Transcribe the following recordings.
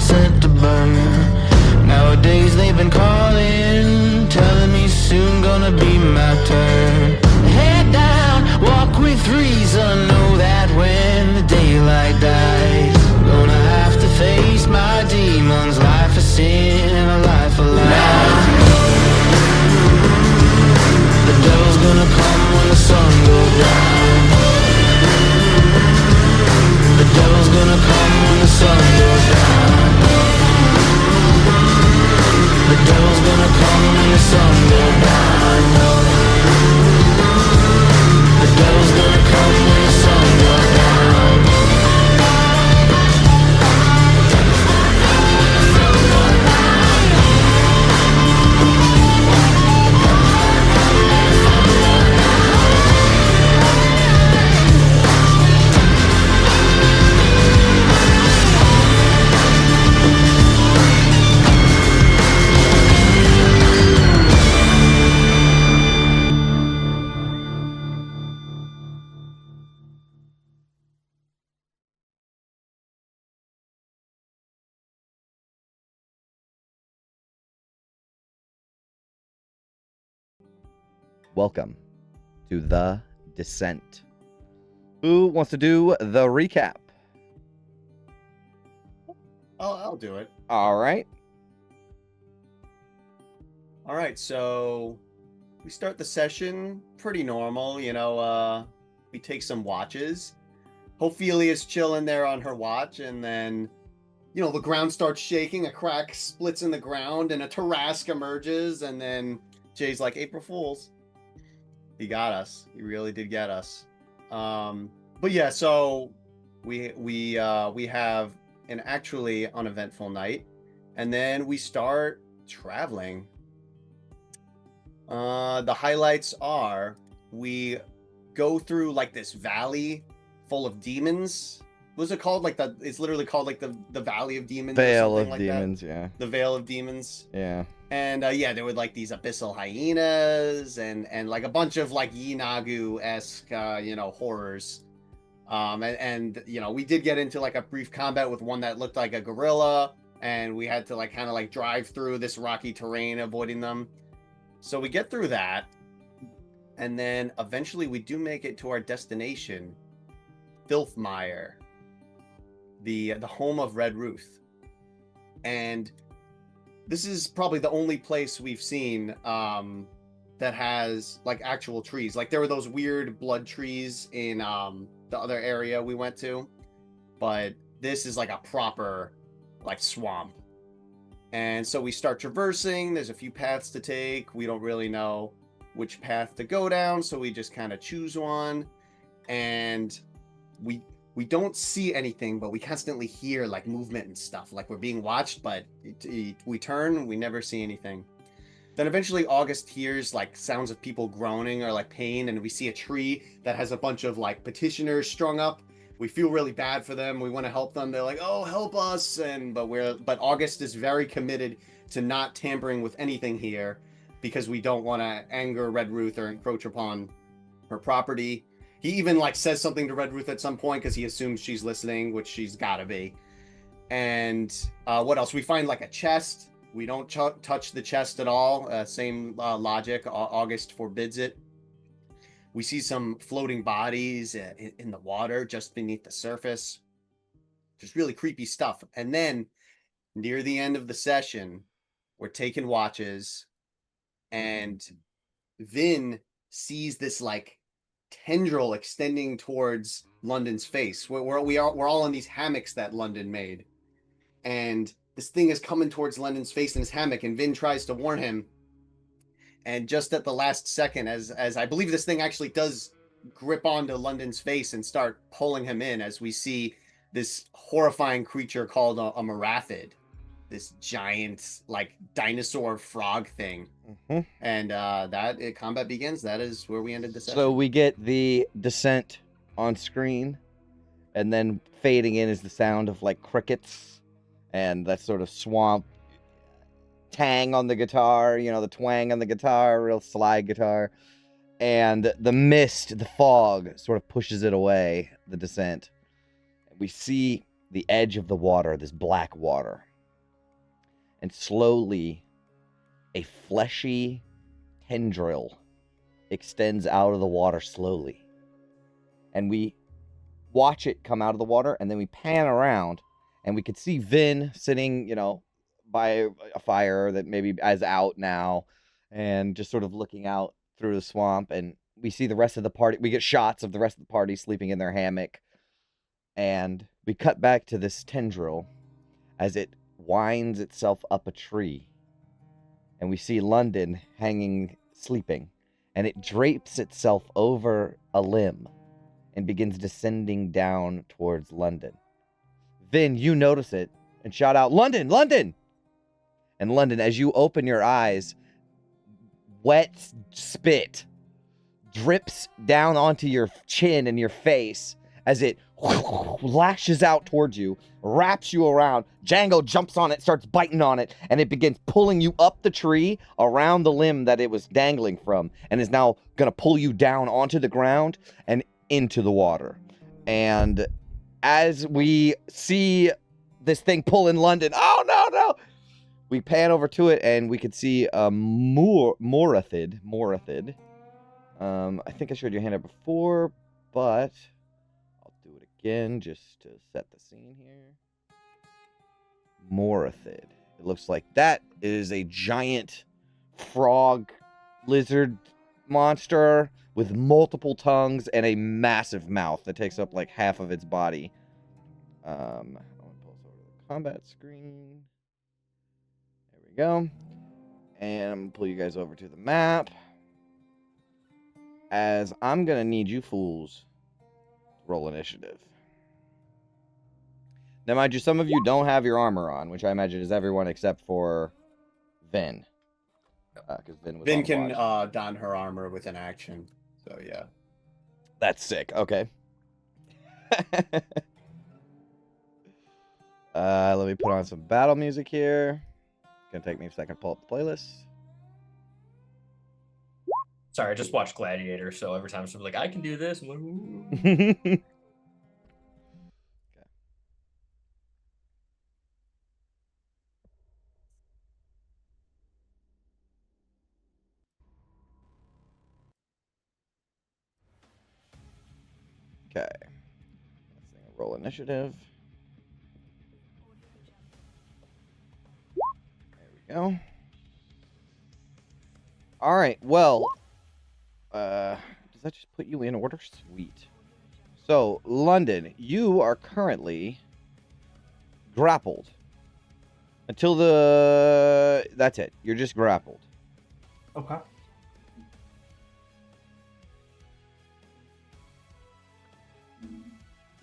sent to burn. Nowadays they've been calling, telling me soon gonna be my turn. Head down, walk with reason, know that when the daylight dies, I'm gonna have to face my demons. Life of sin and a life of lies. The devil's gonna come when the sun goes down. The devil's gonna come when the sun goes down. The devil's gonna come when the sun goes down. The devil's gonna come when the sun goes down. Welcome to The Descent. Who wants to do the recap? I'll do it. All right. All right, so we start the session pretty normal, we take some watches. Ophelia's chilling there on her watch, and then, the ground starts shaking, a crack splits in the ground, and a Tarrasque emerges, and then Jay's like, April Fools. He got us. He really did get us. But yeah, so we have an actually uneventful night, and then we start traveling. The highlights are we go through like this valley full of demons. What's it called? It's literally called like the Valley of Demons. Veil of like Demons, that. yeah. The Veil of Demons. Yeah. And yeah, there were like these abyssal hyenas and like a bunch of like Yinagu-esque horrors. And we did get into like a brief combat with one that looked like a gorilla, and we had to like kind of like drive through this rocky terrain avoiding them. So we get through that, and then eventually we do make it to our destination, Filthmire, the home of Red Ruth. And this is probably the only place we've seen that has like actual trees. Like there were those weird blood trees in the other area we went to, but this is like a proper like swamp. And so we start traversing. There's a few paths to take. We don't really know which path to go down, so we just kind of choose one. And we don't see anything, but we constantly hear like movement and stuff, like we're being watched, but we turn, we never see anything. Then eventually August hears like sounds of people groaning or like pain, and we see a tree that has a bunch of like petitioners strung up. We feel really bad for them. We want to help them. They're like, "Oh, help us!" But August is very committed to not tampering with anything here because we don't want to anger Red Ruth or encroach upon her property. He even like says something to Red Ruth at some point because he assumes she's listening, which she's gotta be. And what else? We find like a chest. We don't touch the chest at all. Same logic. August forbids it. We see some floating bodies in the water just beneath the surface. Just really creepy stuff. And then near the end of the session, we're taking watches, and Vin sees this like tendril extending towards London's face. We're all in these hammocks that London made, and this thing is coming towards London's face in his hammock, and Vin tries to warn him, and just at the last second, as I believe this thing actually does grip onto London's face and start pulling him in, as we see this horrifying creature called a Marathid, this giant like dinosaur frog thing. Mm-hmm. And combat begins. That is where we ended the session. So we get the descent on screen, and then fading in is the sound of like crickets and that sort of swamp tang on the guitar, the twang on the guitar, real slide guitar. And the mist, the fog sort of pushes it away, the descent. We see the edge of the water, this black water. and slowly a fleshy tendril extends out of the water slowly. And we watch it come out of the water, and then we pan around, and we could see Vin sitting, by a fire that maybe is out now, and just sort of looking out through the swamp, and we see the rest of the party. We get shots of the rest of the party sleeping in their hammock, and we cut back to this tendril as it winds itself up a tree, and we see London hanging, sleeping, and it drapes itself over a limb and begins descending down towards London. Vin, you notice it and shout out, "London, London!" And London, as you open your eyes, wet spit drips down onto your chin and your face as it lashes out towards you, wraps you around. Django jumps on it, starts biting on it, and it begins pulling you up the tree around the limb that it was dangling from, and is now going to pull you down onto the ground and into the water. And as we see this thing pull in London, oh no, we pan over to it, and we could see a Morathid. I think I showed you a hand up before, but I'll do it again just to set the scene here. Morathid. It looks like that is a giant frog lizard monster with multiple tongues and a massive mouth that takes up like half of its body. I want to pull this over to the combat screen. There we go. And I'm going to pull you guys over to the map, as I'm going to need you fools to roll initiative. Now, mind you, some of you don't have your armor on, which I imagine is everyone except for Vin. Because Vin can don her armor with an action. So, yeah. That's sick. Okay. Let me put on some battle music here. It's going to take me a second to pull up the playlist. Sorry, I just watched Gladiator, so every time someone's like, I can do this, I'm like, ooh. Okay. Let's roll initiative. There we go. All right. Well, does that just put you in order? Sweet. So, London, you are currently grappled. Until that's it. You're just grappled. Okay.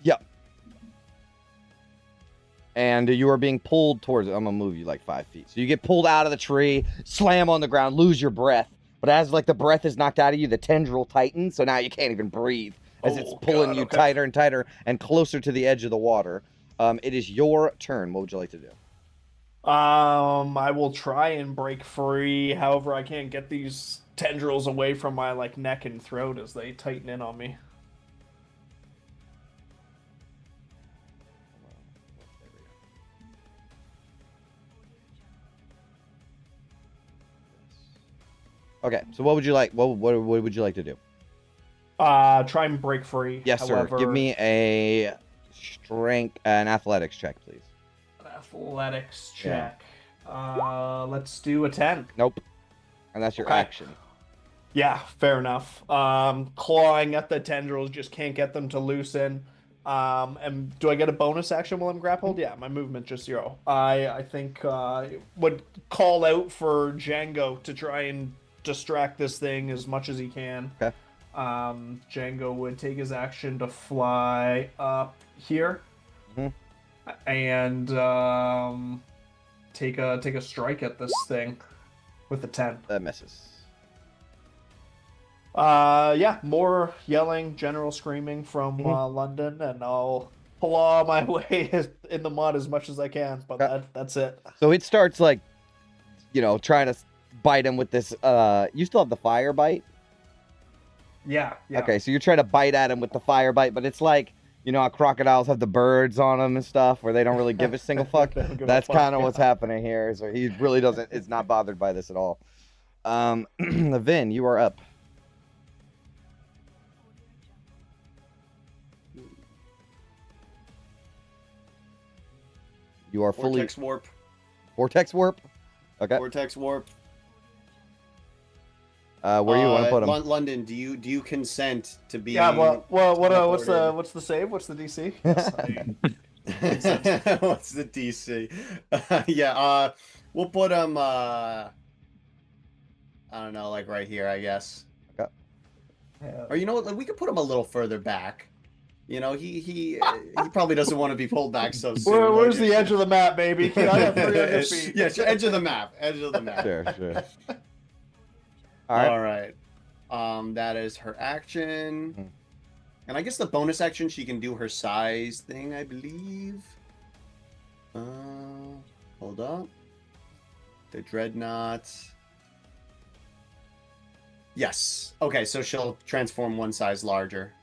Yep. And you are being pulled towards it. I'm going to move you like 5 feet. So you get pulled out of the tree, slam on the ground, lose your breath. But as like the breath is knocked out of you, the tendril tightens. So now you can't even breathe as it's pulling you tighter and tighter and closer to the edge of the water. It is your turn. What would you like to do? I will try and break free. However, I can't get these tendrils away from my like neck and throat as they tighten in on me. Okay, so what would you like? What would you like to do? Try and break free. Yes, However, sir. Give me an athletics check, please. Athletics check. Let's do a 10. Nope. And that's your action. Yeah, fair enough. Clawing at the tendrils, just can't get them to loosen. And do I get a bonus action while I'm grappled? Yeah, my movement's just 0. I think would call out for Django to try and distract this thing as much as he can. Okay. Django would take his action to fly up here. Mm-hmm. And take a strike at this thing with a 10. That misses. Yeah, more yelling, general screaming from London, and I'll claw my way in the mud as much as I can, but that's it. So it starts like, trying to bite him with this, you still have the fire bite? Yeah. Okay, so you're trying to bite at him with the fire bite, but it's like, You know how crocodiles have the birds on them and stuff, where they don't really give a single fuck. They don't give a That's fuck, kind of yeah. what's happening here. So he really doesn't. Is not bothered by this at all. Vin, you are up. You are fully Vortex warp. vortex warp. Okay. Vortex warp. Where you want to put him? London, do you consent to be? Yeah. Well. What's teleported? the save? What's the DC? What's the DC? Yeah. We'll put him. I don't know, like right here, I guess. Okay. Or you know what? Like, we could put him a little further back. You know, he probably doesn't want to be pulled back so soon. Where's the edge of the map, baby? I have 300 feet. Yeah, edge of the map. Edge of the map. Sure. All right. That is her action. Mhm. And I guess the bonus action, she can do her size thing, I believe. Hold up. The dreadnought. Yes. Okay, so she'll transform one size larger.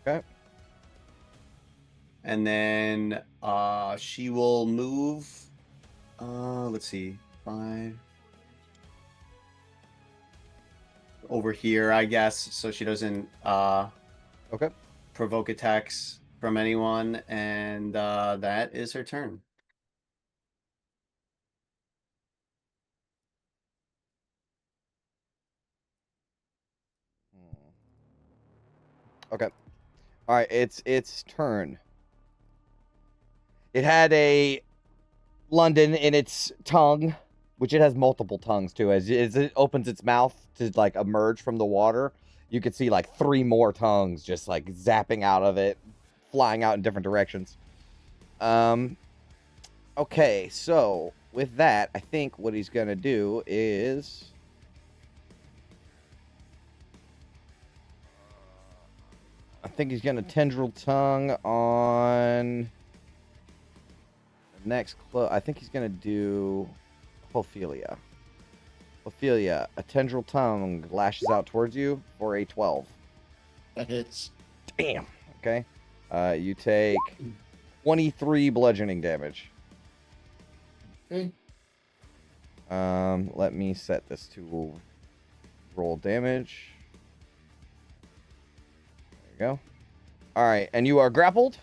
Okay. And then she will move. Let's see. 5 over here, I guess, so she doesn't Okay. provoke attacks from anyone, and that is her turn. Okay. All right. It's turn. It had a London in its tongue, which it has multiple tongues too. As it opens its mouth to like emerge from the water, you could see like 3 more tongues just like zapping out of it, flying out in different directions. Okay, so with that, I think what he's gonna do is I think he's gonna tendril tongue on the next I think he's gonna do Ophelia. Ophelia, a tendril tongue lashes out towards you for a 12. That hits. Damn. Okay. You take 23 bludgeoning damage. Okay. Let me set this to roll damage. There you go. All right, and you are grappled.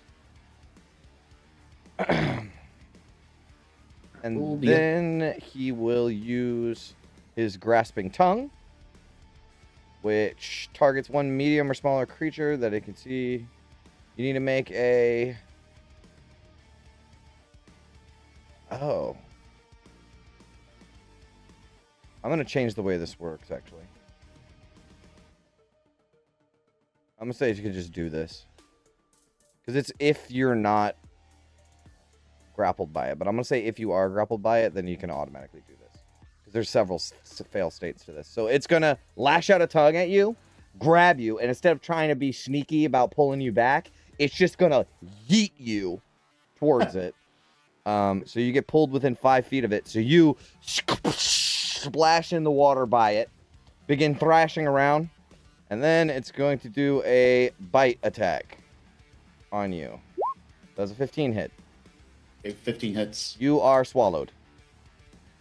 And Oh, dear. then he will use his grasping tongue, which targets one medium or smaller creature that it can see. You need to make a... Oh. I'm going to change the way this works, actually. I'm going to say you can just do this. Because it's if you're not grappled by it. But I'm going to say if you are grappled by it, then you can automatically do this. Because there's several fail states to this. So it's going to lash out a tongue at you, grab you, and instead of trying to be sneaky about pulling you back, it's just going to yeet you towards it. So you get pulled within 5 feet of it. So you splash in the water by it, begin thrashing around, and then it's going to do a bite attack on you. Does a 15 hit. Okay, 15 hits. You are swallowed,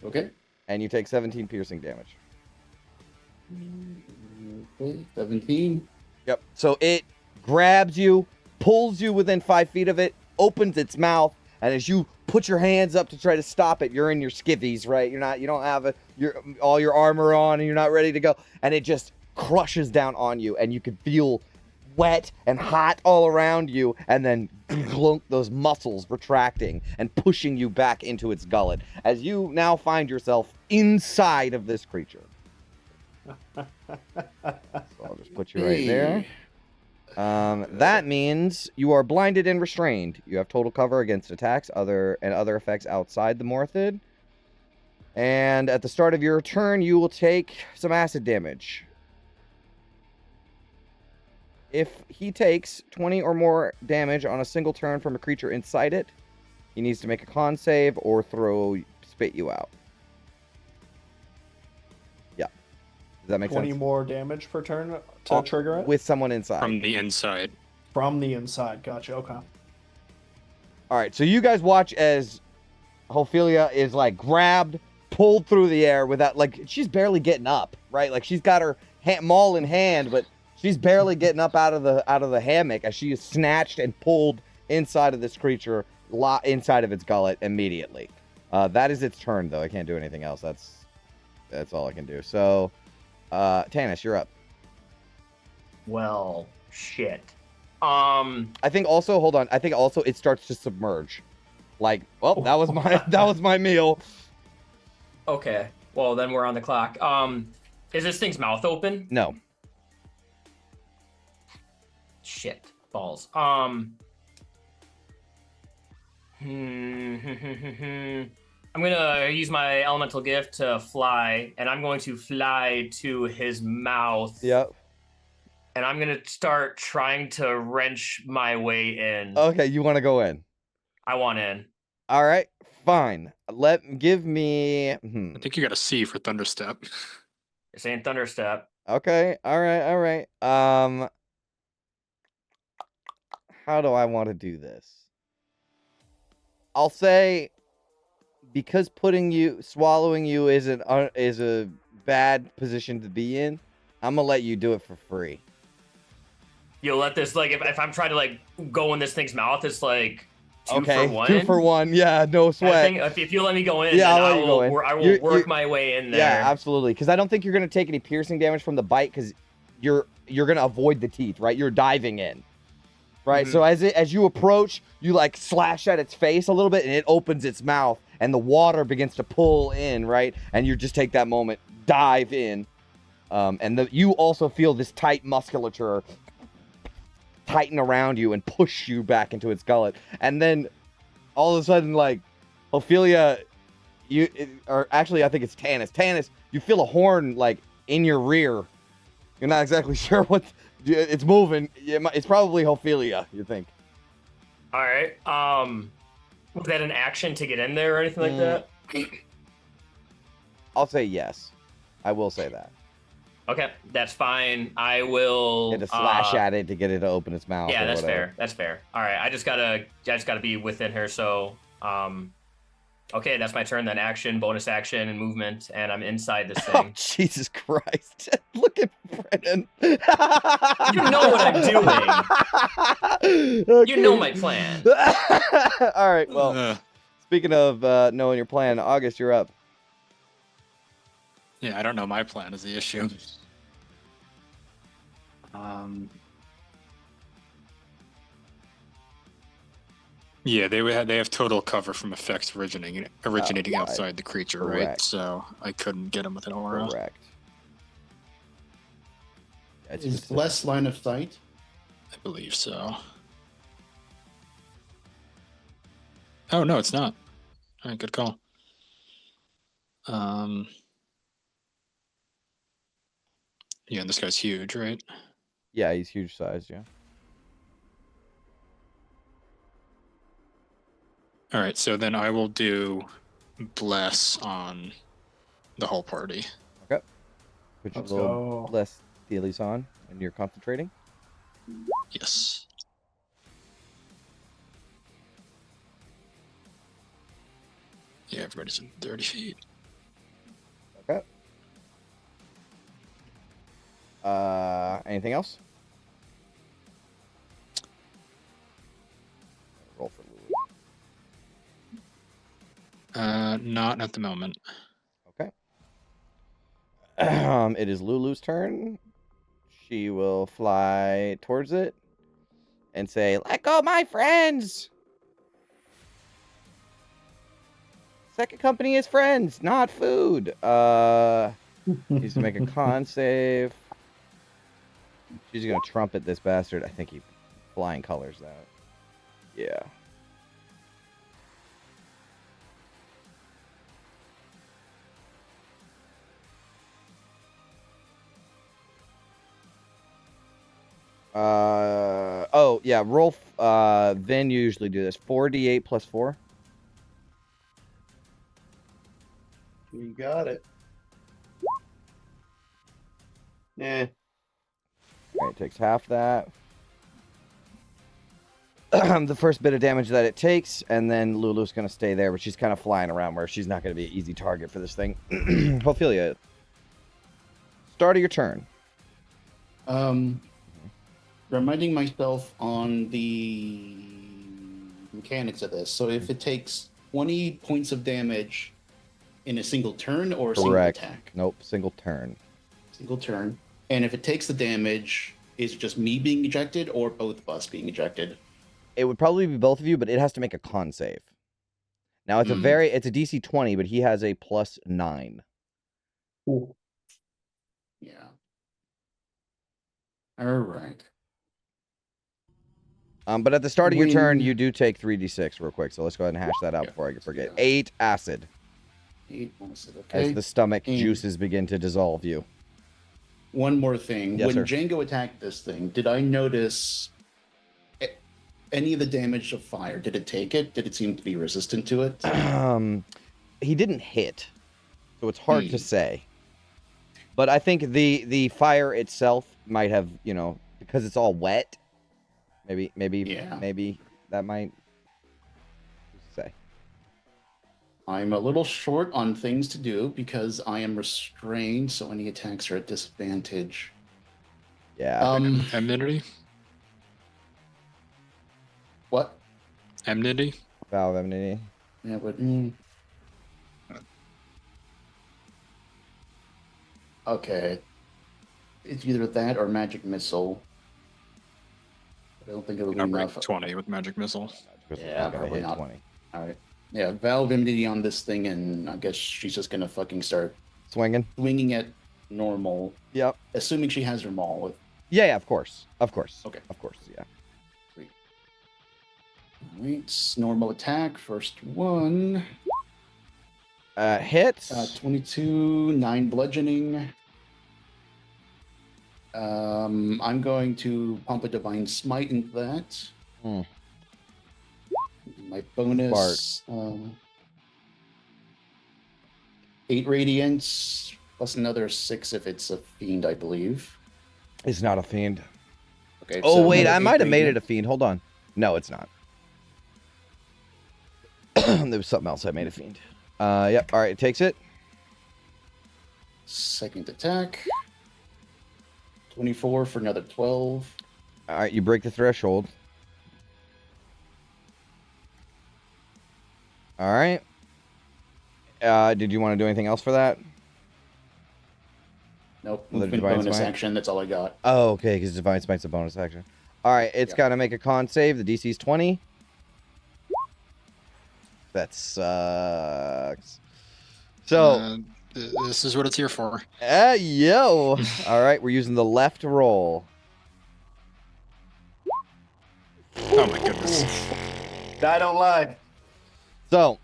Okay. and you take 17 piercing damage. Okay, 17. Yep. So it grabs you, pulls you within 5 feet of it, opens its mouth, and as you put your hands up to try to stop it, you're in your skivvies, right? You don't have all your armor on, and you're not ready to go, and it just crushes down on you, and you can feel wet and hot all around you, and then those muscles retracting and pushing you back into its gullet as you now find yourself inside of this creature. So I'll just put you right there. That means you are blinded and restrained. You have total cover against attacks, other effects outside the Morthid. And at the start of your turn, you will take some acid damage. If he takes 20 or more damage on a single turn from a creature inside it, he needs to make a con save or spit you out. Yeah. Does that make 20 sense? more damage per turn to trigger it? With someone inside. From the inside. From the inside. Gotcha. Okay. All right, so you guys watch as Ophelia is like grabbed, pulled through the air without, like, she's barely getting up, right? Like she's got her maul in hand, but she's barely getting up out of the hammock as she is snatched and pulled inside of this creature, inside of its gullet immediately. That is its turn, though. I can't do anything else. That's all I can do. So, Tanis, you're up. Well, shit. I think also, hold on. I think also it starts to submerge. Like, well, that was my meal. Okay. Well, then we're on the clock. Is this thing's mouth open? No. Shit. Balls. I'm gonna use my elemental gift to fly, and I'm going to fly to his mouth. Yep. And I'm gonna start trying to wrench my way in. Okay, you want to go in? I want in. All right, fine. Give me. I think you got a C for Thunderstep. You're saying Thunderstep. Okay. All right. How do I want to do this? I'll say, because swallowing you is a bad position to be in, I'm gonna let you do it for free. You'll let this, like, if I'm trying to, like, go in this thing's mouth, it's like 2 for 1. 2 for 1. Yeah, no sweat. If you let me go in, yeah, then I'll let you go in. I will work my way in there. Yeah, absolutely. Because I don't think you're gonna take any piercing damage from the bite, because you're gonna avoid the teeth, right? You're diving in, right? Mm-hmm. So as you approach, you like slash at its face a little bit, and it opens its mouth, and the water begins to pull in, right? And you just take that moment, dive in, and you also feel this tight musculature tighten around you and push you back into its gullet, and then all of a sudden, like, Ophelia, or actually I think it's Tanis, you feel a horn like in your rear. You're not exactly sure what it's moving. It's probably Ophelia, you think. All right. Was that an action to get in there or anything like that? I'll say yes. I will say that. Okay, that's fine. I will. You had to slash at it to get it to open its mouth. Yeah, or that's whatever. fair. That's fair. All right, I just gotta be within her. So, okay, that's my turn. Then action, bonus action, and movement, and I'm inside this Oh, thing. Jesus Christ! Look at Brennan. You know what I'm doing. Okay. You know my plan. All right. Well, speaking of knowing your plan, August, you're up. Yeah, I don't know my plan is the issue. Yeah, they have total cover from effects originating Outside. outside the creature, right? Correct. So I couldn't get him with an aura. Correct. That's Is less line of sight? I believe so. Oh no, it's not. All right, good call. Yeah, and this guy's huge, right? Yeah, he's huge size. Yeah. All right, so then I will do bless on the whole party. Okay. Put your Let's little go. less dealies on, and you're concentrating. Yes. Yeah, everybody's in 30 feet. Okay. Anything else? Roll for Lulu. Not at the moment. Okay. It is Lulu's turn. She will fly towards it and say, "Let go, my friends! Second company is friends, not food." Needs to make a con save. She's gonna trumpet this bastard. I think he flying colors that. Yeah. Oh yeah, roll. Then you usually do this. 4d8 plus 4. You got it. Yeah. All right, it takes half that. The first bit of damage that it takes, and then Lulu's going to stay there, but she's kind of flying around where she's not going to be an easy target for this thing. Ophelia, start of your turn. Reminding myself on the mechanics of this. So if it takes 20 points of damage in a single turn or a single Correct. attack? Nope, single turn. Single turn. And if it takes the damage, is it just me being ejected or both of us being ejected? It would probably be both of you, but it has to make a con save. Now it's it's a DC 20, but he has a +9. Ooh. Yeah. All right. But at the start of your turn, you do take 3d6 real quick. So let's go ahead and hash that out before I forget. Yeah. 8 acid 8 acid. Okay. as the stomach And- juices begin to dissolve you. One more thing. Yes, When sir. Django attacked this thing, did I notice any of the damage of fire? Did it take it? Did it seem to be resistant to it? He didn't hit, so it's hard to say. But I think the fire itself might have, because it's all wet. Maybe that might say. I'm a little short on things to do because I am restrained, so any attacks are at disadvantage. Yeah. Enmity? What? Enmity? Valve enmity. Yeah, but okay. It's either that or magic missile. I don't think it'll be I'll break enough. 20 with magic missile. Yeah, probably not. 20. All right. Yeah, valve immunity on this thing, and I guess she's just gonna fucking start Swinging. swinging at normal, Yep. assuming she has her maul with. Yeah, of course. Okay. Of course, yeah. All right, normal attack. First one. Hits. 22, 9 bludgeoning. I'm going to pump a divine smite into that. Hmm. My bonus. 8 radiance plus another 6 if it's a fiend, I believe. It's not a fiend. Okay. Oh, so wait, another I 8 might have made it radiant. a fiend. Hold on. No, it's not. There was something else I made a fiend. Yep. All right, it takes it. Second attack. 24 for another 12. All right, you break the threshold. All right. Did you want to do anything else for that? Nope. Another Movement divine bonus smite? action. That's all I got. Oh, okay, because Divine Smite's a bonus action. All right, it's Yeah. got to make a con save. The DC's 20. That sucks. So, This is what it's here for. yo. All right, we're using the left roll. Oh my goodness. I don't lie. So,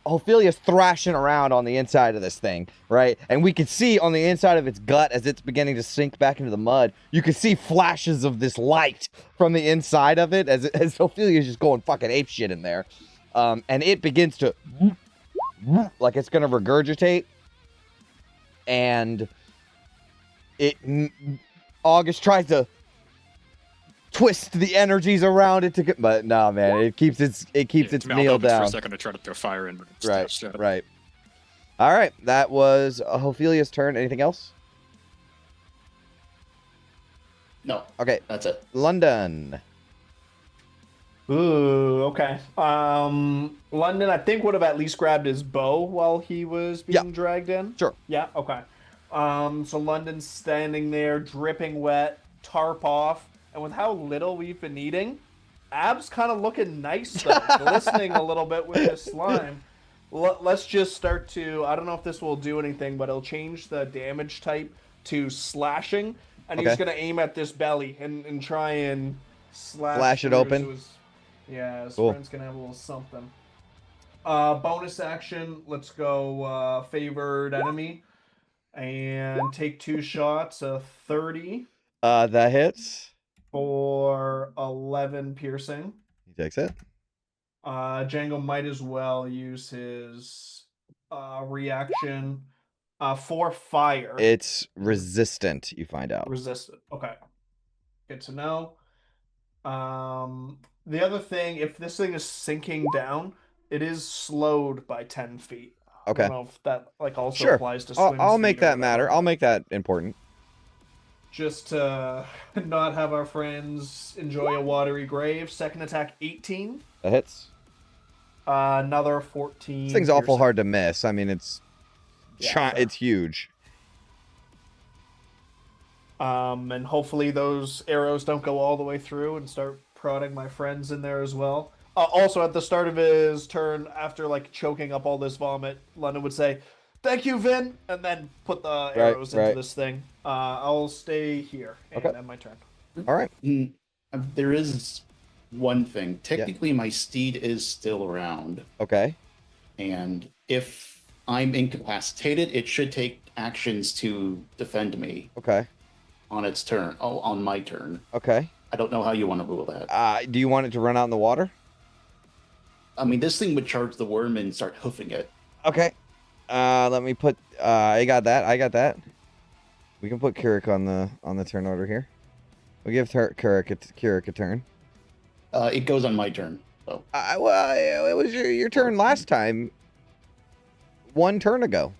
Ophelia's thrashing around on the inside of this thing, right? And we can see on the inside of its gut as it's beginning to sink back into the mud, you can see flashes of this light from the inside of it as Ophelia's just going fucking apeshit in there. And it begins to, like it's going to regurgitate. And August tries to twist the energies around it to, but no, man, it keeps its I'll meal focus for down. a second to try to throw fire in, but it's Right, touched. right. All right, that was Ophelia's turn. Anything else? No, Okay, that's it. London. Ooh, okay. London, I think, would have at least grabbed his bow while he was being dragged in. Sure. Yeah, okay. So London's standing there, dripping wet, tarp off, and with how little we've been eating, Ab's kind of looking nice, though, glistening a little bit with his slime. Let's just start to, I don't know if this will do anything, but it'll change the damage type to slashing, and he's Okay. going to aim at this belly and try and Slash it through, open? so his Cool. friend's going to have a little something. Bonus action, let's go favored enemy, and take 2 shots of 30 That hits. for 11 piercing. He takes it. Django might as well use his reaction For fire. It's resistant, you find out. Resistant. Okay. Good to know. The other thing, if this thing is sinking down, it is slowed by 10 feet. Okay. I don't know if that also Sure. applies to I'll, swim I'll speed make or that matter. whatever. I'll make that important. Just to not have our friends enjoy a watery grave. Second attack, 18. That hits. Another 14. This thing's awful piercing. hard to miss. I mean, it's Yeah, it's huge. And hopefully those arrows don't go all the way through and start prodding my friends in there as well. Also, at the start of his turn, after choking up all this vomit, London would say, "Thank you, Vin," and then put the arrows into this thing. I'll stay here and end my turn. All right. There is one thing. Technically, my steed is still around, Okay. and if I'm incapacitated, it should take actions to defend me Okay. on its turn. Oh, on my turn. Okay. I don't know how you want to rule that. Do you want it to run out in the water? I mean, this thing would charge the worm and start hoofing it. Okay. Let me put. I got that. We can put Keurig on the turn order here. We'll give Keurig a turn. It goes on my turn. So Well, it was your turn last time. One turn ago,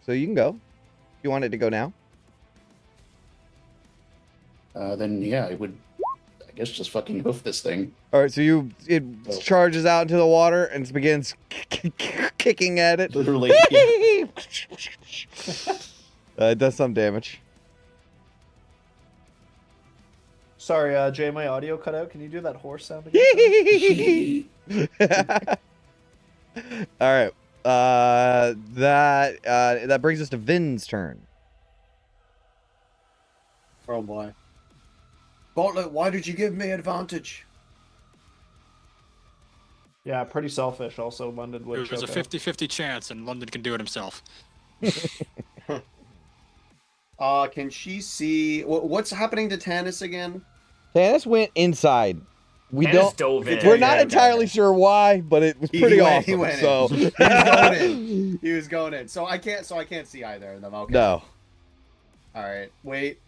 so you can go. You want it to go now? then yeah, it would. I guess just fucking hoof this thing. All right. So it charges out into the water and begins kicking at it. Literally. Yeah. It does some damage. Sorry, Jay, my audio cut out. Can you do that horse sound again? All right. That brings us to Vin's turn. Oh boy. Bartlett, why did you give me advantage? Yeah, pretty selfish. Also, London would. It was a choke out. 50-50 chance, and London can do it himself. Can she see what's happening to Tannis again? Tannis went inside. We Tannis don't. dove in. We're not Yeah, entirely sure why, but it was pretty awesome. He went so in. He was going in. He was going in. So I can't see either of them. Okay. No. All right. Wait.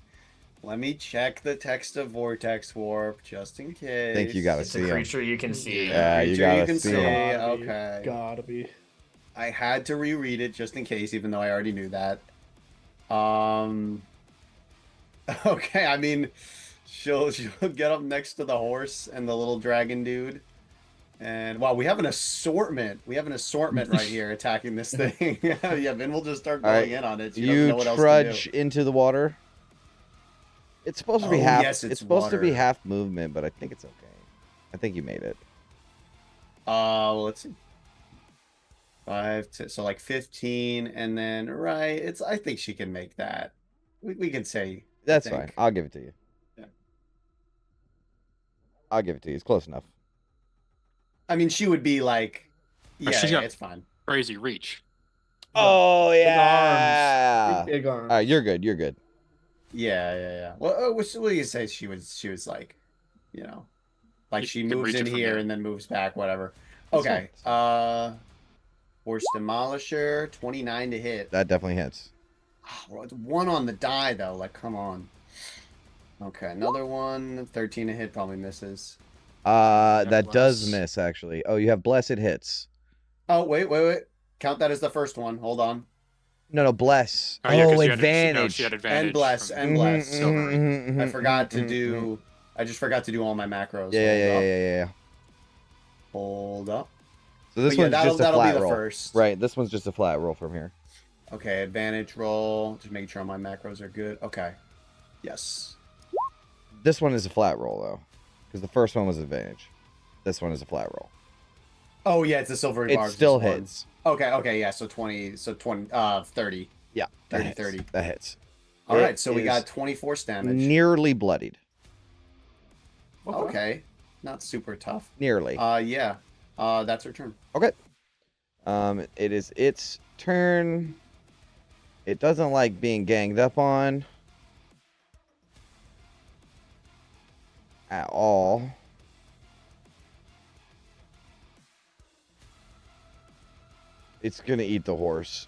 Let me check the text of Vortex Warp just in case. I think you gotta It's see a him. creature you can see. Yeah, you Creature gotta can see see. him. Okay. Gotta be. I had to reread it just in case, even though I already knew that. Okay, I mean, she'll get up next to the horse and the little dragon dude. And wow, we have an assortment. We have an assortment right here attacking this thing. Yeah, Vin will just start All going right, in on it. She doesn't You know what else to trudge do. into the water. It's supposed to be Oh, half. yes, it's supposed to be water. half movement, but I think it's okay. I think you made it. Well, let's see. 5 to, so like 15, and then right. It's. I think she can make that. We can say. That's I fine. think. I'll give it to you. Yeah. I'll give it to you. It's close enough. I mean, she would be like, yeah, she's got- it's fine. Crazy reach. Oh Big yeah. arms. Big arms. All right, you're good. You're good. Yeah. Well, what do you say? She was like, like You she can moves reach in it from here there. and then moves back, whatever. That's Okay. Force Demolisher, 29 to hit. That definitely hits. Well, it's 1 on the die though. Like, come on. Okay, another one. 13 to hit probably misses. That does bless. miss actually. Oh, you have blessed hits. Oh, wait. Count that as the first one. Hold on. No, bless. Oh, yeah, 'cause you had- advantage. she had advantage. And bless, from- and bless. silver. I forgot to do. I just forgot to do all my macros. Yeah. Hold up. So this But yeah, one's just a that'll flat be the roll. first. Right, this one's just a flat roll from here. Okay, advantage roll. Just making sure all my macros are good. Okay. Yes. This one is a flat roll though, because the first one was advantage. This one is a flat roll. Oh yeah, it's a silvery bar. It still just one. hits. Okay, yeah. So 20. 30. Yeah, 30, that hits. 30. That hits. All It right, so we is got 24 damage. Nearly bloodied. Okay. Not super tough. Nearly. Yeah. That's her turn. Okay. It is its turn. It doesn't like being ganged up on at all. It's gonna eat the horse.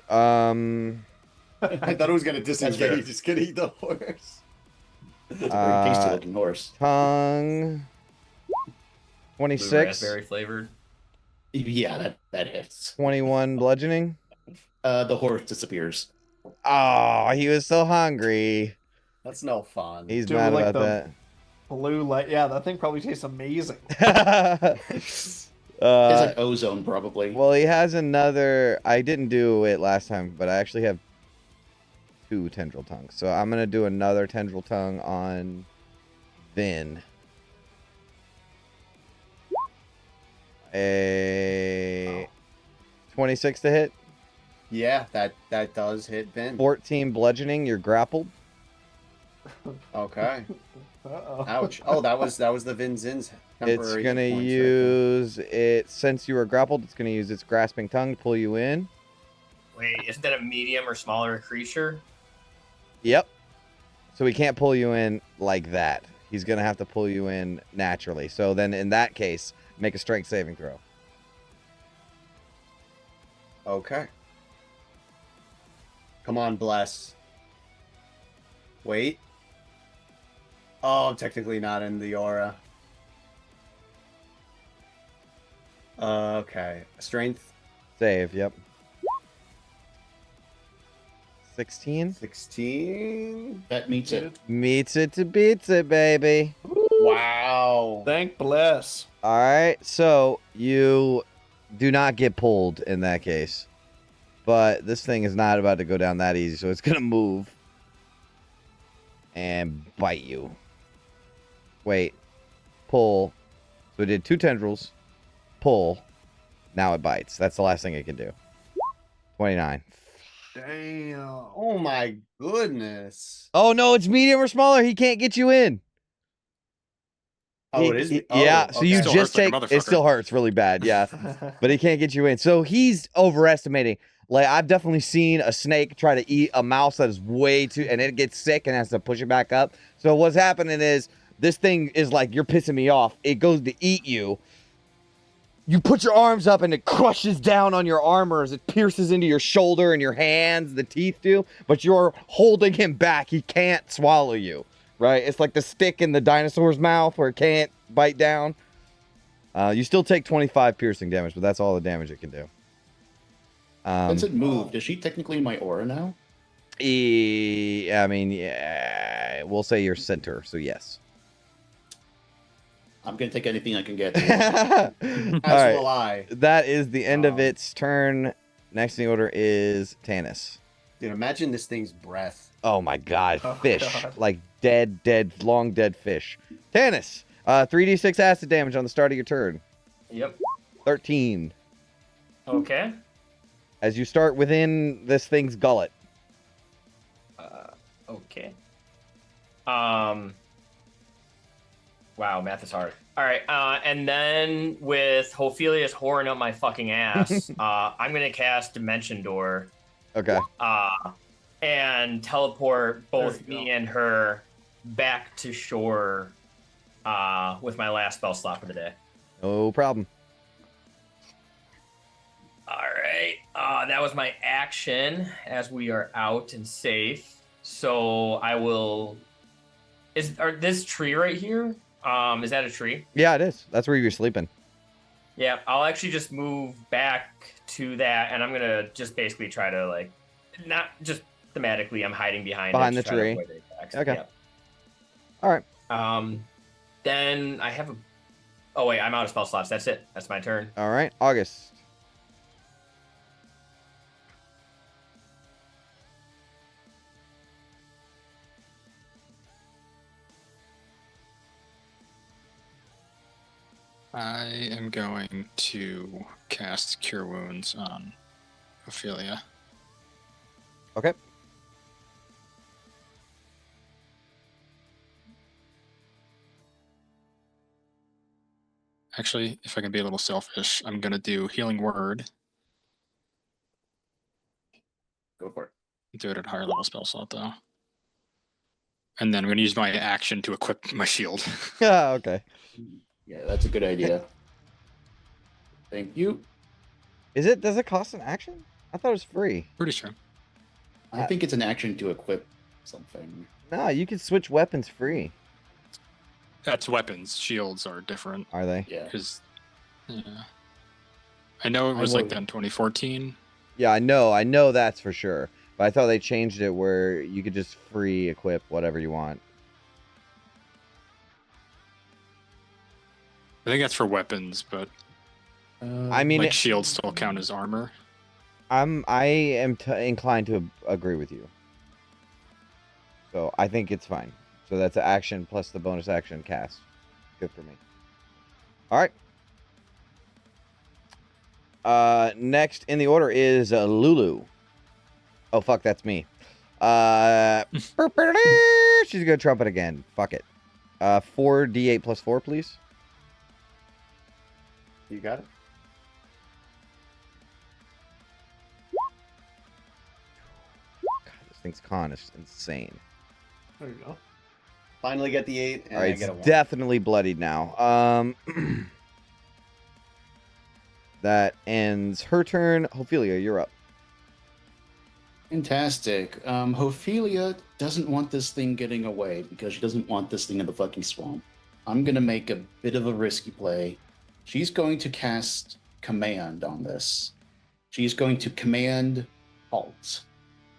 I thought it was gonna fair. disengage. It's gonna eat the horse. It's a very tasty looking horse. Tongue. Blue 26. raspberry flavored. Yeah, that hits. 21 bludgeoning. The horse disappears. Oh, he was so hungry. That's no fun. He's Dude, mad like about Blue light. Yeah, that thing probably tastes amazing. that. It's like ozone, probably. Well, he has another. I didn't do it last time, but I actually have 2 tendril tongues. So I'm going to do another tendril tongue on Vin. A 26 to hit. Yeah, that does hit Ben. 14 bludgeoning. You're grappled. Okay. Uh-oh. Ouch. Oh, that was the Vinzin's temporary. It's hit going to points right use it. Since you are grappled, it's going to use its grasping tongue to pull you in. Wait, isn't that a medium or smaller creature? Yep. So he can't pull you in like that. He's going to have to pull you in naturally. So then in that case, make a strength saving throw. there. Okay. Come on, bless. Wait. Oh, I'm technically not in the aura. Okay. Strength Save, yep. 16. 16. That meets it. Meets it to beats it, baby. Wow. Thank bless. All right, so you do not get pulled in that case. But this thing is not about to go down that easy, so it's going to move and bite you. Wait. Pull. So it did 2 tendrils. Pull. Now it bites. That's the last thing it can do. 29. Damn. Oh my goodness. Oh, no, it's medium or smaller. He can't get you in. Oh, it is. Yeah, so you Still just hurts like a take. It motherfucker. still hurts really bad, yeah. But he can't get you in. So he's overestimating. Like, I've definitely seen a snake try to eat a mouse that is way too, and it gets sick and has to push it back up. So what's happening is this thing is like, you're pissing me off. It goes to eat you. You put your arms up and it crushes down on your armor as it pierces into your shoulder and your hands, the teeth do, but you're holding him back. He can't swallow you, right? It's like the stick in the dinosaur's mouth where it can't bite down. You still take 25 piercing damage, but that's all the damage it can do. Since it moved, is she technically in my aura now? I mean, yeah, we'll say you're center, so yes. I'm gonna take anything I can get. As All will I. That is the end of its turn. Next in the order is Tanis. Dude, imagine this thing's breath. Oh my god, Oh, fish. God. Like dead, long dead fish. Tanis, 3d6 acid damage on the start of your turn. Yep. 13. Okay. As you start within this thing's gullet. Okay. Wow, math is hard. All right, and then with Ophelia's whoring up my fucking ass, I'm gonna cast Dimension Door, Okay. and teleport both There you me go. and her back to shore, with my last spell slot for the day. No problem. All right, that was my action as we are out and safe. So I will. This tree right here? Is that a tree? Yeah, it is. That's where you're sleeping. Yeah, I'll actually just move back to that, and I'm gonna just basically try to like, not just thematically. I'm hiding behind Behind it the to try to tree. avoid the attacks. Okay. Yeah. All right. Then I have a. Oh wait, I'm out of spell slots. That's it. That's my turn. All right. August. I am going to cast Cure Wounds on Ophelia. Okay. Actually, if I can be a little selfish, I'm going to do Healing Word. Go for it. Do it at a higher level spell slot, though. And then I'm going to use my action to equip my shield. Yeah, okay. Yeah, that's a good idea. Thank you. Does it cost an action? I thought it was free. Pretty sure. I think it's an action to equip something. No, you can switch weapons free. That's weapons. Shields are different. Are they? Yeah. Because I know it was like that in 2014. Yeah, I know that's for sure. But I thought they changed it where you could just free equip whatever you want. I think that's for weapons, but I mean, like shields still count as armor. I am inclined to agree with you. So I think it's fine. So that's an action plus the bonus action cast. Good for me. All right. Next in the order is Lulu. Oh fuck, that's me. She's gonna trumpet again. Fuck it. 4d8 plus 4, please. You got it. God, this thing's con is insane. There you go. Finally get the 8, and All right, I get a 1. it's definitely bloodied now. That ends her turn. Ophelia, you're up. Fantastic. Ophelia doesn't want this thing getting away because she doesn't want this thing in the fucking swamp. I'm going to make a bit of a risky play. She's going to cast command on this. She's going to command halt.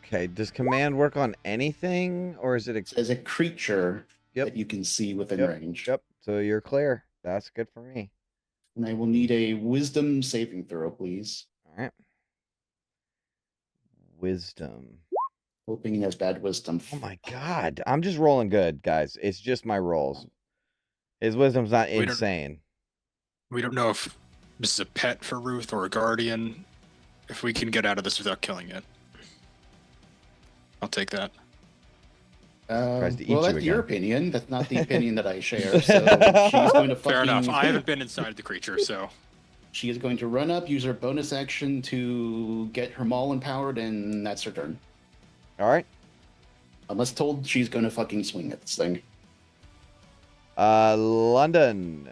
Okay, does command work on anything, or is it As a creature Yep. that you can see within Yep, range. Yep, so you're clear. That's good for me. And I will need a wisdom saving throw, please. All right. Wisdom. Hoping he has bad wisdom. Oh my god. I'm just rolling good, guys. It's just my rolls. His wisdom's not We don't- insane. We don't know if this is a pet for Ruth or a guardian. If we can get out of this without killing it, I'll take that. Tries to eat Well, you that's your again. opinion. That's not the opinion that I share. So she's going to fucking... Fair enough. I haven't been inside the creature, so She is going to run up, use her bonus action to get her maul empowered, and that's her turn. All right. Unless told, she's going to fucking swing at this thing. London.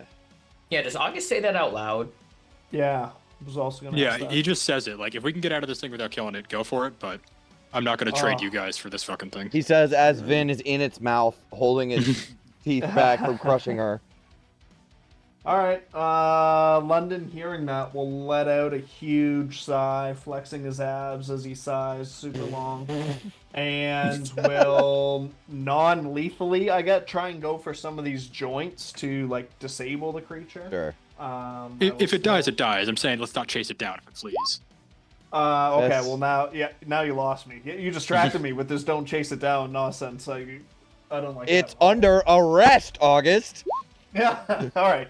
Yeah, does August say that out loud? Yeah, I was also gonna. yeah, ask that. he just says it. Like, if we can get out of this thing without killing it, go for it. But I'm not going to trade Oh. you guys for this fucking thing. He says as Vin is in its mouth, holding its teeth back from crushing her. All right, London, hearing that, will let out a huge sigh, flexing his abs as he sighs super long, and will non-lethally, I get, try and go for some of these joints to like disable the creature. Sure. I will If it dies, still- it dies. I'm saying let's not chase it down if it flees. Okay, That's- well now you lost me. You distracted me with this "don't chase it down" nonsense. I don't like. It's that. under arrest, August. Yeah. All right.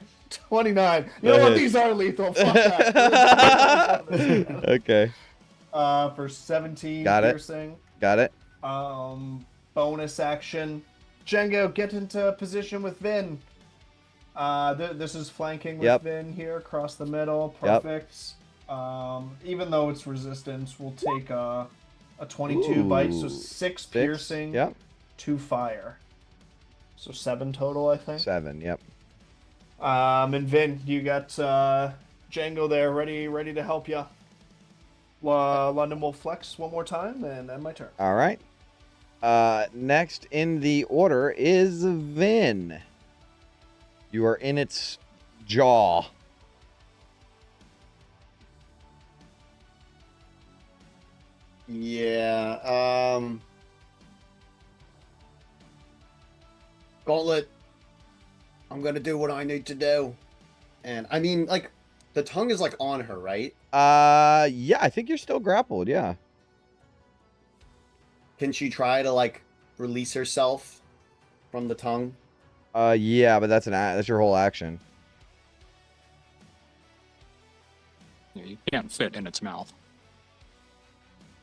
29. You Go know what? ahead. These are lethal. Fuck that. Okay. For 17 Got it. piercing. Got it. Bonus action. Django, get into position with Vin. This is flanking with Yep. Vin here across the middle. Yep. Perfect. Even though it's resistance, we'll take a 22 bite, so Ooh. 6 piercing, Yep. 2 fire. So 7 total, I think. 7. Yep. And Vin, you got Django there, ready to help you. London will flex one more time, and end my turn. All right. Next in the order is Vin. You are in its jaw. Yeah. Gauntlet. I'm gonna do what I need to do. And I mean, like, the tongue is like on her, right? Yeah, I think you're still grappled. Yeah. Can she try to like release herself from the tongue? Yeah, but that's your whole action. Yeah, you can't fit in its mouth.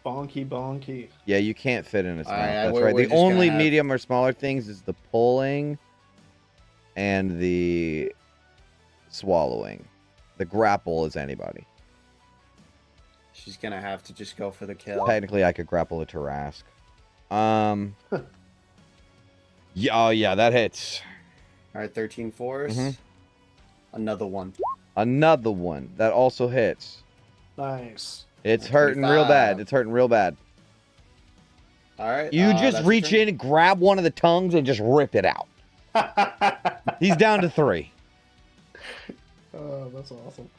Bonky. Yeah, you can't fit in its mouth. Alright, That's we're right. The just gonna only have- medium or smaller things is the pulling and the swallowing. The grapple is anybody. She's gonna have to just go for the kill. Technically, I could grapple a Tarask. Yeah, oh yeah, that hits. All right, 13 force. Mhm. Another one. Another one that also hits. Nice. It's hurting real 25. bad. It's hurting real bad. All right. You just that's reach your in, grab one of the tongues, and just rip it out. He's down to 3. Oh, that's awesome.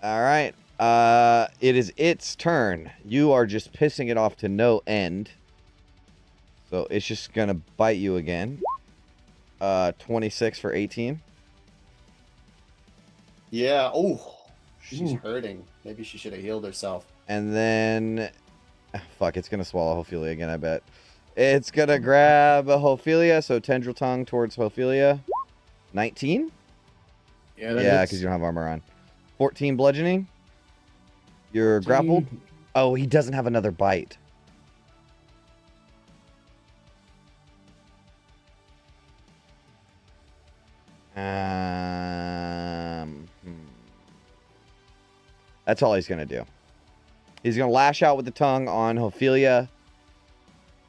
All right. It is its turn. You are just pissing it off to no end. So it's just gonna bite you again. 26 for 18. Yeah. Oh, she's hurting. Maybe she should have healed herself. And then, fuck, it's gonna swallow Ophelia again, I bet. It's gonna grab Ophelia, so tendril tongue towards Ophelia. 19? Yeah, Yeah, hits. because you don't have armor on. 14 bludgeoning. You're 14. grappled. Oh, he doesn't have another bite. That's all he's gonna do. He's gonna lash out with the tongue on Ophelia,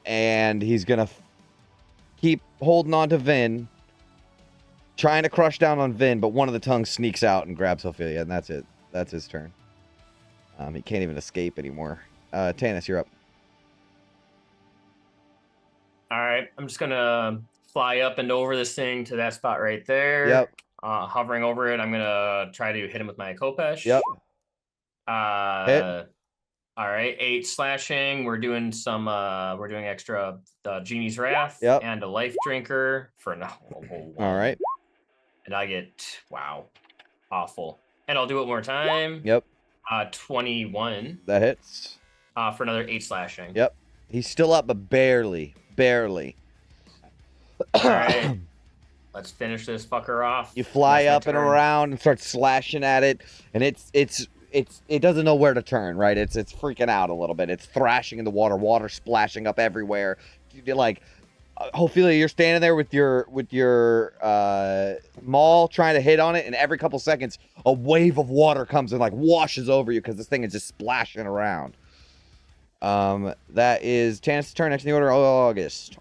and he's gonna keep holding on to Vin, trying to crush down on Vin, but one of the tongues sneaks out and grabs Ophelia, and that's it. That's his turn. He can't even escape anymore. Tanis, you're up. All right, I'm just gonna fly up and over this thing to that spot right there. Yep. Hovering over it, I'm gonna try to hit him with my Kopesh. Yep. All right, 8 slashing. We're doing extra Genie's Wrath Yep. and a Life Drinker for no. All right. And I get awful. And I'll do it one more time. Yep. 21. That hits. For another 8 slashing. Yep. He's still up, but barely. Barely. All right. Let's finish this fucker off. You fly That's up my and turn. around and start slashing at it, and it doesn't know where to turn, right? It's freaking out a little bit. It's thrashing in the water splashing up everywhere. You're like, Ophelia, you're standing there with your maul trying to hit on it, and every couple seconds a wave of water comes and like washes over you because this thing is just splashing around. That is Tanis' turn. Next in the order, August.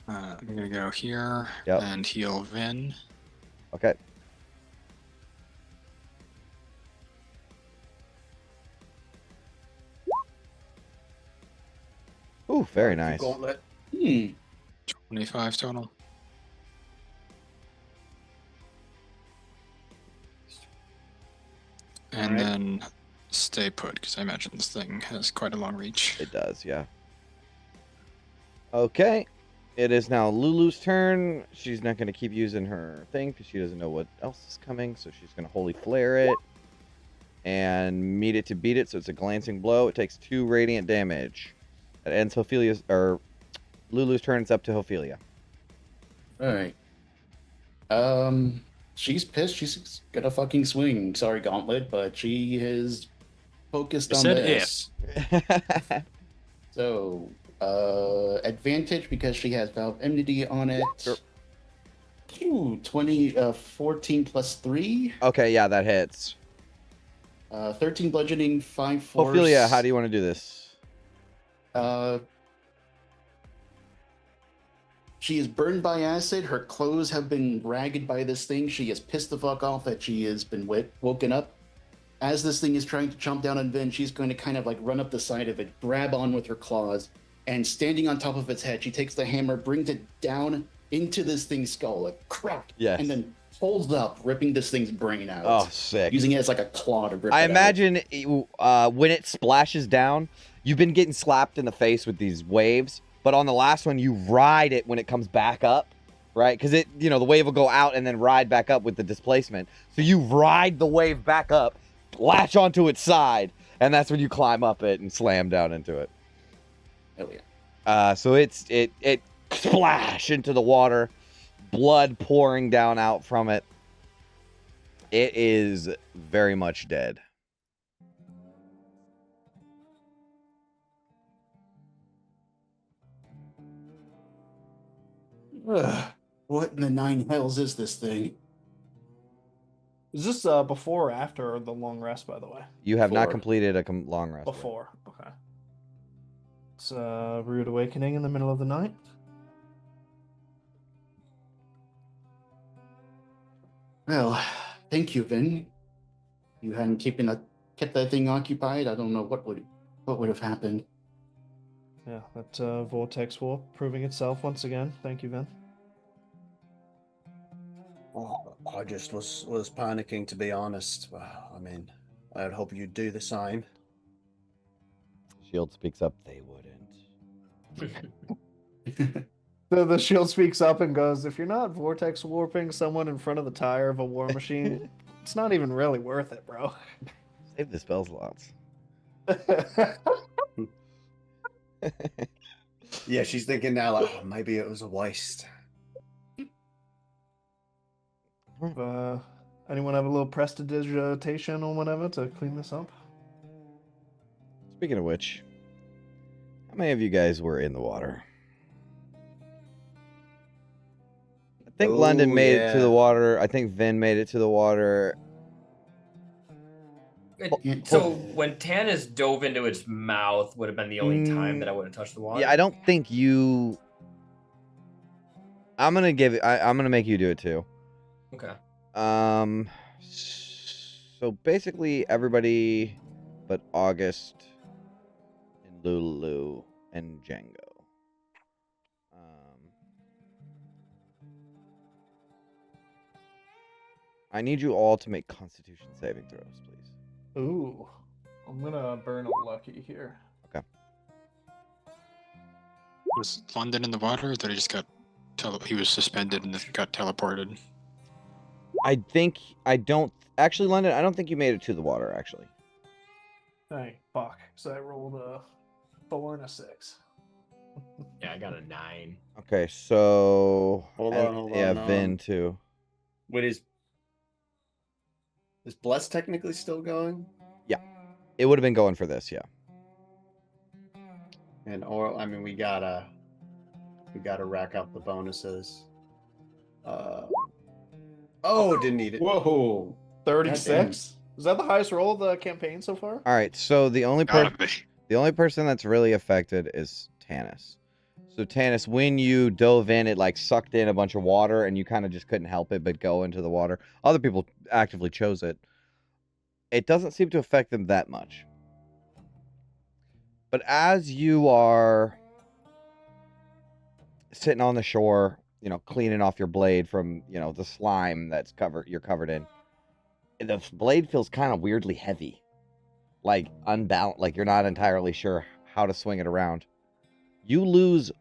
I'm gonna go here Yep. and heal Vin. Okay. Ooh, very nice. Gauntlet. 25 total. And Alright. then stay put, because I imagine this thing has quite a long reach. It does, yeah. Okay. It is now Lulu's turn. She's not going to keep using her thing because she doesn't know what else is coming. So she's going to Holy Flare it and meet it to beat it. So it's a glancing blow. It takes 2 radiant damage. That ends Lulu's turn. It's up to Ophelia. All right. She's pissed. She's gonna fucking swing. Sorry, Gauntlet, but she is focused I on said this. So, advantage because she has Valve Enmity on it. Sure. Ooh, 14 plus 3. Okay, yeah, that hits. 13 bludgeoning, 5 force. Ophelia, how do you want to do this? She is burned by acid. Her clothes have been ragged by this thing. She is pissed the fuck off that she has been woken up. As this thing is trying to chomp down on Vin, she's going to kind of like run up the side of it, grab on with her claws, and standing on top of its head, she takes the hammer, brings it down into this thing's skull, like crack, Yes. and then pulls up, ripping this thing's brain out. Oh, sick. Using it as like a claw to rip I it out. imagine when it splashes down, you've been getting slapped in the face with these waves, but on the last one, you ride it when it comes back up, right? Because the wave will go out and then ride back up with the displacement. So you ride the wave back up, latch onto its side, and that's when you climb up it and slam down into it. Hell yeah. So it splash into the water, blood pouring down out from it. It is very much dead. Ugh, what in the 9 hells is this thing? Is this before or after the long rest, by the way? You have not Before. completed a long rest. yet. Before. Okay. It's Rude Awakening in the middle of the night. Well, thank you, Vin. You hadn't kept that thing occupied, I don't know what would have happened. Yeah, that vortex warp proving itself once again. Thank you, Vin. Oh, I just was panicking, to be honest. Well, I mean, I'd hope you'd do the same. Shield speaks up. They wouldn't. The shield speaks up and goes, if you're not vortex warping someone in front of the tire of a war machine, it's not even really worth it, bro. Save the spell slots. Yeah, she's thinking now, like, oh, maybe it was a waste. Anyone have a little prestidigitation or whatever to clean this up? Speaking of which, how many of you guys were in the water? I think London made it to the water. I think Vin made it to the water. So when Tanis dove into its mouth would have been the only time that I would have touched the water. Yeah, I don't think you. I'm gonna give it. I'm gonna make you do it too. Okay. So basically, everybody but August and Lulu and Django. I need you all to make Constitution saving throws, please. Ooh. I'm gonna burn a lucky here. Okay. Was London in the water, or did he just got he was suspended and then got teleported? Actually, London, I don't think you made it to the water, actually. Hey, fuck. So I rolled a 4 and a 6. Yeah, I got a 9. Okay, so Hold on, yeah, Vin too. Wait, is Bless technically still going? It would have been going for this, yeah. And I mean, we gotta rack up the bonuses. Didn't need it. Whoa. 36? Is that the highest roll of the campaign so far? All right, so the only Gotta be. person that's really affected is Tanis. So Tanis, when you dove in, it like sucked in a bunch of water, and you kind of just couldn't help it but go into the water. Other people actively chose it. It doesn't seem to affect them that much. But as you are sitting on the shore, cleaning off your blade from, the slime that's you're covered in, the blade feels kind of weirdly heavy. Like unbalanced, like you're not entirely sure how to swing it around. You lose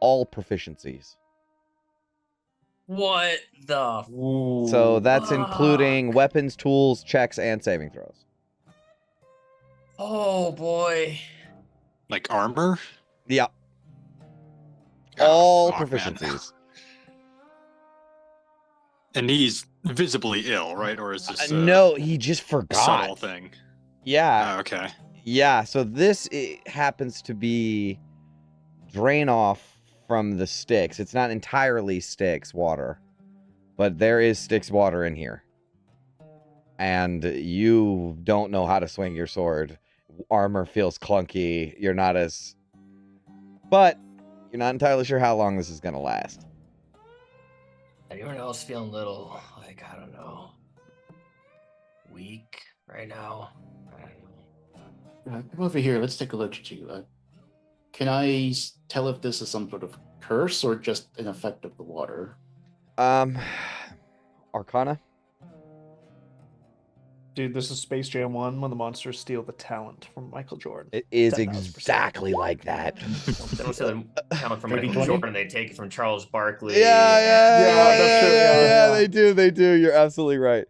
all proficiencies. What the? So that's Fuck. including weapons, tools, checks, and saving throws. Oh boy. Like armor? Yeah. Oh, All fuck, man. proficiencies. And he's visibly ill, right? Or is this No, he just forgot. subtle thing? Yeah. Oh, okay. Yeah, so this happens to be drain off from the Styx. It's not entirely Styx water, but there is Styx water in here. And you don't know how to swing your sword. Armor feels clunky. But you're not entirely sure how long this is going to last. Anyone else feeling a little, like, I don't know, weak right now? I don't know. Come over here. Let's take a look at you. Can I tell if this is some sort of curse or just an effect of the water? Arcana? Dude, this is Space Jam 1 when the monsters steal the talent from Michael Jordan. It is 10,000%. exactly like that. They don't say the talent from Michael 30-20? Jordan, they take it from Charles Barkley. Yeah, they do. You're absolutely right.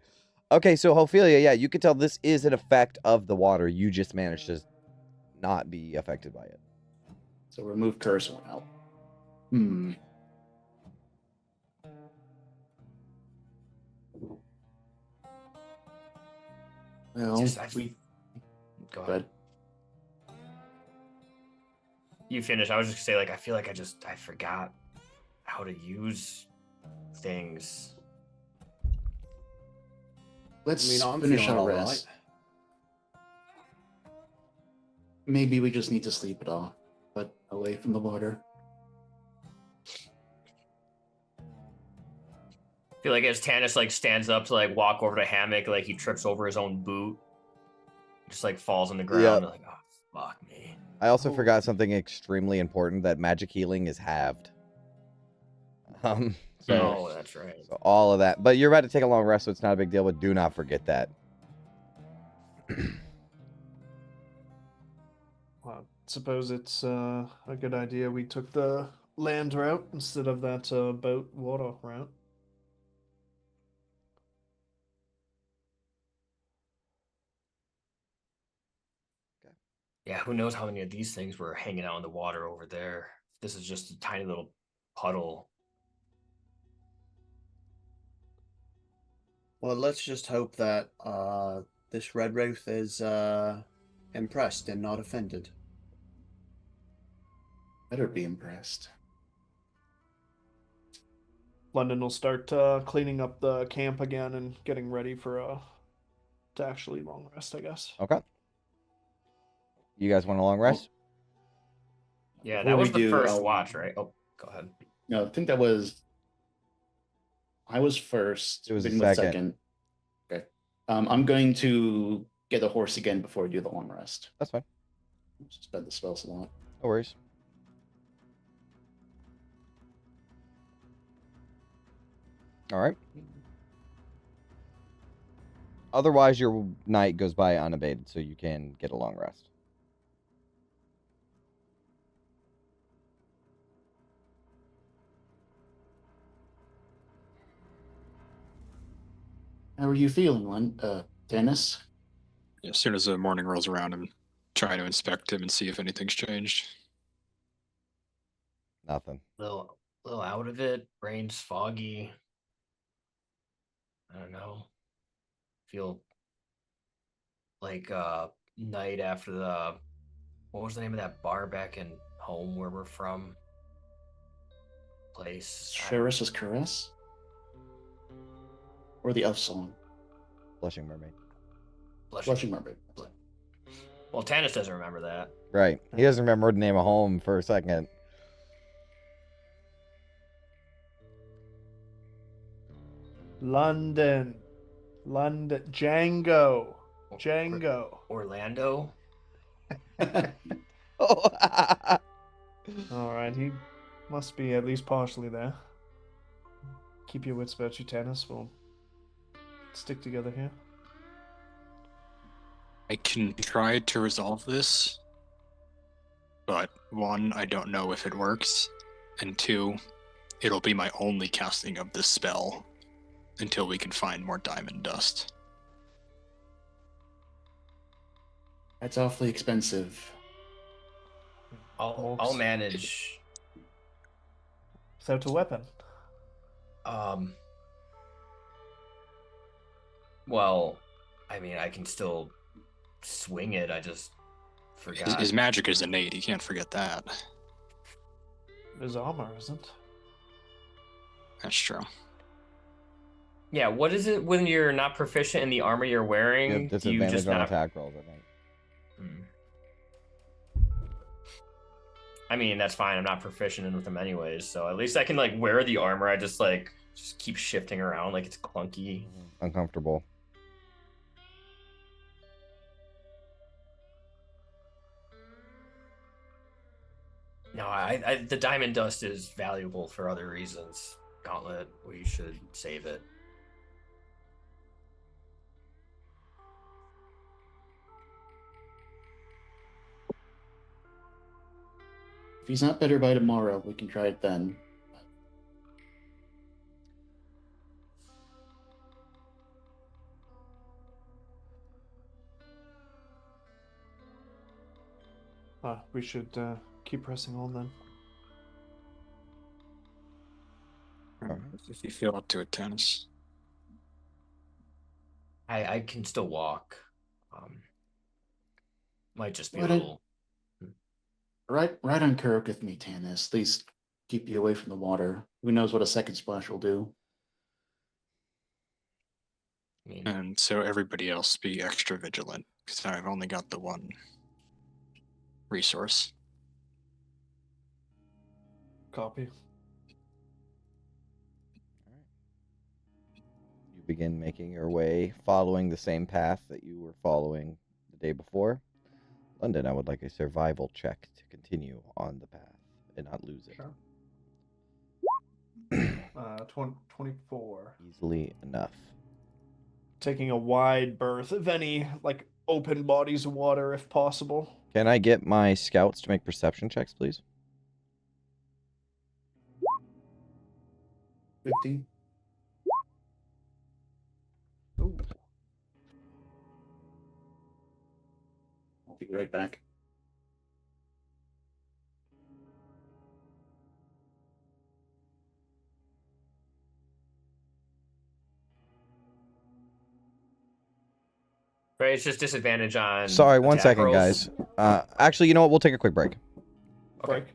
Okay, so Ophelia, yeah, you can tell this is an effect of the water. You just managed to not be affected by it. So remove curse one out. Well, Just, go Go ahead. ahead. You finish. I was just gonna say, like, I feel like I forgot how to use things. Let's I'm finish feeling our all rest. Maybe we just need to sleep it off, but away from the water. I feel like as Tanis like stands up to like walk over to hammock, like he trips over his own boot. Just like falls on the ground. Yep. Like, oh, fuck me. I also Oh. forgot something extremely important, that magic healing is halved. So, Oh, that's right. so all of that. But you're about to take a long rest, so it's not a big deal, but do not forget that. Well, I suppose it's a good idea we took the land route instead of that boat water route. Yeah, who knows how many of these things were hanging out in the water over there. This is just a tiny little puddle. Well, let's just hope that this Red Wraith is impressed and not offended. Better be impressed. London will start cleaning up the camp again and getting ready for to actually long rest, I guess. Okay. You guys want a long rest? Yeah, Before that we was the do, first I'll- watch, right? Oh, go ahead. No, I think that was. I was first. It was the Vin was second. Okay. I'm going to get the horse again before I do the long rest. That's fine. Spend the spells a lot. No worries. All right. Otherwise, your night goes by unabated, so you can get a long rest. How are you feeling, Dennis? As soon as the morning rolls around, I'm trying to inspect him and see if anything's changed. Nothing. Little out of it. Brain's foggy. I don't know. Feel like night after the what was the name of that bar back in home where we're from? Place. Sheriff's Caress? Or the elf song? Blushing Mermaid. Blushing Mermaid. Well, Tannis doesn't remember that. Right. He doesn't remember the name of home for a second. London, Django, Django. Orlando. Oh. All right, he must be at least partially there. Keep your wits about you, Tannis. We'll stick together here. I can try to resolve this, but one, I don't know if it works, and two, it'll be my only casting of this spell until we can find more diamond dust. That's awfully expensive. I'll manage. Without a weapon. Well, I mean, I can still swing it. I just forgot. His magic is innate. You can't forget that. His armor isn't. That's true. Yeah, what is it when you're not proficient in the armor you're You wearing? have Do you disadvantage just on not? attack rolls, I think. I mean, that's fine. I'm not proficient in with them anyways, so at least I can like wear the armor. I just keep shifting around like it's clunky. Uncomfortable. No, I the diamond dust is valuable for other reasons. Gauntlet, we should save it. If he's not better by tomorrow, we can try it then. We should keep pressing on then. If you feel up to it, Tannis. I can still walk. Might just be a What little. Right on Kurok with me, Tannis. At least keep you away from the water. Who knows what a second splash will do? I mean, And so everybody else be extra vigilant, because I've only got the one resource. Copy. You begin making your way, following the same path that you were following the day before. London, I would like a survival check to continue on the path and not lose it. Sure. 24. Easily enough. Taking a wide berth of any, like, open bodies of water if possible. Can I get my scouts to make perception checks, please? 15. Ooh. I'll be right back. Right, it's just disadvantage on. Sorry, one attack second, rolls. guys. Actually, you know what? We'll take a quick break. Okay.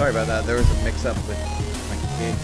Sorry about that. There was a mix-up with my key.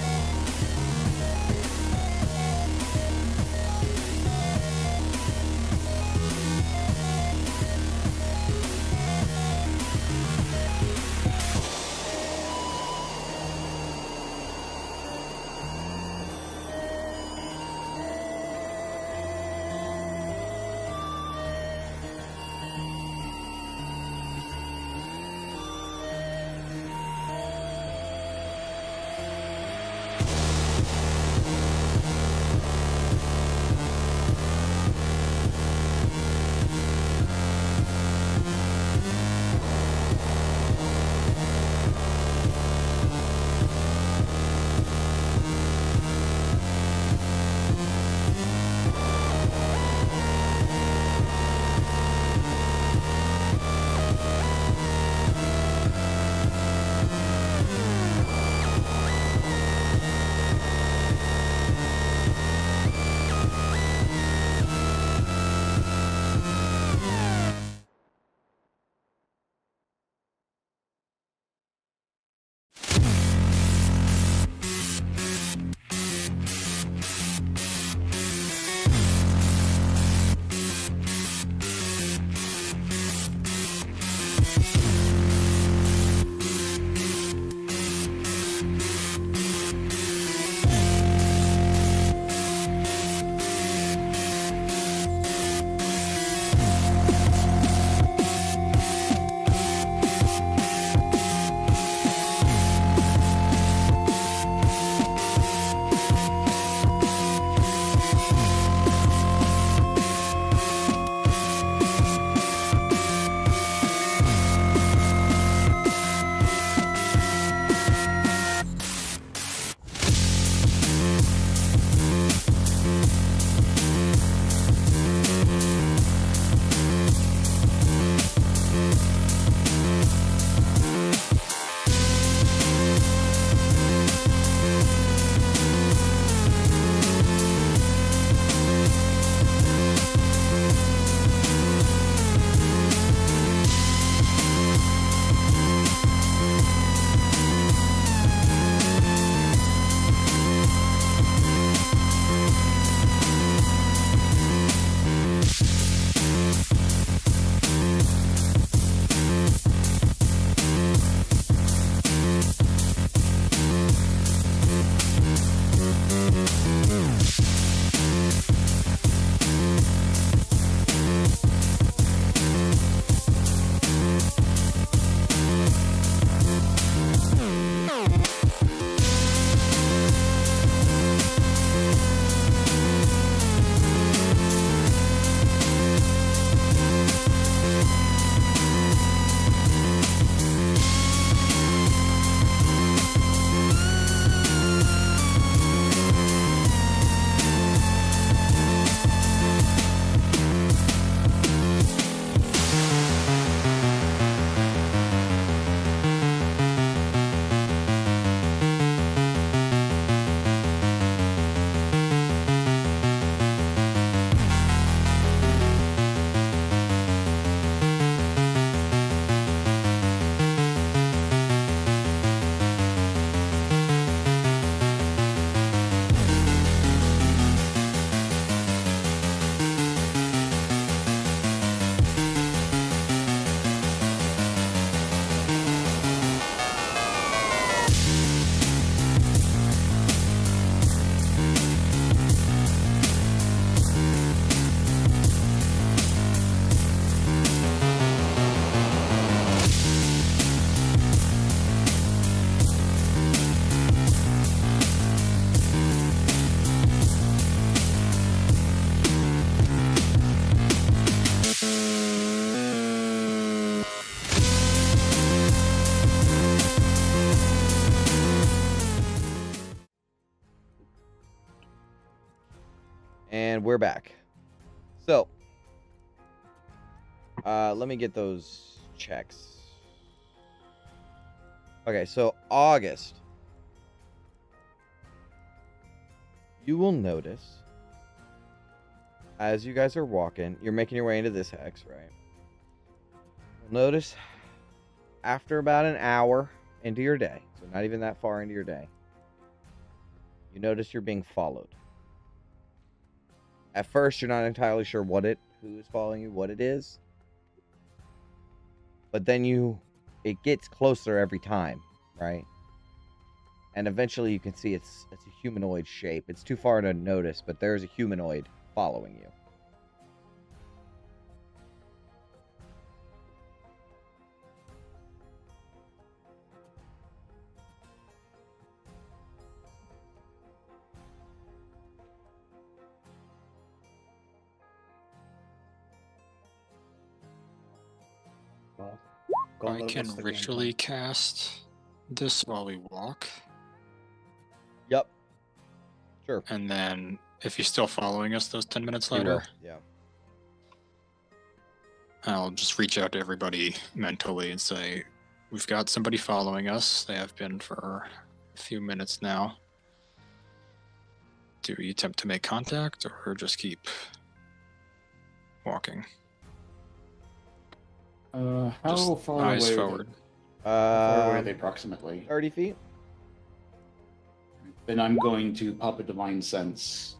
we're back. So, let me get those checks. Okay, so August. You will notice, as you guys are walking, you're making your way into this hex, right? You'll notice, after about an hour into your day, so not even that far into your day, you notice you're being followed. At first, you're not entirely sure who is following you, what it is. But then it gets closer every time, right? And eventually you can see it's a humanoid shape. It's too far to notice, but there's a humanoid following you. Well, I Golden, can what's the game ritually cast this while we walk, Yep. Sure. and then if he's still following us those 10 minutes You will. later, Yeah. I'll just reach out to everybody mentally and say, we've got somebody following us. They have been for a few minutes now. Do we attempt to make contact or just keep walking? How Just far eyes away? forward. How far away are they approximately? 30 feet. Then I'm going to pop a divine sense.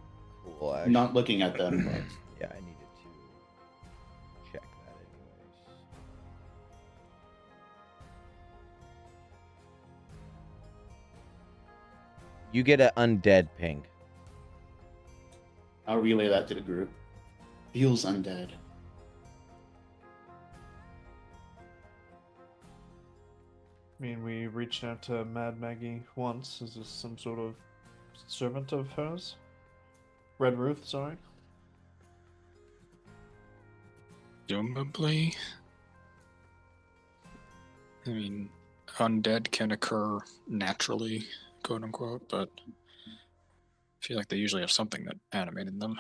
Cool. Actually, Not looking at them, but yeah, I needed to check that anyways. You get an undead ping. I'll relay that to the group. Feels undead. I mean, we reached out to Mad Maggie once. Is this some sort of servant of hers? Red Ruth, sorry. Presumably. I mean, undead can occur naturally, quote unquote, but I feel like they usually have something that animated them.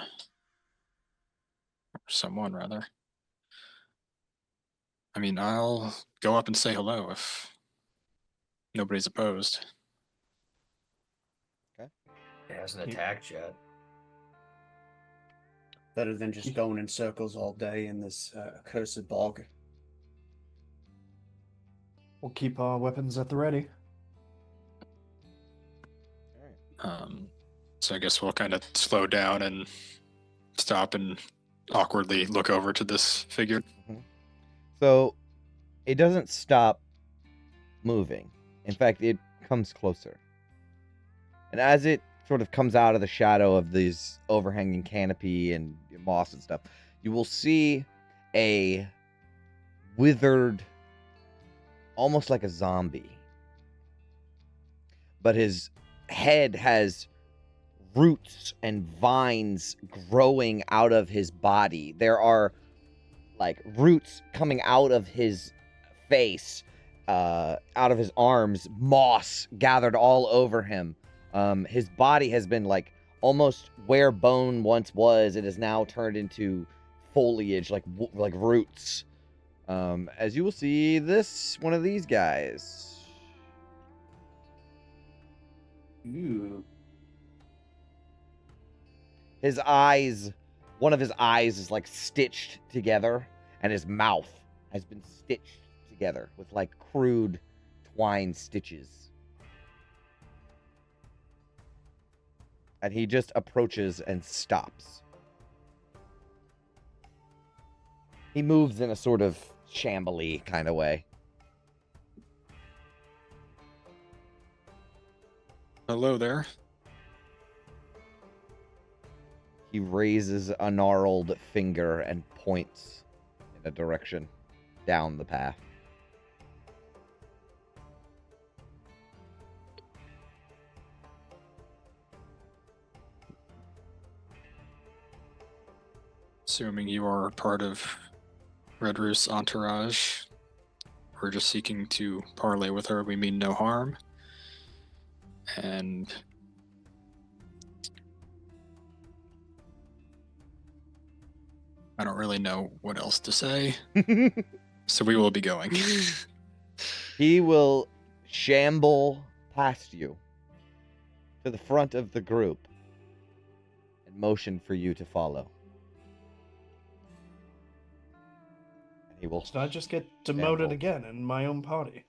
Or someone, rather. I mean, I'll go up and say hello if nobody's opposed. It hasn't attacked yet. Better than just going in circles all day in this accursed bog. We'll keep our weapons at the ready. So I guess we'll kind of slow down and stop and awkwardly look over to this figure. So it doesn't stop moving. In fact, it comes closer. And as it sort of comes out of the shadow of these overhanging canopy and moss and stuff, you will see a withered, almost like a zombie. But his head has roots and vines growing out of his body. There are like roots coming out of his face, out of his arms, moss gathered all over him. His body has been like almost where bone once was. It has now turned into foliage, like roots. As you will see, one of these guys. ooh, His eyes, one of his eyes is like stitched together, and his mouth has been stitched together with like crude twine stitches. And he just approaches and stops. He moves in a sort of shambly kind of way. Hello there. He raises a gnarled finger and points in a direction down the path. Assuming you are part of Red Roost's entourage, we're just seeking to parley with her. We mean no harm. And I don't really know what else to say, so we will be going. He will shamble past you to the front of the group and motion for you to follow. And he will. So I just get demoted shamble. again in my own party.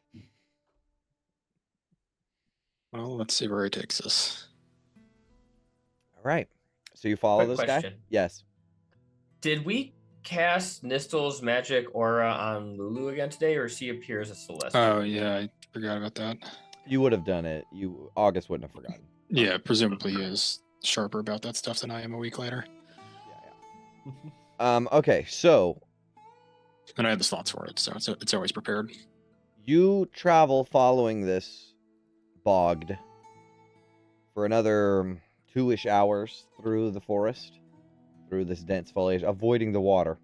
Well, let's see where he takes us. All right. So you follow Quick this question. guy? Yes. Did we cast Nistel's magic aura on Lulu again today, or she appears as Celestial? Oh, yeah, I forgot about that. You would have done it. August wouldn't have forgotten. Yeah, presumably he is sharper about that stuff than I am a week later. Yeah. Okay. So And I had the slots for it, so it's always prepared. you travel following this bogged for another 2-ish hours through the forest, through this dense foliage, avoiding the water,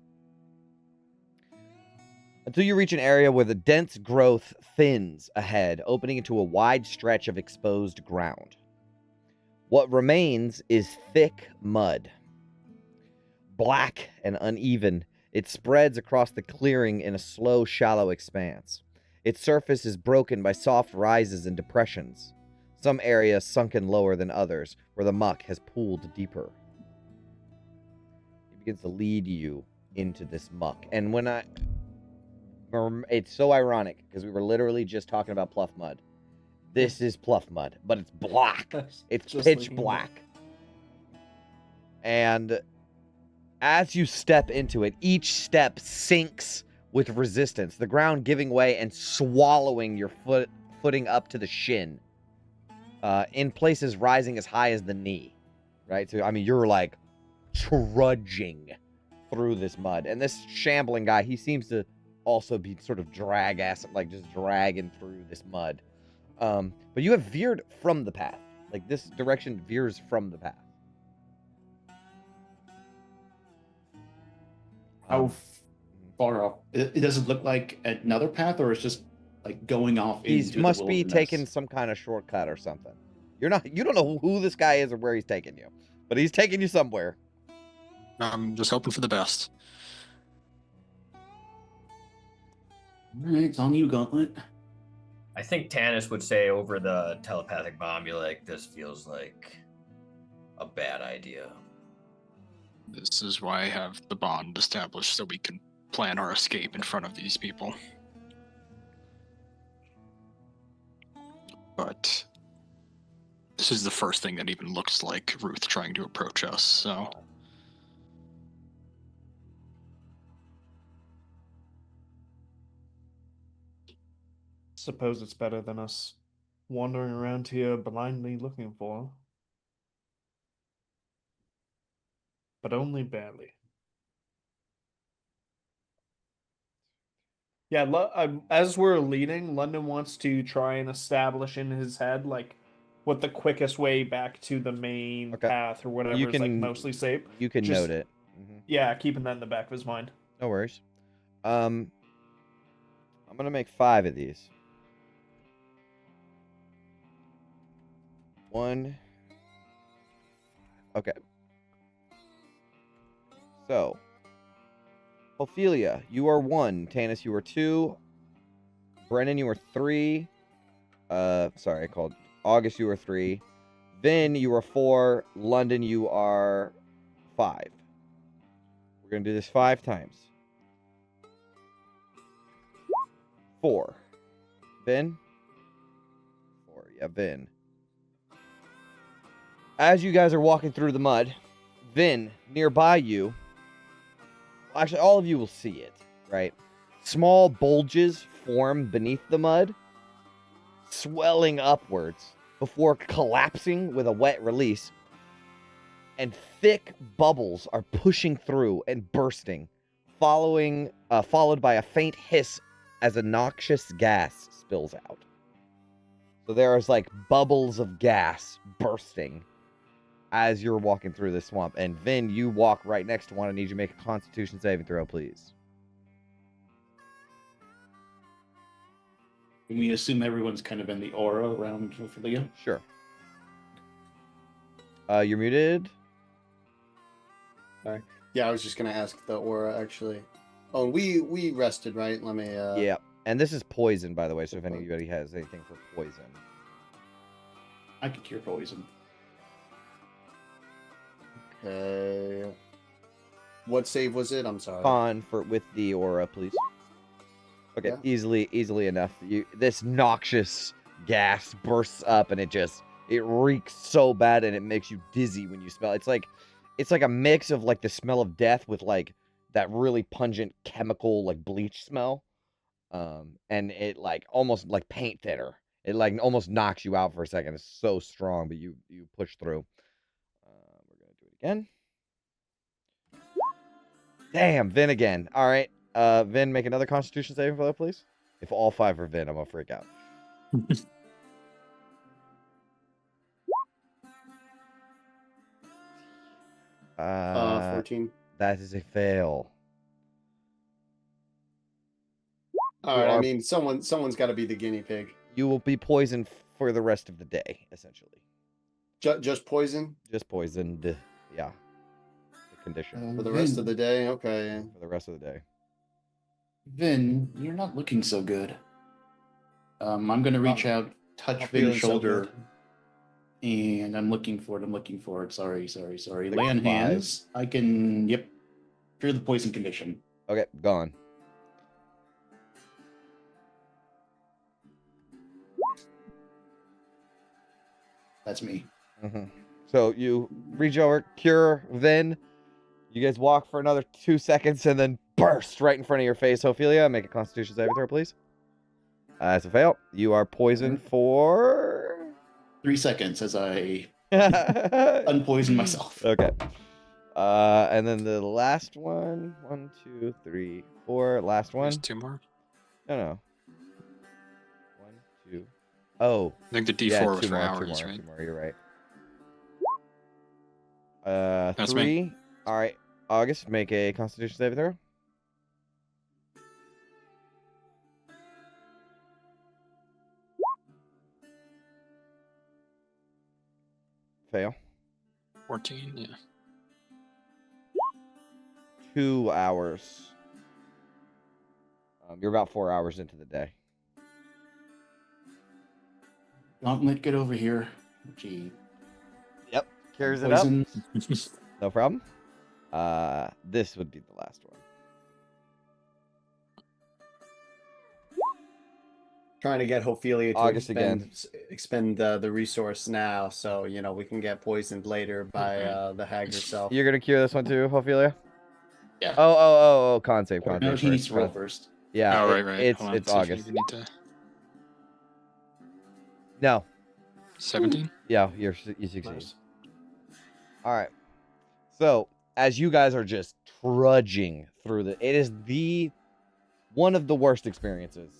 until you reach an area where the dense growth thins ahead, opening into a wide stretch of exposed ground. What remains is thick mud. Black and uneven, it spreads across the clearing in a slow, shallow expanse. Its surface is broken by soft rises and depressions, some areas sunken lower than others, where the muck has pooled deeper. He begins to lead you into this muck. And it's so ironic, because we were literally just talking about pluff mud. This is pluff mud, but it's black. It's Just pitch like black. And as you step into it, each step sinks with resistance, the ground giving way and swallowing your footing up to the shin, in places rising as high as the knee, right? So, I mean, you're like trudging through this mud. And this shambling guy, he seems to also be sort of like just dragging through this mud. But you have veered from the path. Like, this direction veers from the path. How far off? It doesn't look like another path, or it's just like going off He into must the be wilderness? taking some kind of shortcut or something. You don't know who this guy is or where he's taking you, but he's taking you somewhere. I'm just hoping for the best. All right, it's on you, Gauntlet. I think Tanis would say over the telepathic bomb, you're like, this feels like a bad idea. This is why I have the bond established, so we can plan our escape in front of these people. But this is the first thing that even looks like Ruth trying to approach us, so... Suppose it's better than us wandering around here blindly looking for her. But only barely. Yeah, as we're leading, London wants to try and establish in his head, like, what the quickest way back to the main Okay. path or whatever You is, like, can- mostly safe. You can Just- note it. Mhm. Yeah, keeping that in the back of his mind. No worries. I'm gonna make 5 of these. 1. Okay. So, Ophelia, you are 1. Tanis, you are 2. Brennan, you are 3. Sorry, I called August, you are 3. Vin, you are 4. London, you are 5. We're gonna do this 5 times. 4. Vin? 4. Yeah, Vin. As you guys are walking through the mud, Vin, nearby you, actually, all of you will see it, right? Small bulges form beneath the mud, swelling upwards before collapsing with a wet release, and thick bubbles are pushing through and bursting, followed by a faint hiss as a noxious gas spills out. So there is like bubbles of gas bursting as you're walking through this swamp. And Vin, you walk right next to one. I need you to make a Constitution saving throw, please. Can we assume everyone's kind of in the aura around Ophelia? Sure. You're muted. Sorry. Yeah, I was just gonna ask the aura actually. Oh, we rested, right? Let me. Yeah, and this is poison, by the way. So if anybody has anything for poison, I could cure poison. Okay. What save was it? I'm sorry. con with the aura, please. Okay, Yeah. easily enough. This noxious gas bursts up, and it reeks so bad, and it makes you dizzy when you smell. It's like a mix of like the smell of death with like that really pungent chemical like bleach smell, and it like almost like paint thinner. It like almost knocks you out for a second. It's so strong, but you push through. We're gonna do it again. Damn, Vin again. All right. Vin, make another Constitution saving throw, please. If all 5 are Vin, I'm gonna freak out. 14. That is a fail. All right. I mean, someone's got to be the guinea pig. You will be poisoned for the rest of the day, essentially. Just poison Just poisoned. Yeah. The condition. for the rest of the day. Okay. For the rest of the day. Vin, you're not looking so good. I'm gonna reach out, touch not feeling Vin's so shoulder, good. and I'm looking for it. Sorry. Like Lay on 5? hands. I can. Yep. Cure the poison condition. Okay, gone. That's me. So you reach over, cure Vin. You guys walk for another 2 seconds and then burst right in front of your face, Ophelia. Make a Constitution saving throw, please. That's a fail. You are poisoned for 3 seconds as I unpoison myself. Okay. And then the last one. 1, 2, 3, 4. Last one. There's 2 more. No. 1, 2. Oh. I think the D4 Yeah, was 2 for more, hours, 2 more, right? 2 more. You're right. That's 3. me. All right. August, make a Constitution saving throw. Fail. 14, yeah. 2 hours. You're about 4 hours into the day. Gauntlet, get over here. Gee. Yep. Carries it up. Poison. No problem. This would be the last one. Trying to get Ophelia to August again. expend the resource now, so we can get poisoned later by the hag herself. You're gonna cure this one too, Ophelia? Yeah. Oh, con save, con No, save he needs first. to roll first. Yeah, Oh, right. It's Hold on, it's see if August. you need to... No. 17? Yeah, you succeed. Nice. All right. So as you guys are just trudging through it is one of the worst experiences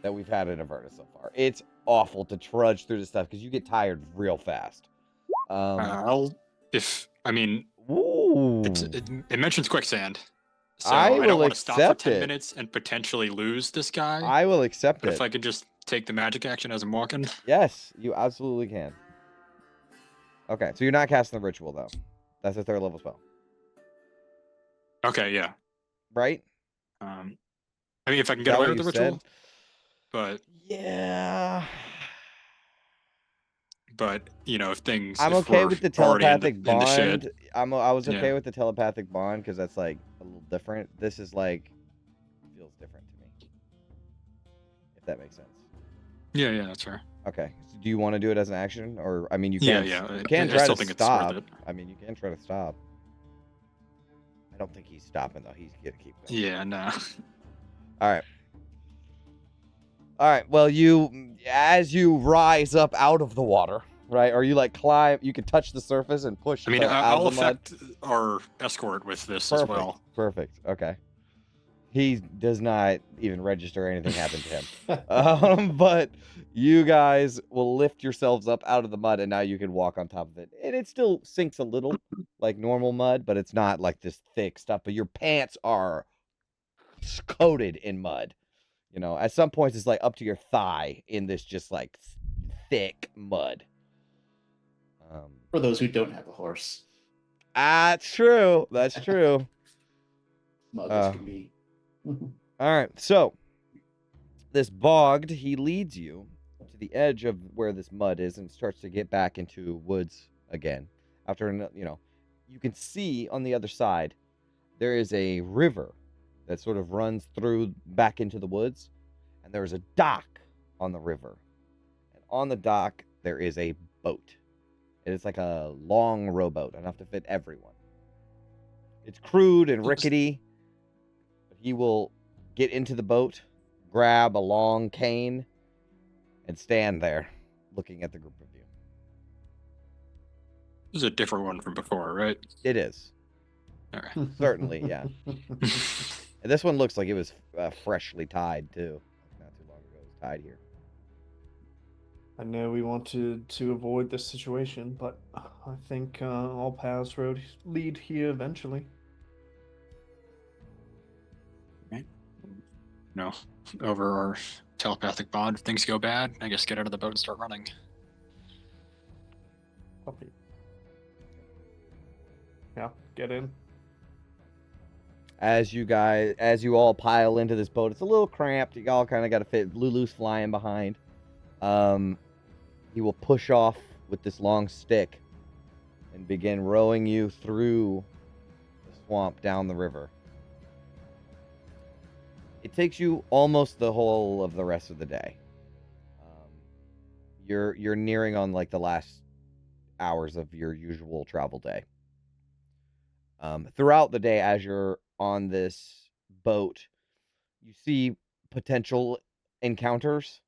that we've had in Avernus so far. It's awful to trudge through this stuff because you get tired real fast. Ooh. It mentions quicksand. So I I don't will want to stop for accept 10 it. minutes and potentially lose this guy. I will accept but it. if I could just take the magic action as I'm walking. Yes, you absolutely can. Okay, so you're not casting the ritual though. That's a 3rd level spell, Okay, yeah. right? I mean, if I can Is get that away what with the you ritual, said? Yeah. but if things. I'm if okay we're with the already telepathic in the bond. shit, I was okay Yeah. with the telepathic bond because that's like a little different. This is like feels different to me. If that makes sense. yeah, that's fair. Okay. So do you want to do it as an action, or I mean, you Yeah, can. yeah. You can I try still to think stop. it's worth it. I mean, you can try to stop. I don't think he's stopping though. He's gonna keep going. Yeah, nah. All right. All right. Well, as you rise up out of the water, right? Or you like climb, you can touch the surface and push. I mean, out I'll of the mud. affect our escort with this Perfect. as well. Perfect. Okay. He does not even register anything happened to him. But you guys will lift yourselves up out of the mud, and now you can walk on top of it. And it still sinks a little, like normal mud, but it's not like this thick stuff. But your pants are coated in mud. At some points it's like up to your thigh in this just like thick mud. For those who don't have a horse. That's true. That's true. Smug as can be. All right. So this bogged, he leads you to the edge of where this mud is and starts to get back into woods again. After, you can see on the other side, there is a river that sort of runs through back into the woods, and there is a dock on the river. And on the dock, there is a boat. It is like a long rowboat, enough to fit everyone. It's crude and rickety, but he will get into the boat, grab a long cane, and stand there looking at the group of you. This is a different one from before, right? It is. All right. Certainly, yeah. And this one looks like it was freshly tied, too. Not too long ago it was tied here. I know we wanted to avoid this situation, but I think all paths lead here eventually. No, over our telepathic bond, if things go bad, I guess get out of the boat and start running. Copy. Yeah, get in. As you all pile into this boat, it's a little cramped. You all kind of got to fit. Lulu's flying behind. He will push off with this long stick and begin rowing you through the swamp down the river. It takes you almost the whole of the rest of the day. You're nearing on like the last hours of your usual travel day. Throughout the day, as you're on this boat, you see potential encounters,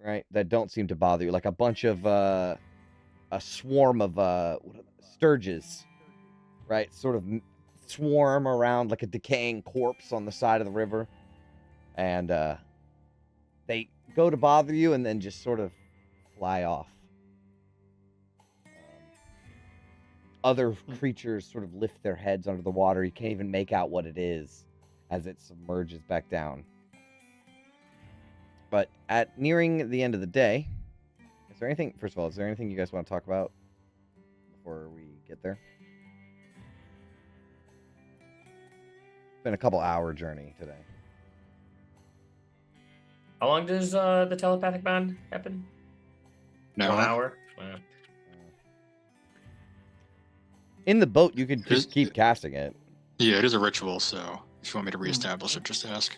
right, that don't seem to bother you, like a bunch of a swarm of sturges, right, sort of swarm around like a decaying corpse on the side of the river, and they go to bother you and then just sort of fly off. Other creatures sort of lift their heads under the water. You can't even make out what it is as it submerges back down. But at nearing the end of the day, is there anything you guys want to talk about before we get there? It's been a couple hour journey today. How long does the telepathic bond happen? No. 1 hour? In the boat, you could just keep casting it. Yeah, it is a ritual, so if you want me to reestablish it, just ask.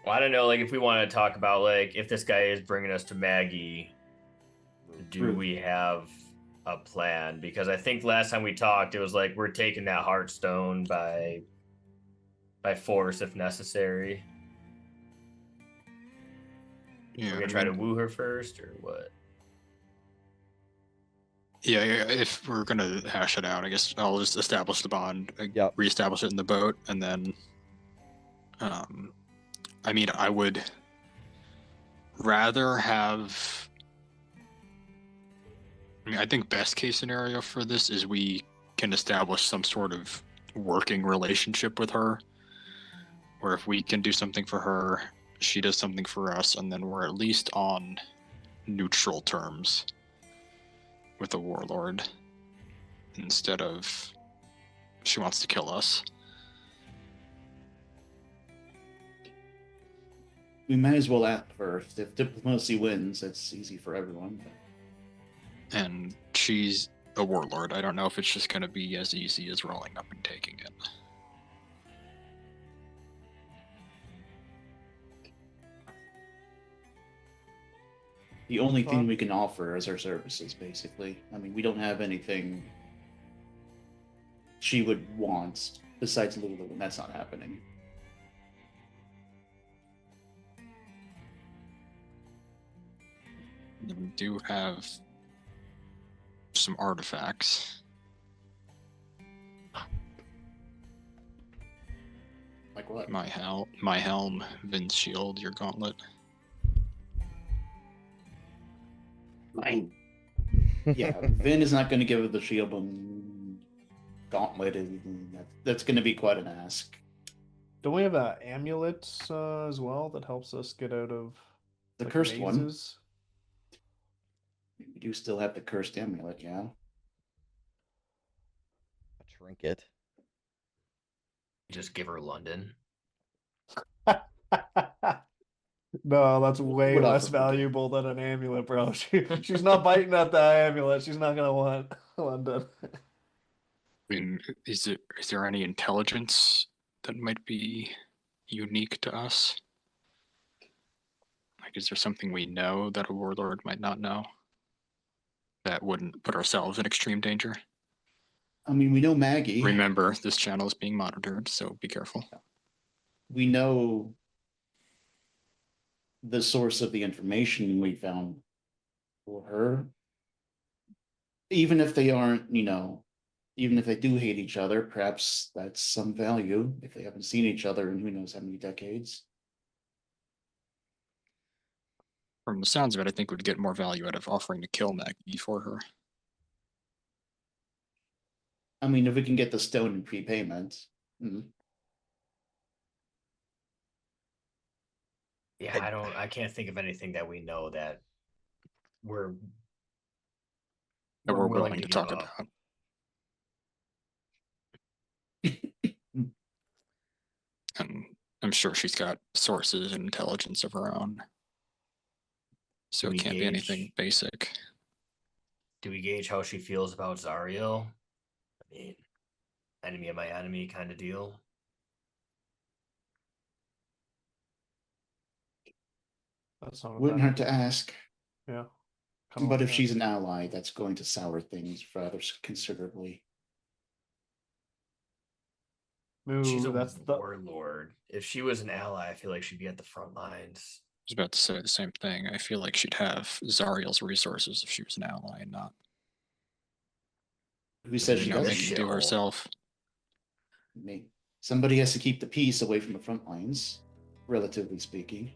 Well, I don't know, like, if we want to talk about, like, if this guy is bringing us to Maggie, do we have a plan? Because I think last time we talked, it was like, we're taking that Heartstone by force if necessary. Yeah, We're going to try to woo her first, or what? Yeah, if we're gonna hash it out, I guess I'll just establish the bond, reestablish it in the boat, and then, I mean, I would rather have. I mean, I think best case scenario for this is we can establish some sort of working relationship with her, where if we can do something for her, she does something for us, and then we're at least on neutral terms with the warlord, instead of she wants to kill us. We might as well act first. If diplomacy wins, it's easy for everyone. And she's a warlord. I don't know if it's just going to be as easy as rolling up and taking it. The only thing we can offer is our services, basically. I mean, we don't have anything she would want besides Lulu, and that's not happening. We do have some artifacts. Like what? My helm, Vin's shield, your gauntlet. Mine. Yeah, Vin is not going to give her the shield and gauntlet, and that's going to be quite an ask. Don't we have an amulet as well that helps us get out of The like, cursed mazes? one. We do still have the cursed amulet, yeah. trinket. Just give her London. No, that's way Would less offer for valuable than an amulet, bro. She's not biting at the amulet. She's not gonna want London. I mean, is there any intelligence that might be unique to us? Like, is there something we know that a warlord might not know that wouldn't put ourselves in extreme danger? I mean, we know Maggie. Remember, this channel is being monitored, so be careful. We know the source of the information we found for her. Even if they aren't, even if they do hate each other, perhaps that's some value if they haven't seen each other in who knows how many decades. From the sounds of it, I think we'd get more value out of offering to kill Maggie for her. I mean, if we can get the stone in prepayment. Yeah, I can't think of anything that we know that we're Willing to give talk up. about. And I'm sure she's got sources and intelligence of her own. So Do it we can't be anything gauge- basic. Do we gauge how she feels about Zariel? I mean, enemy of my enemy kind of deal. That's not a Wouldn't bad hurt to idea. ask. Yeah. But if she's an ally, that's going to sour things rather considerably. She's a that's the warlord. If she was an ally, I feel like she'd be at the front lines. I was about to say the same thing. I feel like she'd have Zariel's resources if she was an ally and not, Who says she nothing doesn't? to do herself. Somebody has to keep the peace away from the front lines, relatively speaking.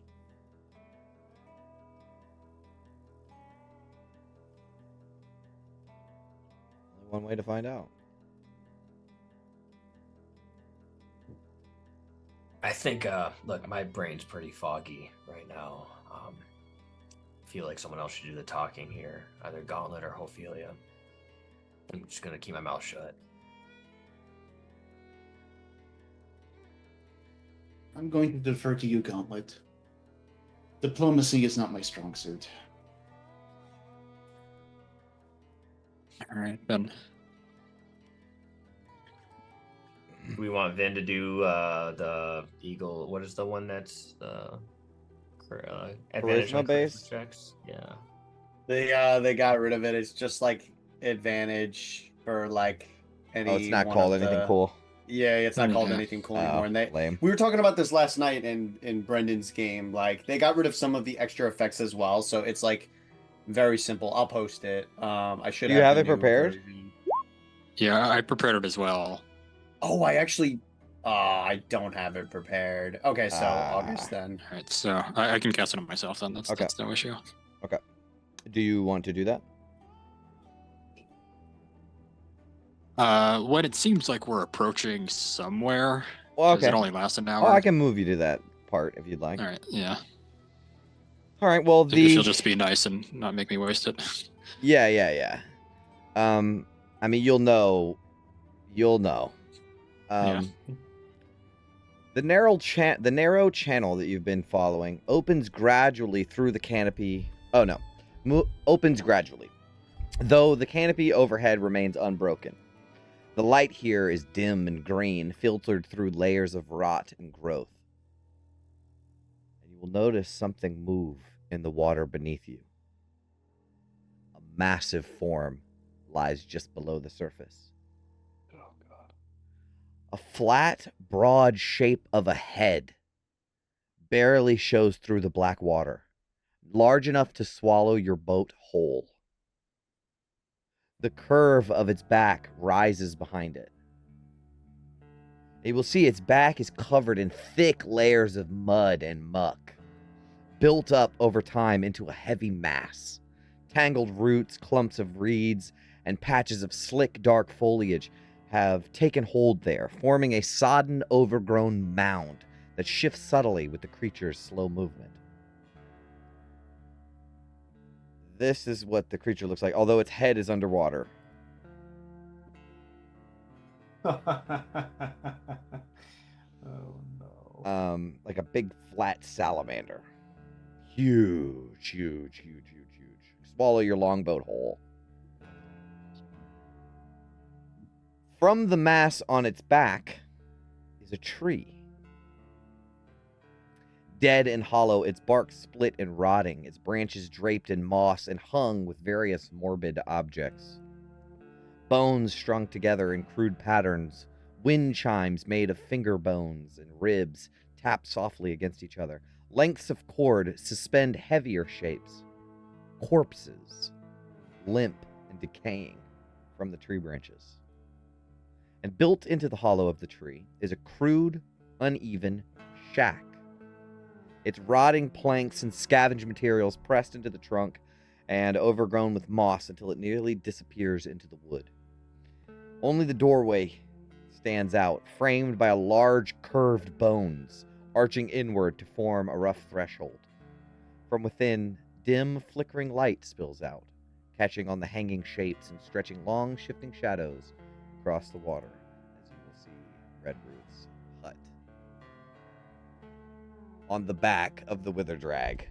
Only one way to find out. I think, look, my brain's pretty foggy right now. I feel like someone else should do the talking here, either Gauntlet or Ophelia. I'm just going to keep my mouth shut. I'm going to defer to you, Gauntlet. Diplomacy is not my strong suit. All right, then. We want Vin to do the Eagle. What is the one that's advantage Charisma on based? checks? Yeah. They got rid of it. It's just like advantage for like any. Oh, it's not one called of anything the- cool. Yeah, it's not called Yeah. anything cool anymore. And they Lame. we were talking about this last night in Brendan's game. Like they got rid of some of the extra effects as well. So it's like very simple. I'll post it. I should. Do you have the it new prepared? version. Yeah, I prepared it as well. Oh, I actually. I don't have it prepared. Okay, so August then. All right, so I can cast it on myself then. Okay. That's no issue. Do you want to do that? What it seems like we're approaching somewhere. Well, 'cause okay. It only lasts an hour. Oh, I can move you to that part if you'd like. All right, yeah. All right. Well, I think if you'll just be nice and not make me waste it. Yeah. I mean, you'll know. Yeah. The narrow channel that you've been following opens gradually through the canopy. Oh no, opens gradually, though the canopy overhead remains unbroken. The light here is dim and green, filtered through layers of rot and growth. And you will notice something move in the water beneath you. A massive form lies just below the surface. Oh god. A flat, broad shape of a head barely shows through the black water, large enough to swallow your boat whole. The curve of its back rises behind it. You will see its back is covered in thick layers of mud and muck, built up over time into a heavy mass. Tangled roots, clumps of reeds, and patches of slick, dark foliage have taken hold there, forming a sodden, overgrown mound that shifts subtly with the creature's slow movement. This is what the creature looks like, although its head is underwater. Oh no. Like a big flat salamander. Huge, huge, huge, huge, huge. Swallow your longboat whole. From the mass on its back is a tree. Dead and hollow, its bark split and rotting, its branches draped in moss and hung with various morbid objects. Bones strung together in crude patterns, wind chimes made of finger bones and ribs tap softly against each other. Lengths of cord suspend heavier shapes. Corpses, limp and decaying from the tree branches. And built into the hollow of the tree is a crude, uneven shack. Its rotting planks and scavenged materials pressed into the trunk and overgrown with moss until it nearly disappears into the wood. Only the doorway stands out, framed by a large curved bones, arching inward to form a rough threshold. From within, dim, flickering light spills out, catching on the hanging shapes and stretching long, shifting shadows across the water, as you will see Redruth's hut. On the back of the Wither Drag.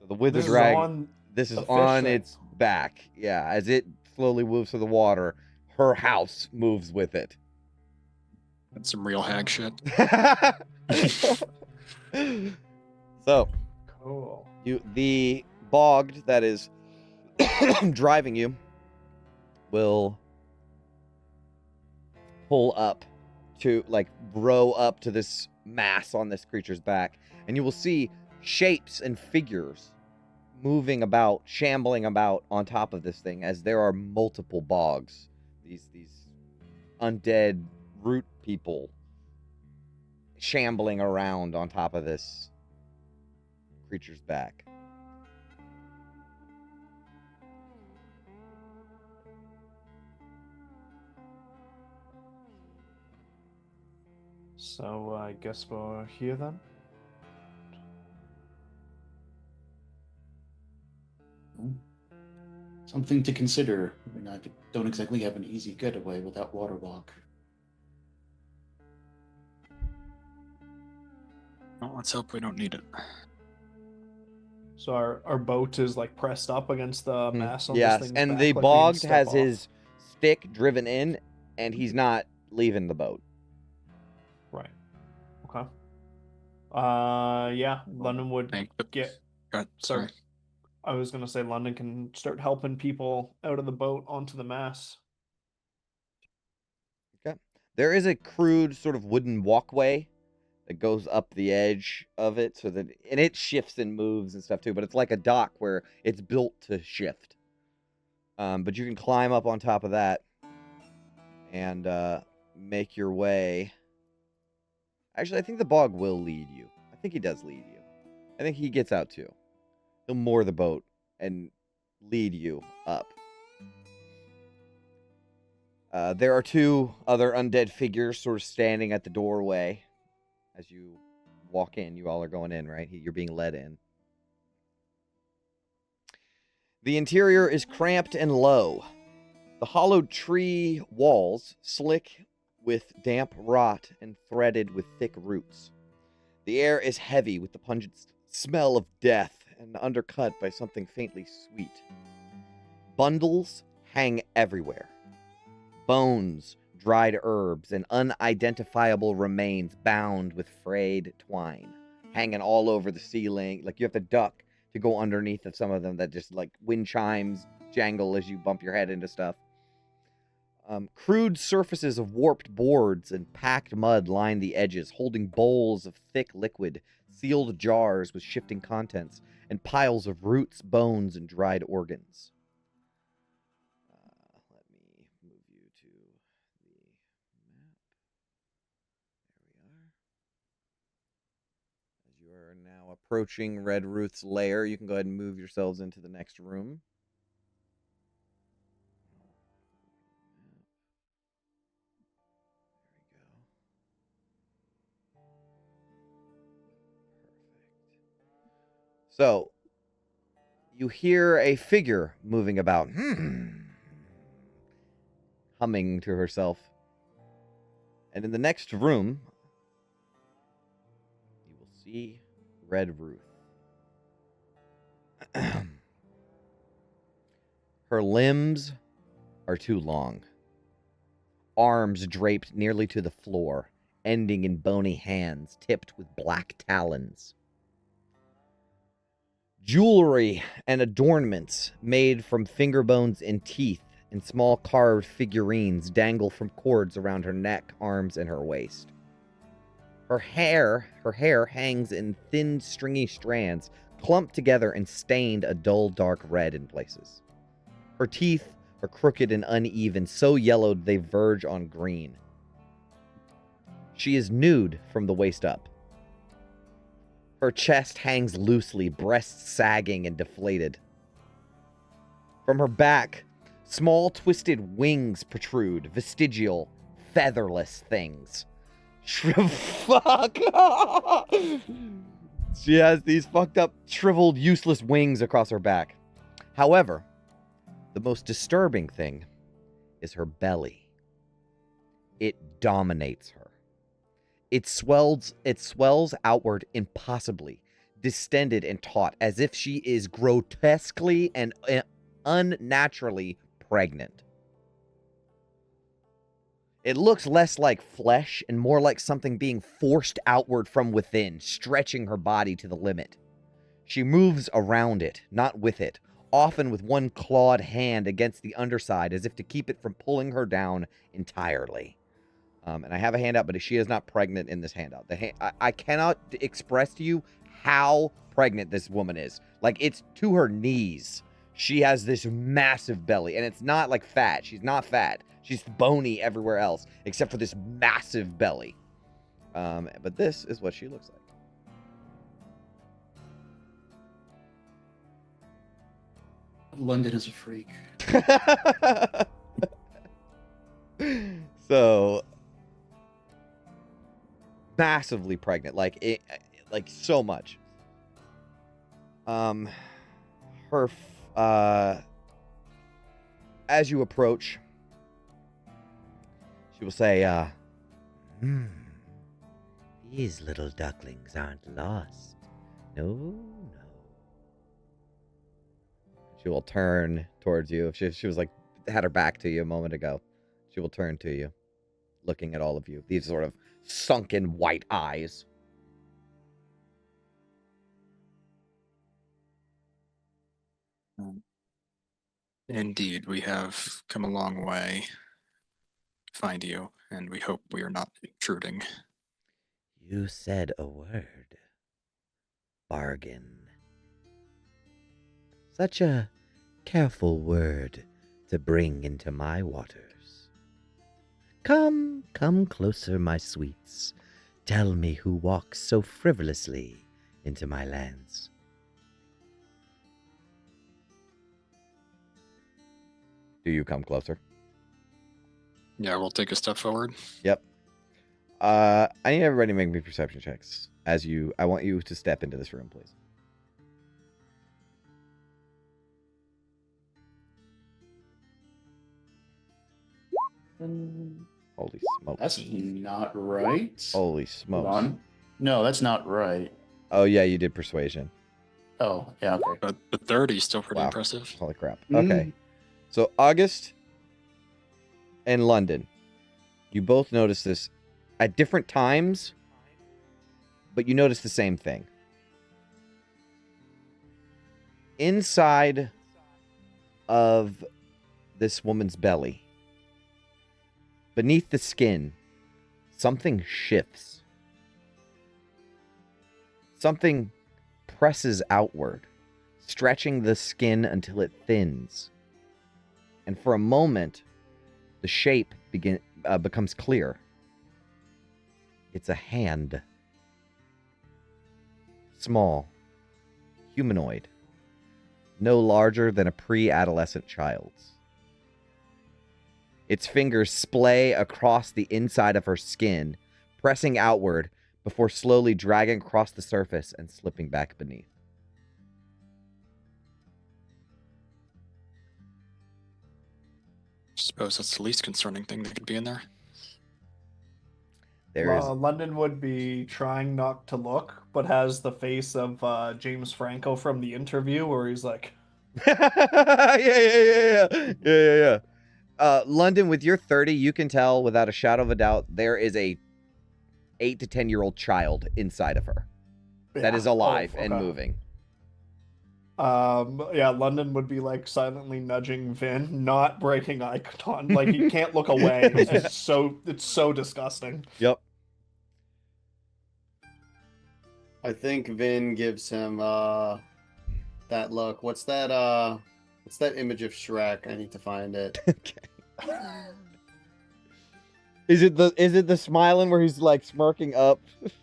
So the Wither Drag, this is on its back. Yeah, as it slowly moves through the water, her house moves with it. That's some real hag shit. So, Cool. the bogged that is driving you will pull up to, like, row up to this mass on this creature's back, and you will see shapes and figures moving about, shambling about on top of this thing, as there are multiple bogs. These undead root people shambling around on top of this creature's back. So I guess we're here then. Something to consider. I mean, I don't exactly have an easy getaway without waterlock. Well, let's hope we don't need it. So our boat is like pressed up against the mass on Yes, this thing's and back, the like we can bogged step has off. his stick driven in, and he's not leaving the boat. Right. Okay. Yeah, London would get. Sorry. I was gonna say London can start helping people out of the boat onto the mass. Okay. There is a crude sort of wooden walkway that goes up the edge of it, so that, and it shifts and moves and stuff too, but it's like a dock where it's built to shift. But you can climb up on top of that and make your way. Actually, I think the bog will lead you. I think he does lead you. I think he gets out too. He'll moor the boat and lead you up. There are two other undead figures sort of standing at the doorway. As you walk in, you all are going in, right? You're being led in. The interior is cramped and low. The hollowed tree walls, slick with damp rot and threaded with thick roots. The air is heavy with the pungent smell of death and undercut by something faintly sweet. Bundles hang everywhere. Bones, dried herbs, and unidentifiable remains bound with frayed twine, hanging all over the ceiling. Like, you have to duck to go underneath of some of them that just, like, wind chimes jangle as you bump your head into stuff. Crude surfaces of warped boards and packed mud line the edges, holding bowls of thick liquid, sealed jars with shifting contents, and piles of roots, bones, and dried organs. Let me move you to the map. There we are. As you are now approaching Red Ruth's lair, you can go ahead and move yourselves into the next room. So, you hear a figure moving about, humming to herself. And in the next room, you will see Red Ruth. Her limbs are too long. Arms draped nearly to the floor, ending in bony hands tipped with black talons. Jewelry and adornments made from finger bones and teeth and small carved figurines dangle from cords around her neck, arms, and her waist. Her hair hangs in thin, stringy strands, clumped together and stained a dull, dark red in places. Her teeth are crooked and uneven, so yellowed they verge on green. She is nude from the waist up. Her chest hangs loosely, breasts sagging and deflated. From her back, small twisted wings protrude, vestigial, featherless things. Fuck! She has these fucked up, shriveled, useless wings across her back. However, the most disturbing thing is her belly. It dominates her. It swells outward impossibly, distended and taut, as if she is grotesquely and unnaturally pregnant. It looks less like flesh and more like something being forced outward from within, stretching her body to the limit. She moves around it, not with it, often with one clawed hand against the underside as if to keep it from pulling her down entirely. And I have a handout, but she is not pregnant in this handout. I cannot express to you how pregnant this woman is. Like, it's to her knees. She has this massive belly, and it's not like fat. She's not fat. She's bony everywhere else, except for this massive belly. But this is what she looks like. London is a freak. So, massively pregnant, like so much. As you approach, she will say, these little ducklings aren't lost. No. She will turn towards you. If she was like, had her back to you a moment ago, she will turn to you, looking at all of you. These sort of sunken white eyes. Indeed, we have come a long way to find you, and we hope we are not intruding. You said a word. Bargain. Such a careful word to bring into my waters. Come closer, my sweets. Tell me who walks so frivolously into my lands. Do you come closer? Yeah, we'll take a step forward. Yep. I need everybody to make me perception checks. I want you to step into this room, please. Holy smokes. That's not right. Holy Hold smokes. on. No, that's not right. Oh, yeah, you did persuasion. Oh, yeah, okay. But the 30 is still pretty Wow. impressive. Holy crap. Okay. So, August and London, you both notice this at different times, but you notice the same thing. Inside of this woman's belly, beneath the skin, something shifts. Something presses outward, stretching the skin until it thins. And for a moment, the shape becomes clear. It's a hand. Small. Humanoid. No larger than a pre-adolescent child's. Its fingers splay across the inside of her skin, pressing outward before slowly dragging across the surface and slipping back beneath. Suppose that's the least concerning thing that could be in there. There is. London would be trying not to look, but has the face of James Franco from The Interview, where he's like, Yeah. London, with your 30, you can tell without a shadow of a doubt there is a 8 to 10-year-old child inside of her that is alive and moving. Yeah, London would be like silently nudging Vin, not breaking eye contact. Like he can't look away. It's so disgusting. Yep. I think Vin gives him that look. What's that image of Shrek? I need to find it. Okay. Is it the smiling where he's like smirking up?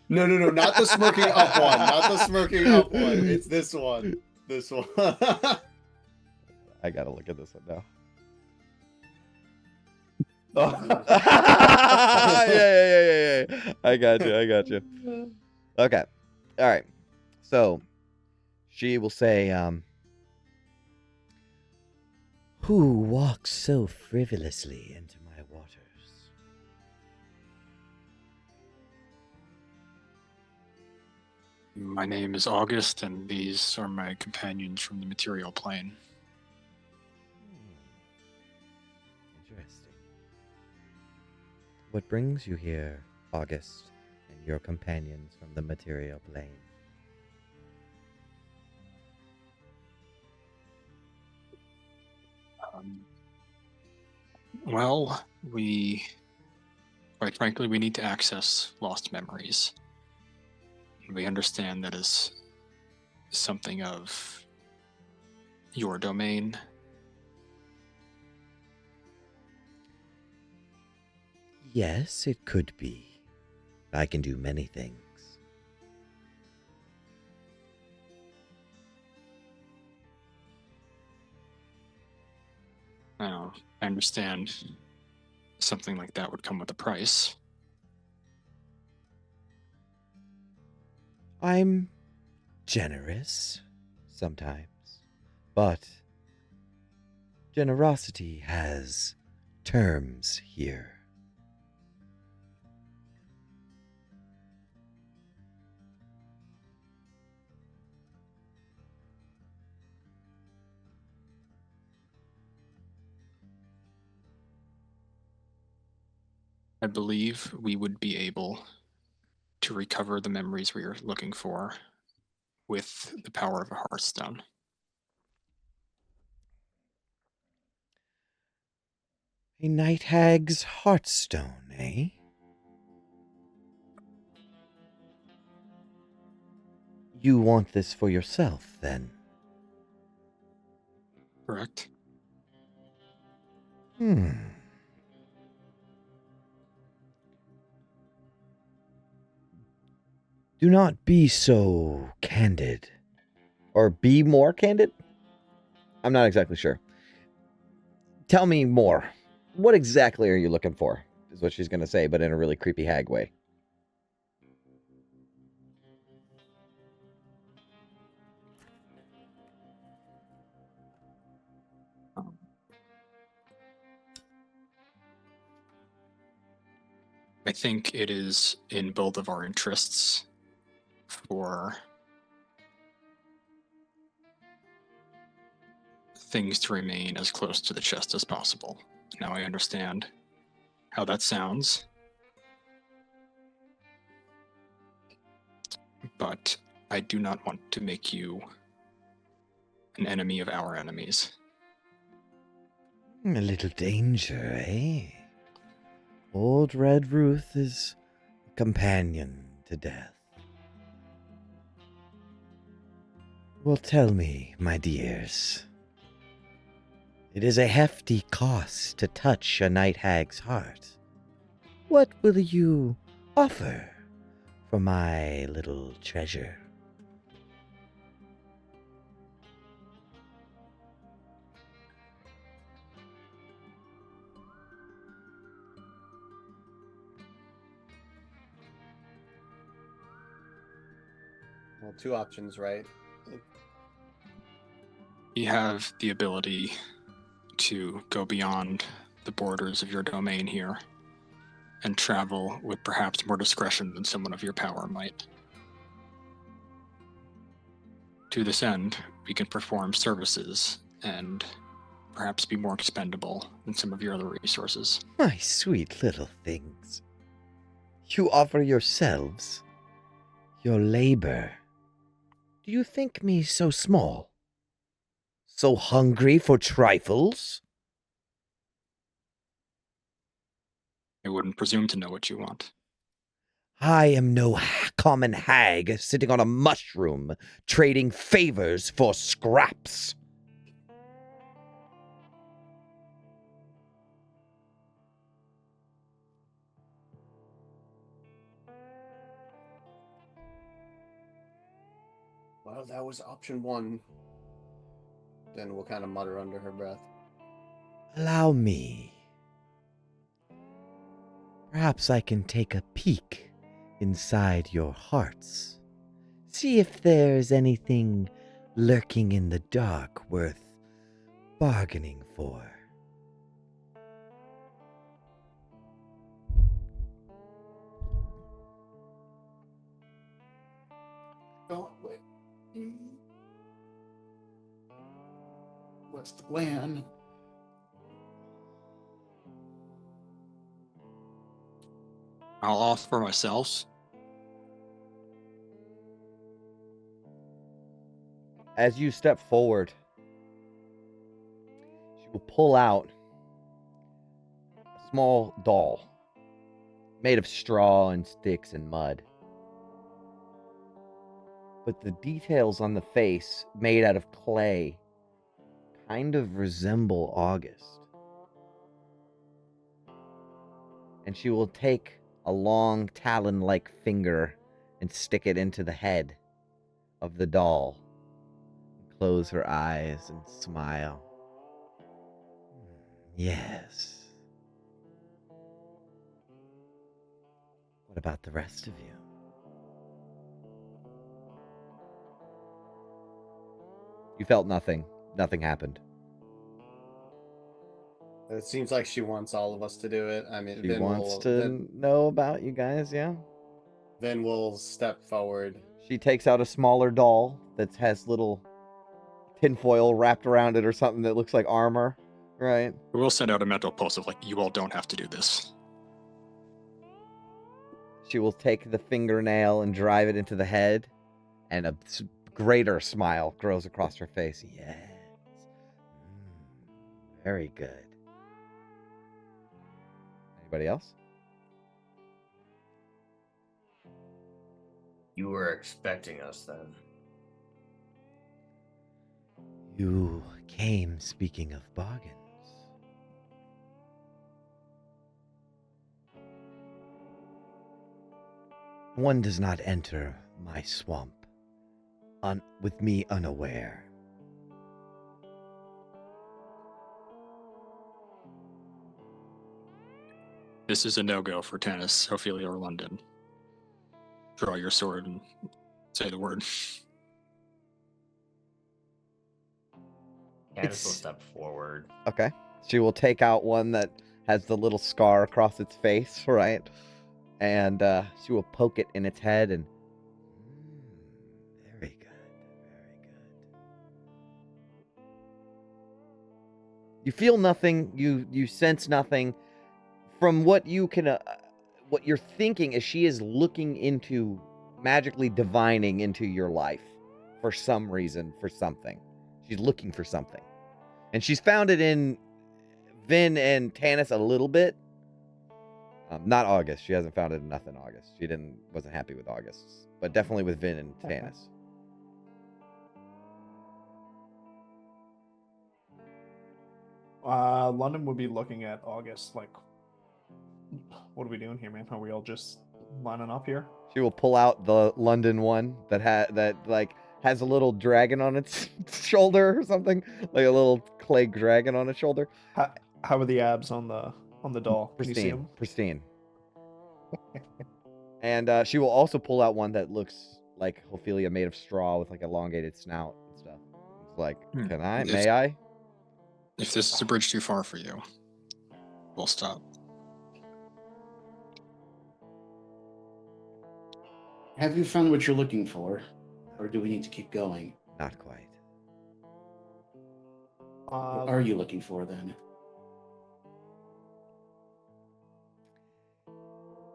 No, not the smirking up one. Not the smirking up one. It's this one. This one. I gotta look at this one now. Oh. Yeah. I got you. Okay. All right. So she will say, who walks so frivolously into my waters? My name is August, and these are my companions from the material plane. Interesting. What brings you here, August, and your companions from the material plane? Well, quite frankly, we need to access lost memories. We understand that is something of your domain. Yes, it could be. I can do many things. Now, I understand something like that would come with a price. I'm generous sometimes, but generosity has terms here. I believe we would be able to recover the memories we are looking for with the power of a Hearthstone. A night hag's heartstone, eh? You want this for yourself, then? Correct? Do not be so candid. Or be more candid? I'm not exactly sure. Tell me more. What exactly are you looking for? Is what she's going to say, but in a really creepy hag way. I think it is in both of our interests for things to remain as close to the chest as possible. Now I understand how that sounds, but I do not want to make you an enemy of our enemies. A little danger, eh? Old Red Ruth is a companion to death. Well, tell me, my dears. It is a hefty cost to touch a night hag's heart. What will you offer for my little treasure? Well, two options, right? You have the ability to go beyond the borders of your domain here and travel with perhaps more discretion than someone of your power might. To this end, we can perform services and perhaps be more expendable than some of your other resources. My sweet little things. You offer yourselves, your labor. Do you think me so small? So hungry for trifles? I wouldn't presume to know what you want. I am no common hag sitting on a mushroom, trading favors for scraps. Well, that was option one. Then we'll kind of mutter under her breath. Allow me. Perhaps I can take a peek inside your hearts. See if there's anything lurking in the dark worth bargaining for. Don't wait. What's the plan? I'll offer myself. As you step forward, she will pull out a small doll made of straw and sticks and mud. But the details on the face, made out of clay, kind of resemble August. And she will take a long talon-like finger and stick it into the head of the doll. Close her eyes and smile. Yes. What about the rest of you? You felt nothing. Nothing happened. It seems like she wants all of us to do it. I mean, She wants to know about you guys, yeah? Then we'll step forward. She takes out a smaller doll that has little tinfoil wrapped around it or something that looks like armor, right? We'll send out a mental pulse of, like, you all don't have to do this. She will take the fingernail and drive it into the head, and a greater smile grows across her face. Yes. Very good. Anybody else? You were expecting us then. You came speaking of bargains. One does not enter my swamp with me unaware. This is a no-go for Tanis, Ophelia, or London. Draw your sword and say the word. Candace will step forward. Okay. She will take out one that has the little scar across its face, right? And she will poke it in its head and... very good. Very good. You feel nothing. You sense nothing. From what you can... what you're thinking is she is looking into... magically divining into your life. For some reason. For something. She's looking for something. And she's found it in Vin and Tanis a little bit. Not August. She hasn't found it in nothing August. She wasn't happy with August. But definitely with Vin and Tanis. London would be looking at August like, what are we doing here, man? Are we all just lining up here? She will pull out the London one that has a little dragon on its shoulder or something, like a little clay dragon on its shoulder. How are the abs on the doll? Can you see them? Pristine. And she will also pull out one that looks like Ophelia, made of straw with like elongated snout and stuff. It's like, may I? If this is a bridge too far for you, we'll stop. Have you found what you're looking for? Or do we need to keep going? Not quite. What are you looking for then?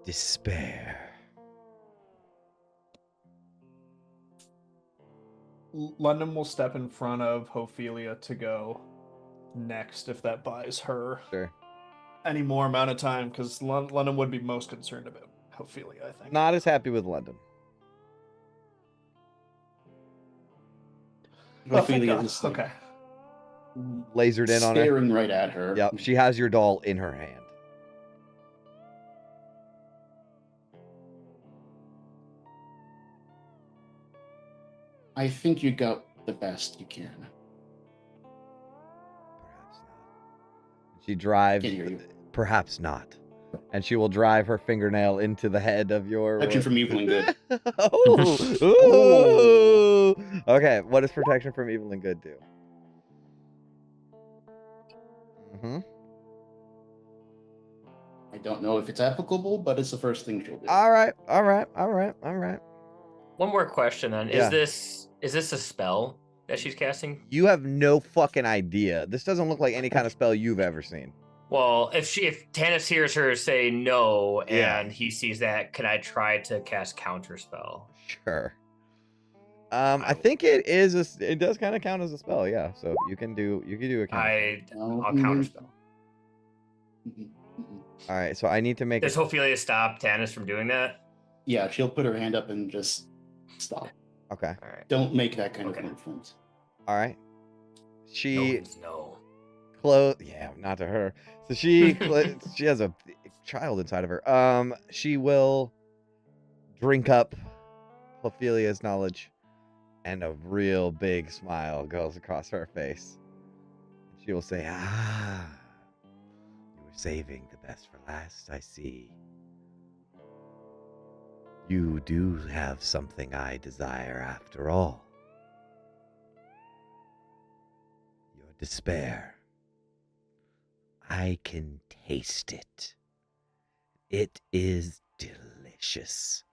Despair. London will step in front of Ophelia to go next if that buys her Sure. any more amount of time, because London would be most concerned about Ophelia, I think. Not as happy with London. Oh, thank Ophelia God. is like, Okay. Lasered in on her. staring right at her. Yep, she has your doll in her hand. I think you got the best you can. Perhaps not. She drives. Can't hear you. Perhaps not. And she will drive her fingernail into the head of your. Protection from evil and good. Ooh. Okay, what does protection from evil and good do? Mm-hmm. I don't know if it's applicable, but it's the first thing she'll do. All right. One more question then. Yeah. Is this a spell that she's casting? You have no fucking idea. This doesn't look like any kind of spell you've ever seen. Well, if Tannis hears her say no and Yeah. he sees that, can I try to cast counter spell? Sure. I think it does kind of count as a spell, yeah. So you can do a counter. I'll counter spell. All right, so I need to make Does Ophelia stop Tannis from doing that? Yeah, she'll put her hand up and just stop. Okay. All right. Don't make that kind Okay. of movement. All right. She No. yeah, not to her. So she she has a child inside of her. She will drink up Ophelia's knowledge, and a real big smile goes across her face. She will say, "Ah, you were saving the best for last, I see. You do have something I desire after all. Your despair. I can taste it. It is delicious.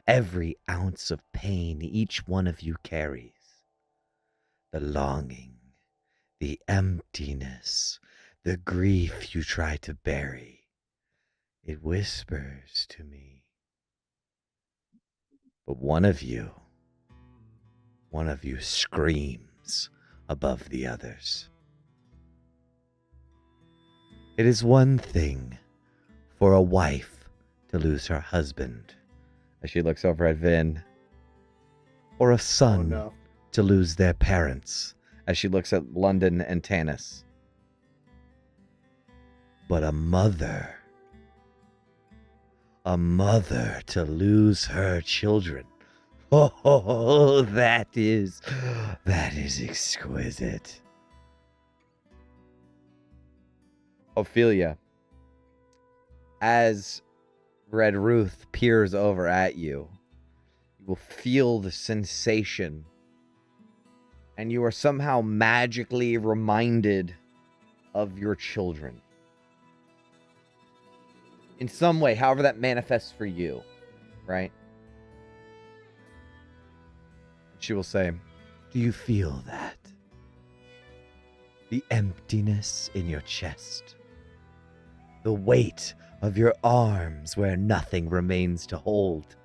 Every ounce of pain each one of you carries. The longing, the emptiness, the grief you try to bury. It whispers to me. But one of you screams above the others. It is one thing for a wife to lose her husband, as she looks over at Vin, or a son to lose their parents, as she looks at London and Tannis. But a mother to lose her children. Oh, that is exquisite. Ophelia, as Red Ruth peers over at you, you will feel the sensation, and you are somehow magically reminded of your children. In some way, however that manifests for you, right? She will say, "Do you feel that? The emptiness in your chest? The weight of your arms where nothing remains to hold?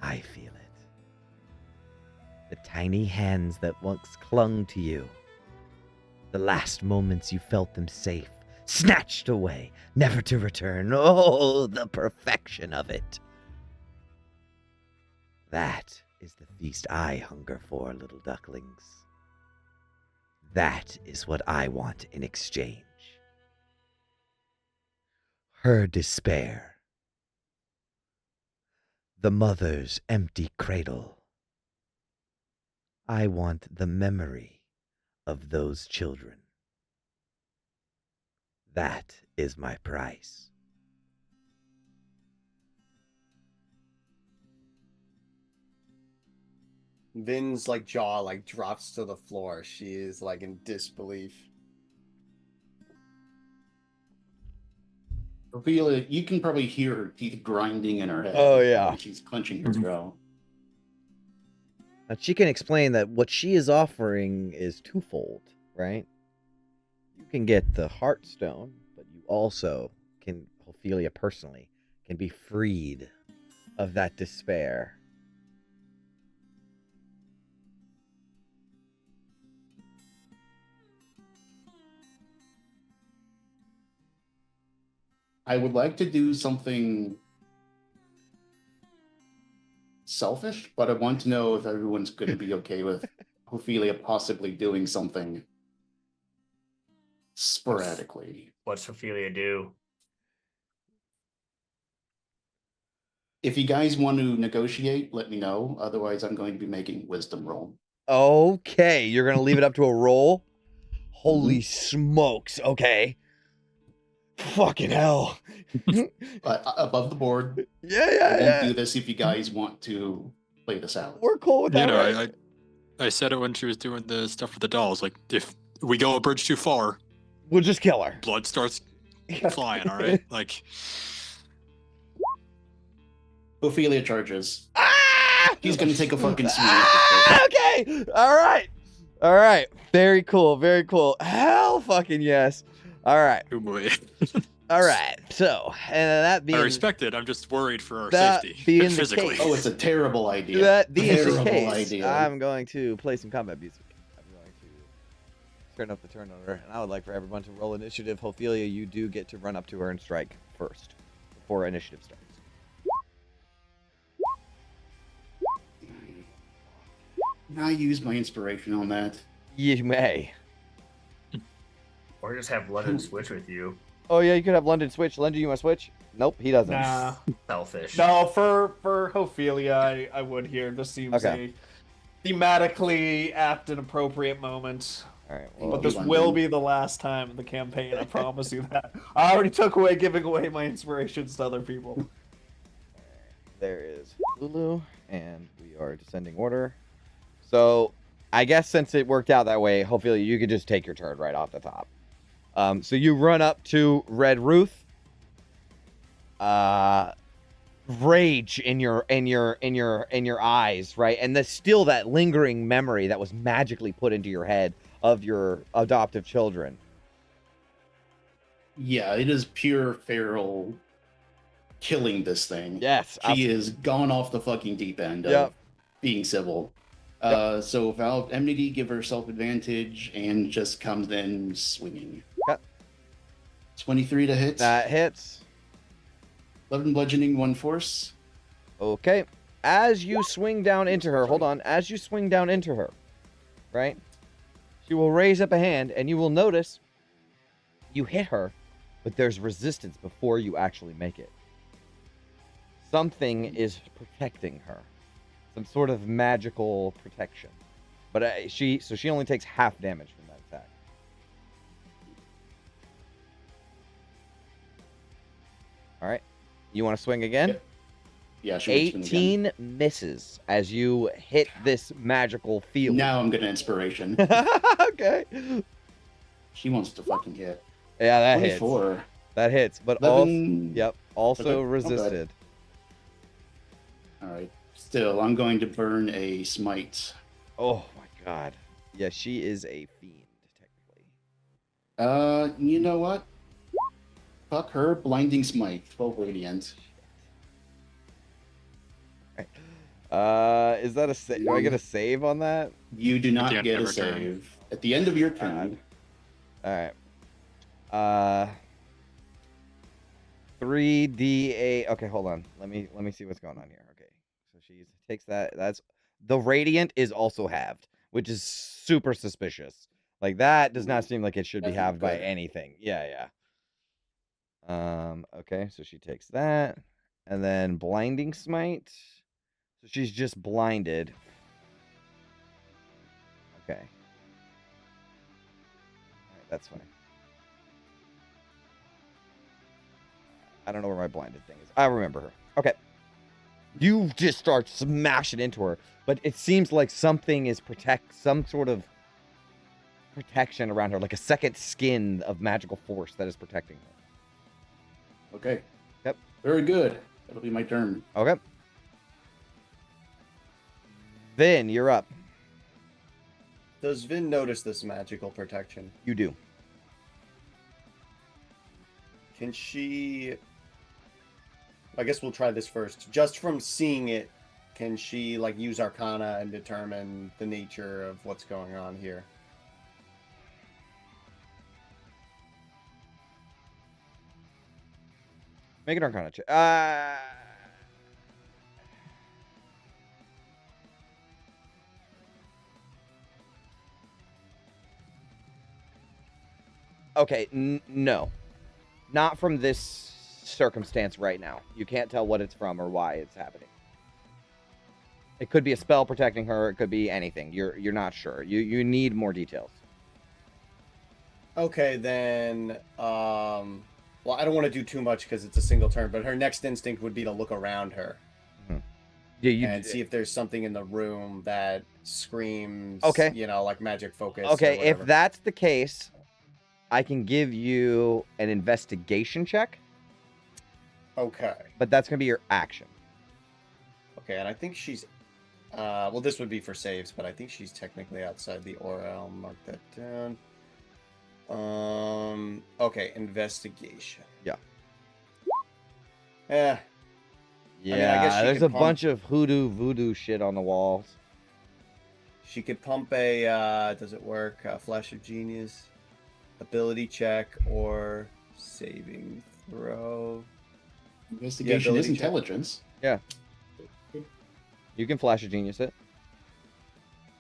I feel it. The tiny hands that once clung to you. The last moments you felt them safe, snatched away, never to return. Oh, the perfection of it. That is the feast I hunger for, little ducklings. That is what I want in exchange. Her despair. The mother's empty cradle. I want the memory of those children. That is my price." Vin's like jaw like drops to the floor. She is like in disbelief. Ophelia, you can probably hear her teeth grinding in her head. Oh, yeah. She's clenching her throat. Now, she can explain that what she is offering is twofold, right? You can get the Heartstone, but you also can, Ophelia personally, can be freed of that despair. I would like to do something selfish, but I want to know if everyone's going to be okay with Ophelia possibly doing something sporadically. What's Ophelia do? If you guys want to negotiate, let me know. Otherwise, I'm going to be making wisdom roll. Okay, you're going to leave it up to a roll? Holy smokes, okay. Fucking hell. Above the board. Yeah. I won't do this if you guys want to play this out. We're cool with that. You know, right? I said it when she was doing the stuff with the dolls. Like, if we go a bridge too far, We'll just kill her. blood starts flying, all right? Like, Ophelia charges. Ah! He's going to take a fucking swing. Ah! Okay. All right. Very cool. Hell fucking yes. All right. oh boy. All right. So, and that being I respect it. I'm just worried for our that safety. being the physically. case. Oh, it's a terrible idea. that being the Terrible case, idea. I'm going to play some combat music. I'm going to turn up the turn order, and I would like for everyone to roll initiative. Ophelia, you do get to run up to her and strike first before initiative starts. Can I use my inspiration on that? You may. Or just have London switch with you. Oh yeah, you could have London switch. London, you want to switch? Nope, he doesn't. Nah. Selfish. No, for Ophelia, I would here. This seems Okay. a thematically apt and appropriate moment. All right. Well, Well, But this London. will be the last time in the campaign, I promise you that. I already took away giving away my inspirations to other people. there is Lulu, and we are descending order. So, I guess since it worked out that way, hopefully you could just take your turn right off the top. So you run up to Red Ruth. Rage in your eyes, right? And there's still that lingering memory that was magically put into your head of your adoptive children. Yeah, it is pure feral killing this thing. Yes. She is gone off the fucking deep end of Yep. being civil. So without enmity, give herself advantage and just comes in swinging. Yep. 23 to hit. That hits. 11 bludgeoning, 1 force. Okay. As you swing down into her, hold on. As you swing down into her, right? She will raise up a hand, and you will notice you hit her, but there's resistance before you actually make it. Something is protecting her. Some sort of magical protection. But she only takes half damage from that attack. All right. You want to swing again? Yep. Yeah, she would swing again. 18 misses as you hit this magical field. Now I'm gonna inspiration. Okay. She wants to fucking hit. Yeah, that 24. hits. That hits, but 11. also Okay, not bad. resisted. All right. Still, I'm going to burn a smite. Oh my god. Yeah, she is a fiend, technically. You know what? Fuck her. Blinding smite. 12 radiant. Is that a save? Do I get a save on that? You do not the end get of a her turn. save. At the end of your turn. All right. 3d8. Okay, hold on. Let me see what's going on here. Okay. So she takes that. That's the radiant is also halved, which is super suspicious. Like that does not seem like it should be That's halved by good. anything. Yeah. Okay, so she takes that, and then blinding smite. So she's just blinded. Okay. All right, that's fine. I don't know where my blinded thing is. I remember her. Okay. You just start smashing into her, but it seems like something is some sort of protection around her, like a second skin of magical force that is protecting her. Okay. Yep. Very good. That'll be my turn. Okay. Vin, you're up. Does Vin notice this magical protection? You do. Can she... I guess we'll try this first. Just from seeing it, can she like use Arcana and determine the nature of what's going on here? Make an Arcana check. Okay, no. Not from this circumstance right now. You can't tell what it's from or why it's happening. It could be a spell protecting her. It could be anything. You're not sure. You need more details. Okay, then. Well, I don't want to do too much because it's a single turn, but her next instinct would be to look around her. Yeah, and see if there's something in the room that screams, okay, like magic focus. Okay, if that's the case, I can give you an investigation check. Okay. But that's going to be your action. Okay, and I think she's... well, this would be for saves, but I think she's technically outside the aura. I'll mark that down. Okay, investigation. Yeah. Yeah. Yeah, I mean, I guess there's a bunch of hoodoo voodoo shit on the walls. She could pump a, does it work? Flash of Genius, ability check, or saving throw. Investigation is intelligence. Yeah. You can Flash of Genius it.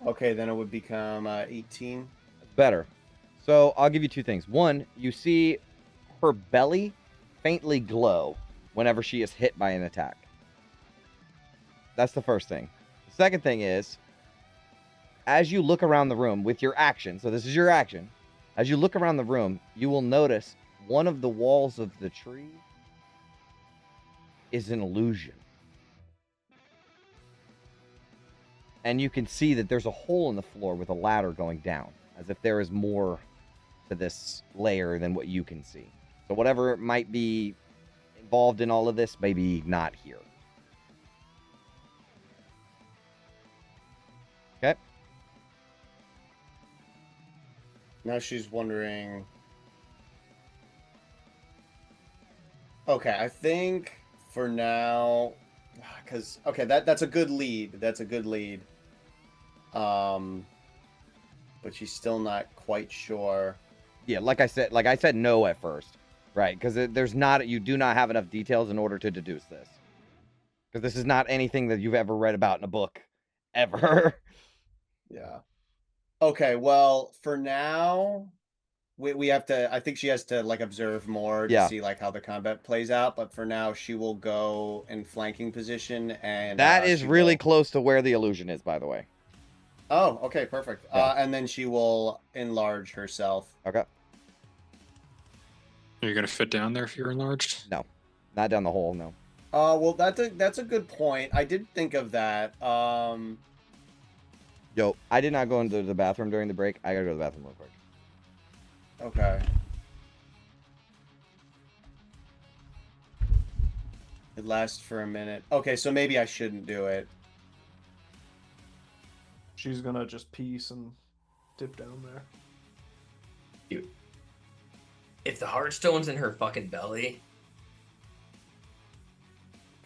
Okay, then it would become 18. Better. So I'll give you two things. One, you see her belly faintly glow whenever she is hit by an attack. That's the first thing. The second thing is, as you look around the room with your action, so this is your action, as you look around the room, you will notice one of the walls of the tree is an illusion. And you can see that there's a hole in the floor with a ladder going down, as if there is more to this layer than what you can see. So whatever might be involved in all of this, maybe not here. Okay. Now she's wondering... Okay, I think for now... Because, okay, that's a good lead. That's a good lead. But she's still not quite sure. Yeah, like I said no at first. Right, because there's not... You do not have enough details in order to deduce this. Because this is not anything that you've ever read about in a book. Ever. Yeah. Okay, well, for now, we have to... I think she has to, like, observe more to see, like, how the combat plays out. But for now, she will go in flanking position. And that is really close to where the illusion is, by the way. Oh, okay, perfect. Yeah. And then she will enlarge herself. Okay. Are you going to fit down there if you're enlarged? No. Not down the hole, no. Well, that's a good point. I did think of that. Yo, I did not go into the bathroom during the break. I gotta go to the bathroom real quick. Okay. It lasts for a minute. Okay, so maybe I shouldn't do it. She's gonna just peace and dip down there. Dude, if the Heartstone's in her fucking belly...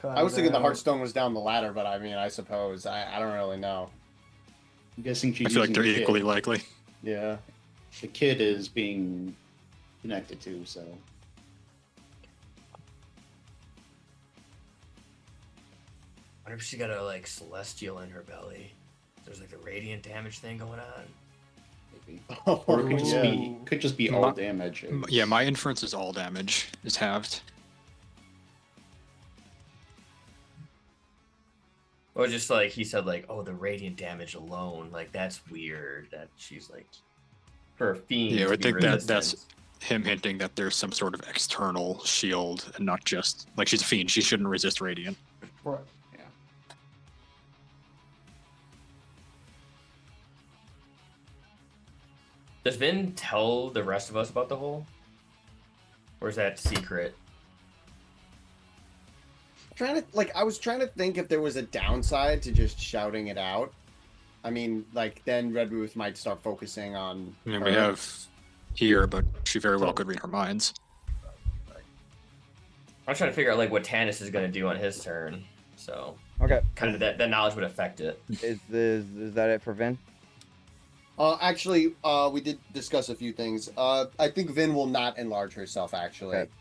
I was thinking the Heartstone was down the ladder, but I mean, I suppose. I don't really know. I'm guessing she's I feel like they're using the equally kid. likely. Yeah. The kid is being connected to, so... I wonder if she got a, like, celestial in her belly. There's, like, the radiant damage thing going on. Maybe. Or it could just be all My- damage. Yeah, my inference is all damage is halved. Or just, like, he said, like, oh, the radiant damage alone. Like, that's weird that she's, like, for a fiend Yeah, I to would be think resistant. that's him hinting that there's some sort of external shield and not just... Like, she's a fiend. She shouldn't resist radiant. Right. Yeah. Does Vin tell the rest of us about the hole? Or is that secret? I was trying to think if there was a downside to just shouting it out. I mean, like then Red Ruth might start focusing on. I mean, her. we have here, but she very well could read her minds. I'm trying to figure out like what Tanis is going to do on his turn. So Okay. kind of that knowledge would affect it. Is that it for Vin? Actually, we did discuss a few things. I think Vin will not enlarge herself actually. Okay.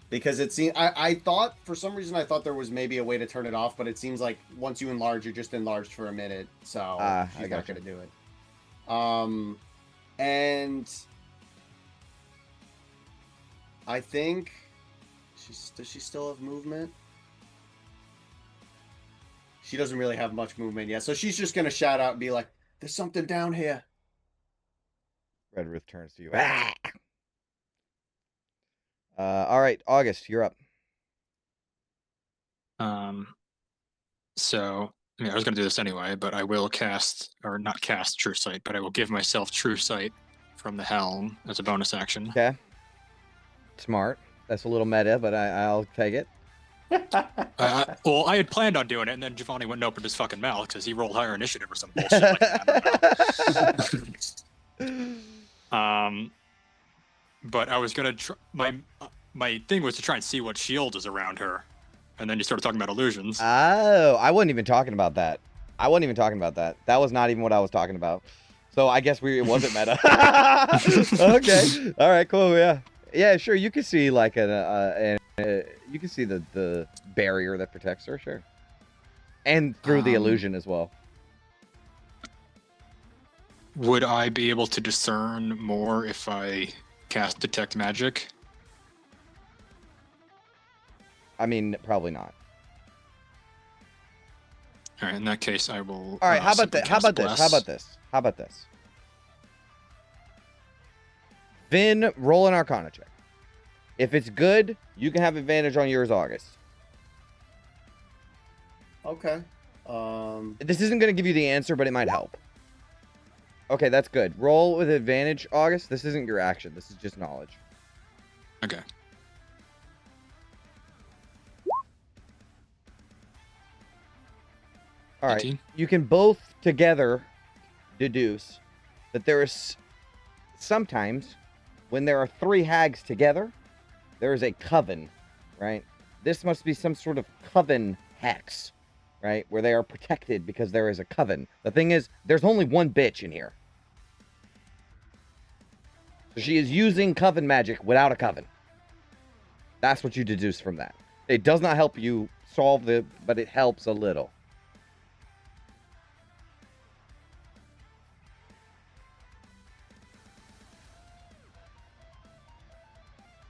Because it seemed, I thought, for some reason, I thought there was maybe a way to turn it off, but it seems like once you enlarge, you're just enlarged for a minute, so she's not going to do it. And I think, does she still have movement? She doesn't really have much movement yet, so she's just going to shout out and be like, there's something down here. Red Ruth turns to you. Ah! All right, August, you're up. So I mean, I was going to do this anyway, but I will cast, or not cast True Sight, but I will give myself True Sight from the helm as a bonus action. Okay. Smart. That's a little meta, but I'll take it. Well, I had planned on doing it, and then Giovanni went and opened his fucking mouth because he rolled higher initiative or some bullshit like that. I don't know. But I was gonna try. My thing was to try and see what shield is around her, and then you started talking about illusions. Oh, I wasn't even talking about that. That was not even what I was talking about. So I guess it wasn't meta. Okay. All right. Cool. Yeah. Yeah. Sure. You can see like you can see the barrier that protects her. Sure. And through the illusion as well. Would I be able to discern more if I cast Detect Magic? I mean, probably not. All right, in that case, I will. All right. How about simply this? How cast about this? Bless. How about this? How about this? Vin, roll an Arcana check. If it's good, you can have advantage on yours, August. Okay. This isn't going to give you the answer, but it might help. Okay, that's good. Roll with advantage, August. This isn't your action. This is just knowledge. Okay. All right. 18? You can both together deduce that there is sometimes when there are three hags together, there is a coven, right? This must be some sort of coven hex, right? Where they are protected because there is a coven. The thing is, there's only one bitch in here. So she is using coven magic without a coven. That's what you deduce from that. It does not help you solve but it helps a little.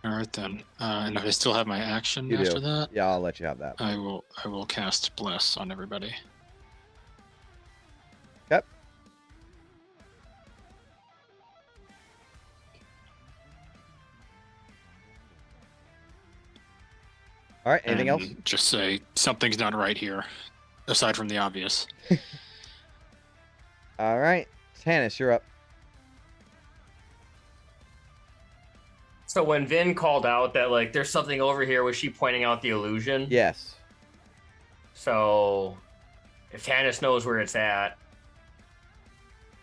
All right then. And if I still have my action You after do. that, Yeah, I'll let you have that. I will cast Bless on everybody. Yep. All right. Anything else? And just say something's not right here, aside from the obvious. All right. Tanis, you're up. So when Vin called out that like there's something over here, was she pointing out the illusion? Yes. So if Tanis knows where it's at,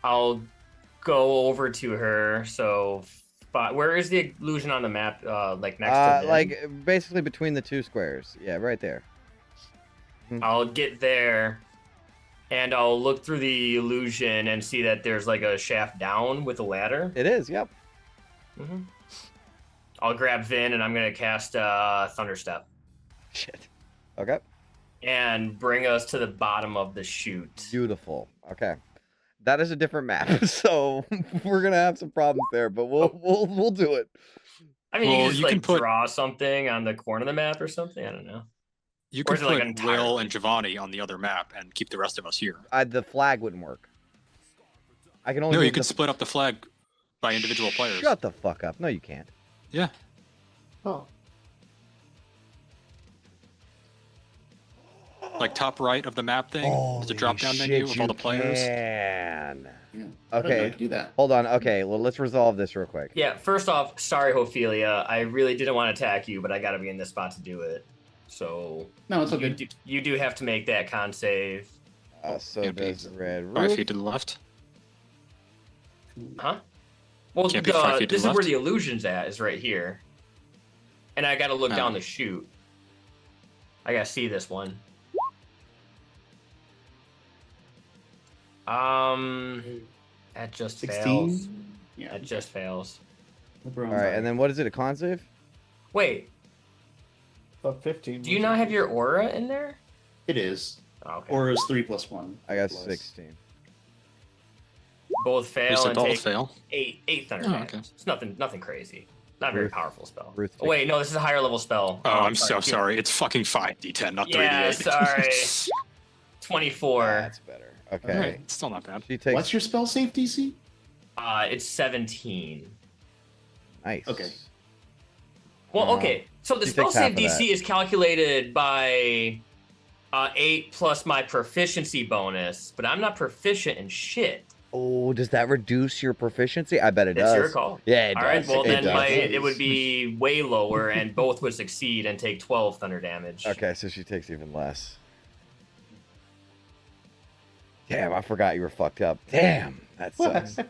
I'll go over to her. So where is the illusion on the map? Like next to Vin? Like basically between the two squares. Yeah, right there. I'll get there and I'll look through the illusion and see that there's like a shaft down with a ladder. It is. Yep. Mm-hmm. I'll grab Vin and I'm gonna cast Thunderstep Shit. Okay. and bring us to the bottom of the chute. Beautiful. Okay. That is a different map, so we're gonna have some problems there, but we'll do it. I mean, Well, you can just you can like put- draw something on the corner of the map or something. I don't know. You Or can is it, like, put entirely? Will and Giovanni on the other map and keep the rest of us here. The flag wouldn't work. I can only. No, move you can the- split up the flag by individual players. Shut the fuck up. No, you can't. Yeah. Oh. Like top right of the map thing, there's a drop down Holy menu shit, of all the you players. can. Yeah. I don't know how Okay. to do that. Hold on. Okay. Well, let's resolve this real quick. Yeah, first off, sorry, Ophelia. I really didn't want to attack you, but I gotta be in this spot to do it. So No, it's okay. You do have to make that con save. So Can't be does red 5 roof. feet to the left. Huh? Well, Can't be 5 feet to this the is where left? the illusion's at, is right here. And I got to look Oh. down the chute. I got to see this one. That just 16? fails. Yeah. That just fails. All right, and then what is it? A con save? Wait, But 15. do you not have your aura in there? It is. Oh, okay. Or is 3+1. I got Plus. 16. Both You fail said and both take fail. eight thunder Oh, damage. okay. It's nothing crazy. Not a very Ruth- powerful spell. Ruth Oh, wait, no, this is a higher level spell. Oh, I'm so sorry. It's fucking 5d10, not 3d8. Yeah, sorry. 24. That's better. Okay. Alright, still not bad. She takes. What's your spell save DC? It's 17. Nice. Okay. Well, Uh, okay. So the she spell takes half save of that. DC is calculated by 8 plus my proficiency bonus, but I'm not proficient in shit. Oh, does that reduce your proficiency? I bet it It's does. your call. Yeah, it All does. right. Well, It then does. it would be way lower, and both would succeed and take 12 thunder damage. Okay, so she takes even less. Damn, I forgot you were fucked up. Damn, that sucks. All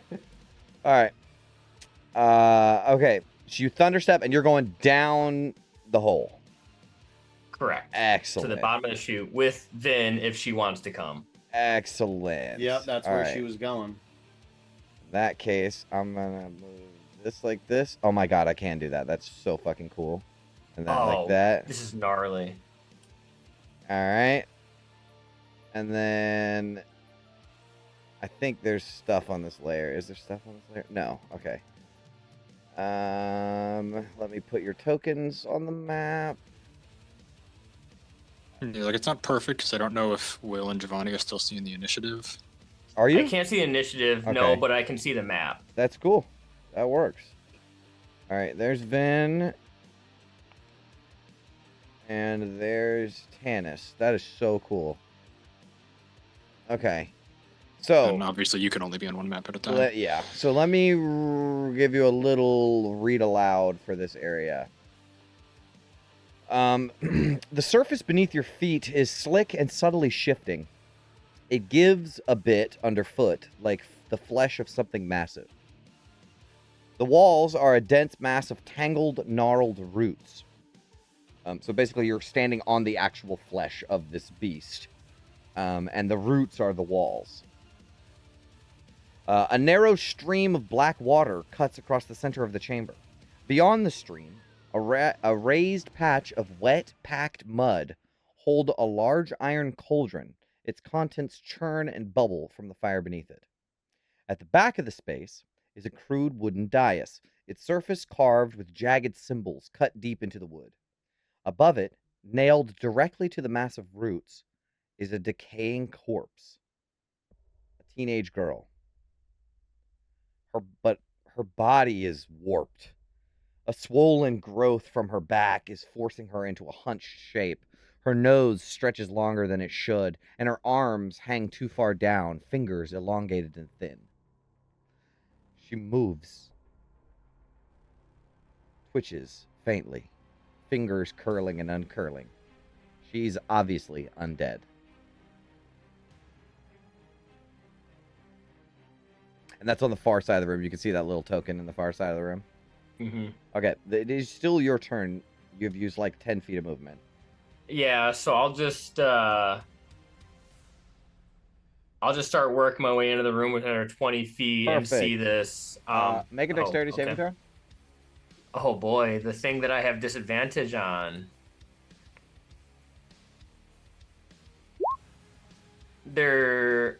right. Okay. So you thunderstep and you're going down the hole. Correct. Excellent. To the bottom of the chute with Vin if she wants to come. Excellent. Yep, that's All where right. she was going. In that case, I'm gonna move this like this. Oh my god, I can do that. That's so fucking cool. And then like that. This is gnarly. All right. And then I think there's stuff on this layer. Is there stuff on this layer? No. Okay. Let me put your tokens on the map. Yeah, like it's not perfect because I don't know if Will and Giovanni are still seeing the initiative. Are you? I can't see the initiative, no, Okay. but I can see the map. That's cool. That works. All right, there's Vin. And there's Tanis. That is so cool. Okay. So, And obviously you can only be on one map at a time. yeah. So let me give you a little read aloud for this area. The surface beneath your feet is slick and subtly shifting. It gives a bit underfoot, like the flesh of something massive. The walls are a dense mass of tangled, gnarled roots. So basically, you're standing on the actual flesh of this beast. And the roots are the walls. A narrow stream of black water cuts across the center of the chamber. Beyond the stream, a raised patch of wet, packed mud hold a large iron cauldron. Its contents churn and bubble from the fire beneath it. At the back of the space is a crude wooden dais, its surface carved with jagged symbols cut deep into the wood. Above it, nailed directly to the massive roots, is a decaying corpse. A teenage girl. But her body is warped. A swollen growth from her back is forcing her into a hunched shape. Her nose stretches longer than it should, and her arms hang too far down, fingers elongated and thin. She moves. Twitches faintly, fingers curling and uncurling. She's obviously undead. And that's on the far side of the room. You can see that little token in the far side of the room. Mm-hmm. Okay, it is still your turn. You've used like 10 feet of movement. Yeah, so I'll just start working my way into the room within another 20 feet and see Perfect. this. Make a dexterity saving throw. Oh boy, the thing that I have disadvantage on. We're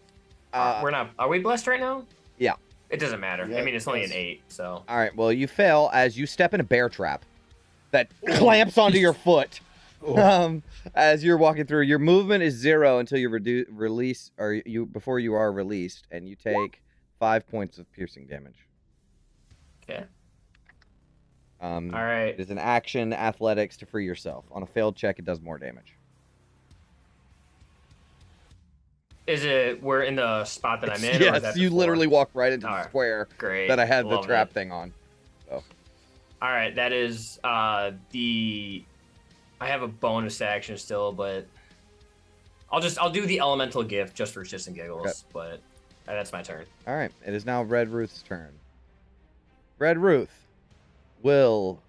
not. Are we blessed right now? Yeah. It doesn't matter. Yeah, I mean, it's only yes. an 8, so. All right, well, you fail as you step in a bear trap that clamps onto your foot. As you're walking through, your movement is 0 until you release, or before you are released, and you take 5 points of piercing damage. Okay. All right. It is an action athletics to free yourself. On a failed check, it does more damage. Is it? We're in the spot that I'm in. Or is that Yes, you before? literally walk right into the Alright, square Great. that I had the Love trap it. thing on. All right, that is the I have a bonus action still, but I'll do the elemental gift just for shits and giggles. Okay. But that's my turn. All right, it is now Red Ruth's turn. Red Ruth will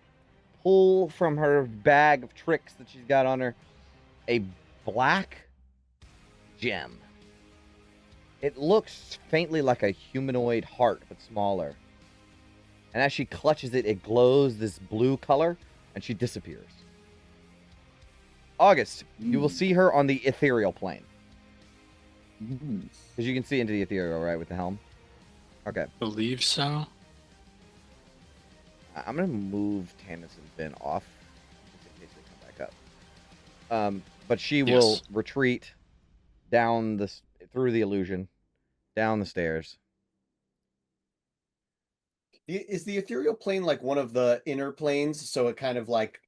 pull from her bag of tricks that she's got on her a black gem. It looks faintly like a humanoid heart, but smaller. And as she clutches it, it glows this blue color, and she disappears. August, you will see her on the ethereal plane. Because you can see into the ethereal, right, with the helm? Okay. Believe so. I'm going to move Tannis and Ben off, just in case they come back up. But she will retreat down through the illusion, down the stairs. Is the ethereal plane like one of the inner planes? So it kind of like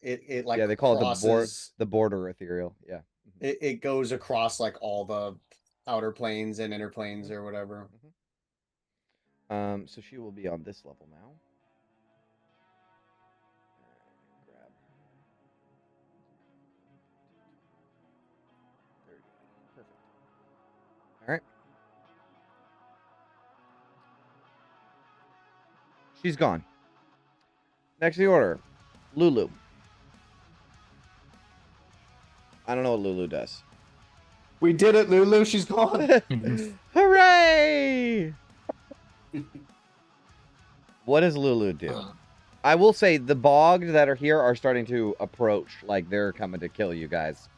it like they call crosses, it the border ethereal. Yeah. it goes across like all the outer planes and inner planes or whatever. So she will be on this level now. Grab 30. Perfect. All right. She's gone. Next in the order, Lulu. I don't know what Lulu does. We did it, Lulu. She's gone. Hooray! What does Lulu do? I will say the bogged that are here are starting to approach, like they're coming to kill you guys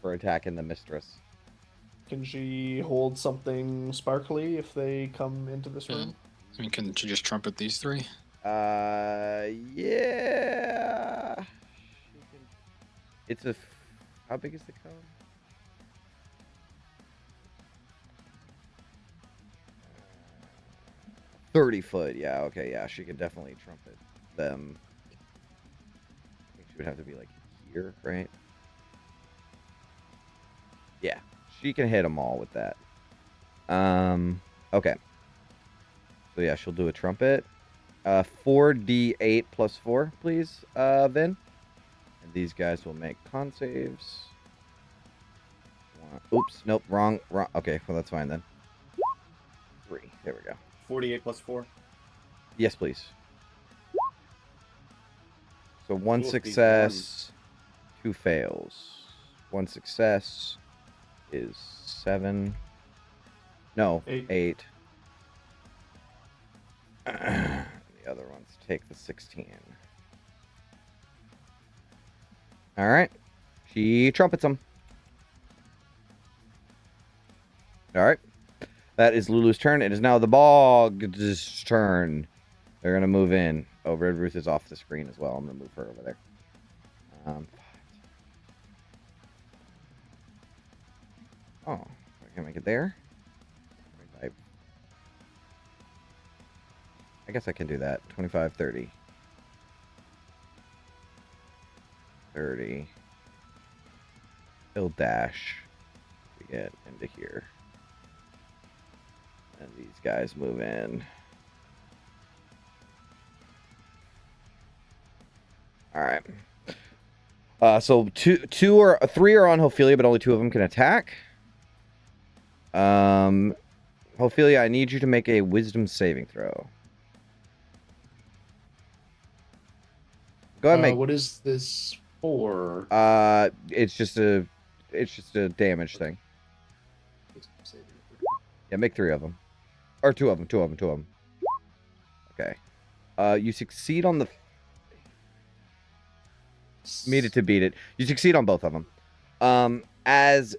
for attacking the mistress. Can she hold something sparkly if they come into this room? I mean, can she just trumpet these three? Yeah. It's how big is the cone? Uh, 30 foot. Yeah. Okay. Yeah. She could definitely trumpet them. I think she would have to be like here, right? Yeah. She can hit them all with that. Okay. So yeah, she'll do a trumpet. 4d8 plus 4, please, Vin. And these guys will make con saves. Oops, nope, wrong. Okay, well that's fine then. 3. There we go. 48 plus 4. Yes, please. So 1 Cool, success, 2 fails. 1 success is 7. No, 8. The other ones take the 16. All right. She trumpets them. All right. That is Lulu's turn. It is now the Bog's turn. They're going to move in. Oh, Red Ruth is off the screen as well. I'm going to move her over there. Oh, I can make it there. I guess I can do that. 25, 30. 30. He'll dash to get into here. And these guys move in. All right. So 3 are on Ophelia, but only 2 of them can attack. Ophelia, I need you to make a wisdom saving throw. Go ahead and make. What is this for? It's just a damage thing. Yeah, make 3 of them, or 2 of them. 2 of them. Okay. You succeed on the. Meet it to beat it. You succeed on both of them. As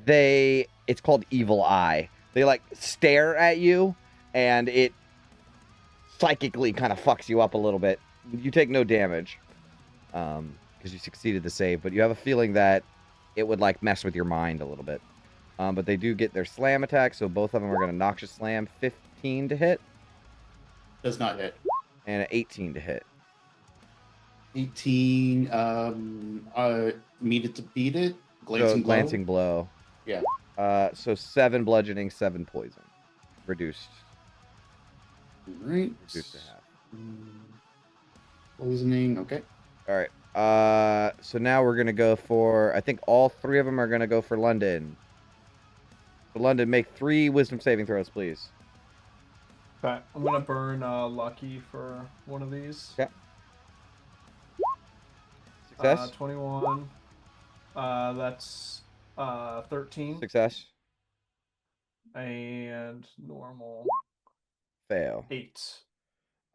it's called Evil Eye. They like stare at you, and it psychically kind of fucks you up a little bit. You take no damage, because you succeeded the save, but you have a feeling that it would like mess with your mind a little bit. But they do get their slam attack, so both of them are going to Noxious Slam. 15 to hit. Does not hit. And an 18 to hit. 18. Meet it to beat it. Glancing blow. Yeah. So 7 bludgeoning, 7 poison. Reduced. All right. Reduced to half. Poisoning. Okay. All right. So now we're gonna go for. I think all 3 of them are gonna go for London. So London, make 3 wisdom saving throws, please. Okay, I'm gonna burn Lucky for one of these. Okay. Success. 21. That's 13. Success. And normal Fail. 8.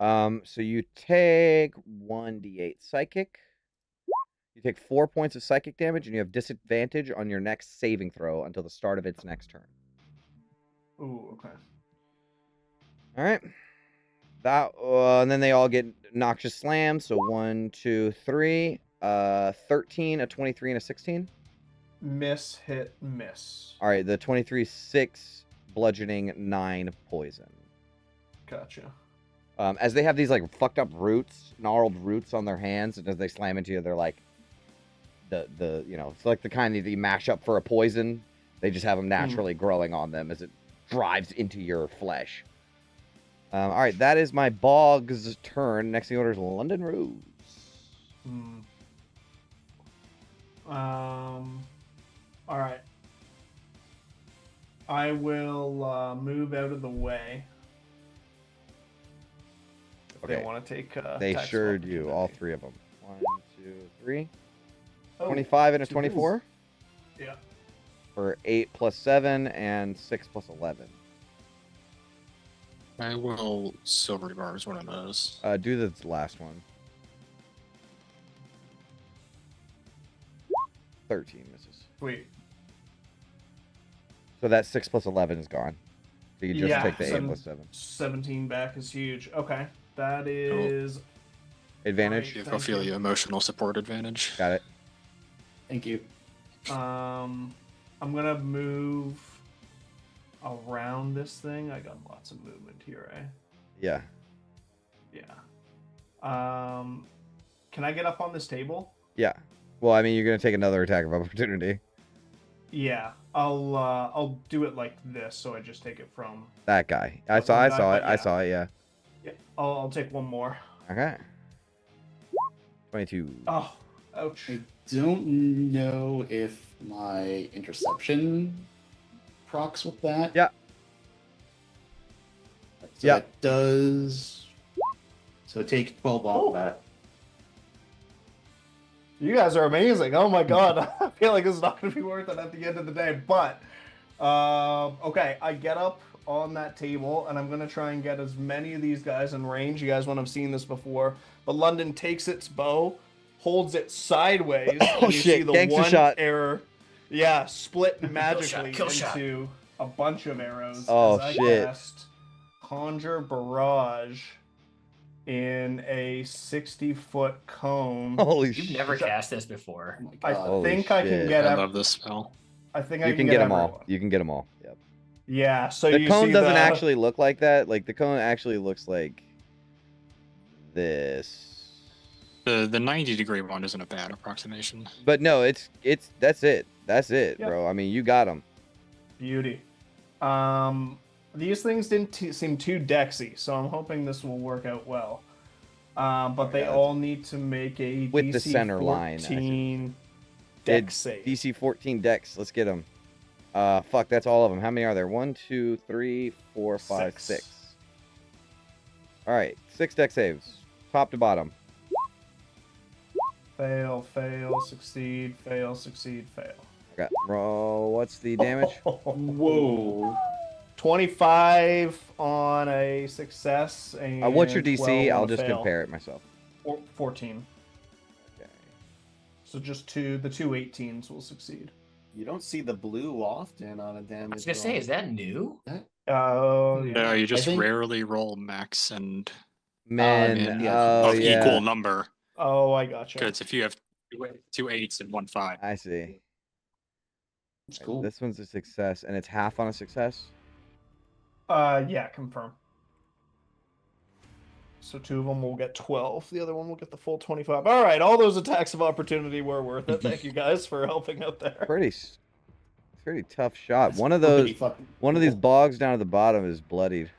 So you take 1d8 psychic. You take 4 points of psychic damage, and you have disadvantage on your next saving throw until the start of its next turn. Ooh, okay. All right. That and then they all get noxious slams. So 1, 2, 3. 13, a 23, and a 16. Miss, hit, miss. All right. The 23, 6 bludgeoning, 9 poison. Gotcha. As they have these like fucked up roots, gnarled roots on their hands, and as they slam into you, they're like the you know, it's like the kind that you mash up for a poison. They just have them naturally growing on them as it drives into your flesh. All right, that is my Bog's turn. Next in the order is London Rose. All right. I will move out of the way. If Okay. they want to take. They attacks sure of do, all 3 of them. 1, 2, 3. Oh, 25 and a two 24 Yeah. for 8 plus 7 and 6 plus 11. I will silver bars one of those. Do the last one. 13 misses. Sweet. So that 6 plus 11 is gone. So you just Yeah, take the 8 seven- plus 7. 17 back is huge. Okay. That is. Advantage? Give Thank Ophelia you. emotional support advantage. Got it. Thank you. I'm gonna move around this thing. I got lots of movement here, eh? Yeah. Yeah. Can I get up on this table? Yeah. Well, I mean, you're going to take another attack of opportunity. Yeah. I'll do it like this, so I just take it from. That guy. I That saw one I guy, saw it. but I yeah. saw it, yeah. Yeah. I'll take one more. Okay. 22. Oh, ouch. I don't know if my interception procs with that. Yeah. So Yeah. that does. So take 12 off that. You guys are amazing. Oh my god. I feel like this is not going to be worth it at the end of the day. But, okay, I get up on that table, and I'm going to try and get as many of these guys in range. You guys won't have seen this before. But London takes its bow, holds it sideways, Oh, and you shit. see the Gangster one shot. arrow, split magically kill shot. into a bunch of arrows. Oh, as I shit. cast Conjure Barrage in a 60-foot cone. Holy You've shit. never cast this before. Oh my I god. Holy think I can shit. get I up. love this spell. I think I You can can get get them all. everyone. You can get them all. Yep. Yeah, so The you cone see doesn't the... actually look like that. Like, the cone actually looks like this. The 90-degree one isn't a bad approximation. But no, it's that's it. That's it, Yep. bro. I mean, you got them. Beauty. These things didn't seem too dexy, so I'm hoping this will work out well. But they Yeah. all need to make a With DC the center line, I should 14 dex save. DC 14 dex. Let's get them. Fuck, that's all of them. How many are there? 1, 2, 3, 4, 5, 6. All right, 6 dex saves, top to bottom. Fail, fail, succeed, fail, succeed, fail. I got roll. What's the damage? Whoa. 25 on a success and What's your 12 DC? on I'll a just fail. compare it myself. 14. Okay. So just the two 18s will succeed. You don't see the blue often on a damage. I was gonna say, roll. is that new? Oh, No, you just think- rarely roll max and Men. yeah, Oh of yeah. equal number. Oh, I gotcha. Because if you have two 8s and one 5, I see. It's cool. This one's a success, and it's half on a success. Yeah, confirm. So 2 of them will get 12. The other one will get the full 25. All right, all those attacks of opportunity were worth it. Thank you guys for helping out there. Pretty tough shot. That's One of pretty those. fucking One of these cool. bogs down at the bottom is bloodied.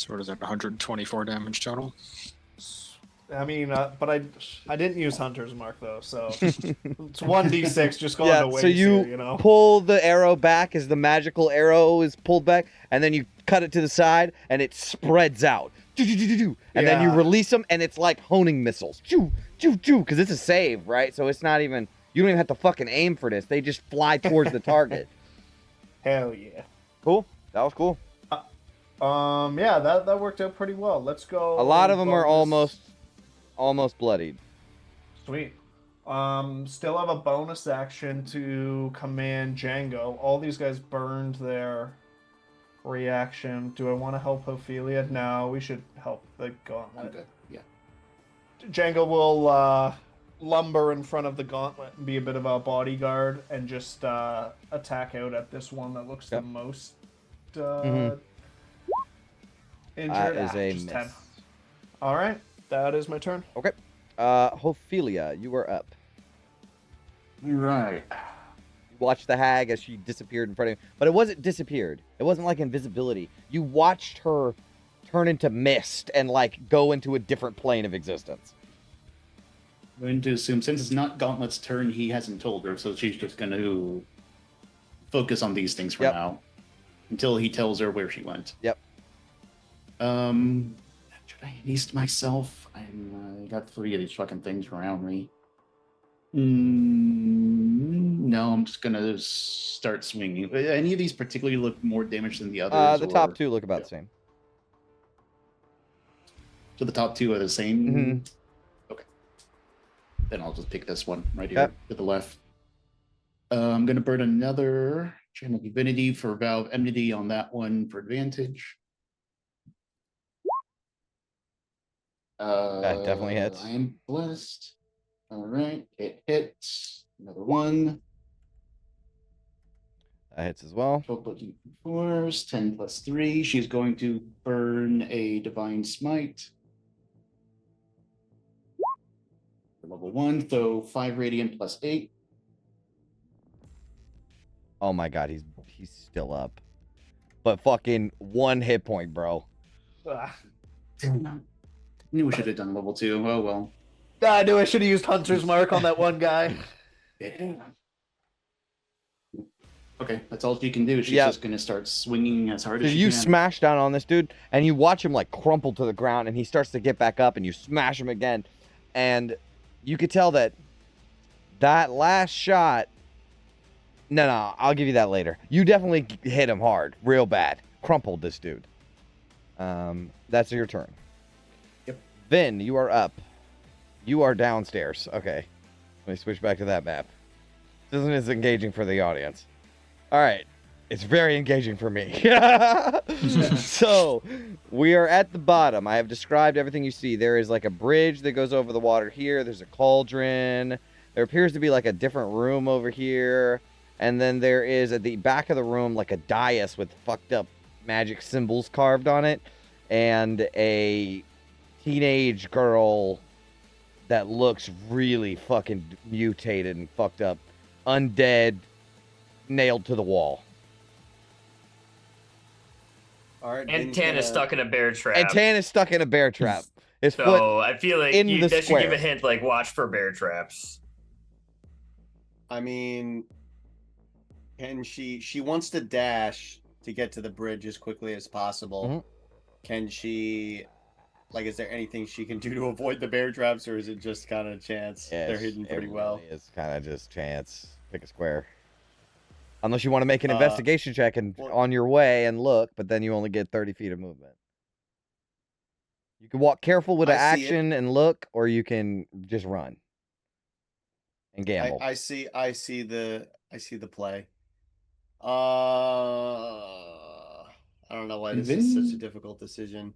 So what is that? 124 damage total. I mean, but I didn't use Hunter's Mark though, so it's 1d6 just going Yeah, to waste so you here, you know. pull the arrow back as the magical arrow is pulled back, and then you cut it to the side, and it spreads out. And then you Yeah. release them, and it's like honing missiles. Because it's a save, right? So it's not even, you don't even have to fucking aim for this. They just fly towards the target. Hell yeah. Cool. That was cool. Yeah, that worked out pretty well. Let's go. A lot of them are bonus. almost bloodied. Sweet. Still have a bonus action to command Django. All these guys burned their reaction. Do I want to help Ophelia? No, we should help the gauntlet. I'm good. Yeah. Django will lumber in front of the gauntlet and be a bit of a bodyguard and just attack out at this one that looks the most injured. That is a just miss. 10. All right, that is my turn. Okay. Ophelia, you are up. Right. You watched the hag as she disappeared in front of you. But it wasn't disappeared. It wasn't like invisibility. You watched her turn into mist and like go into a different plane of existence. I'm going to assume since it's not Gauntlet's turn, he hasn't told her, so she's just going to focus on these things for now until he tells her where she went. Yep. Should I haste myself? I got 3 of these fucking things around me. No, I'm just gonna start swinging. Any of these particularly look more damage than the others? The top 2 look about the same. So the top 2 are the same? Mm-hmm. Okay. Then I'll just pick this one right here to the left. I'm gonna burn another Channel Divinity for Valve Enmity on that one for advantage. That definitely hits. I am blessed. All right, it hits. Another one. That hits as well. 12 plus 4s, 10 plus 3. She's going to burn a Divine Smite. For level 1, so 5 Radiant plus 8. Oh my god, he's still up. But fucking 1 hit point, bro. Damn. I knew we should have done level 2. Oh well. I knew I should have used Hunter's Mark on that one guy. Yeah. Okay, that's all she can do. She's just gonna start swinging as hard as she you can. smash down on this dude, and you watch him like crumple to the ground, and he starts to get back up, and you smash him again, and you could tell that last shot. No, I'll give you that later. You definitely hit him hard, real bad, crumpled this dude. That's your turn. Yep. Vin, you are up. You are downstairs. Okay, let me switch back to that map. This isn't as engaging for the audience. All right. It's very engaging for me. So, we are at the bottom. I have described everything you see. There is like a bridge that goes over the water here. There's a cauldron. There appears to be like a different room over here. And then there is at the back of the room like a dais with fucked up magic symbols carved on it. And a teenage girl that looks really fucking mutated and fucked up. Undead. Nailed to the wall. All right. And Tan is stuck in a bear trap. And Tan is stuck in a bear trap. His foot So I feel like in the that should square. give a hint, like watch for bear traps. I mean, can she wants to dash to get to the bridge as quickly as possible. Mhm. Can she, like, is there anything she can do to avoid the bear traps, or is it just kind of chance? They're hidden pretty well. It's kind of just chance. Pick a square. Unless you want to make an investigation check and on your way and look, but then you only get 30 feet of movement. You can walk careful with an action and look, or you can just run and gamble. I see the play. I don't know why this is such a difficult decision.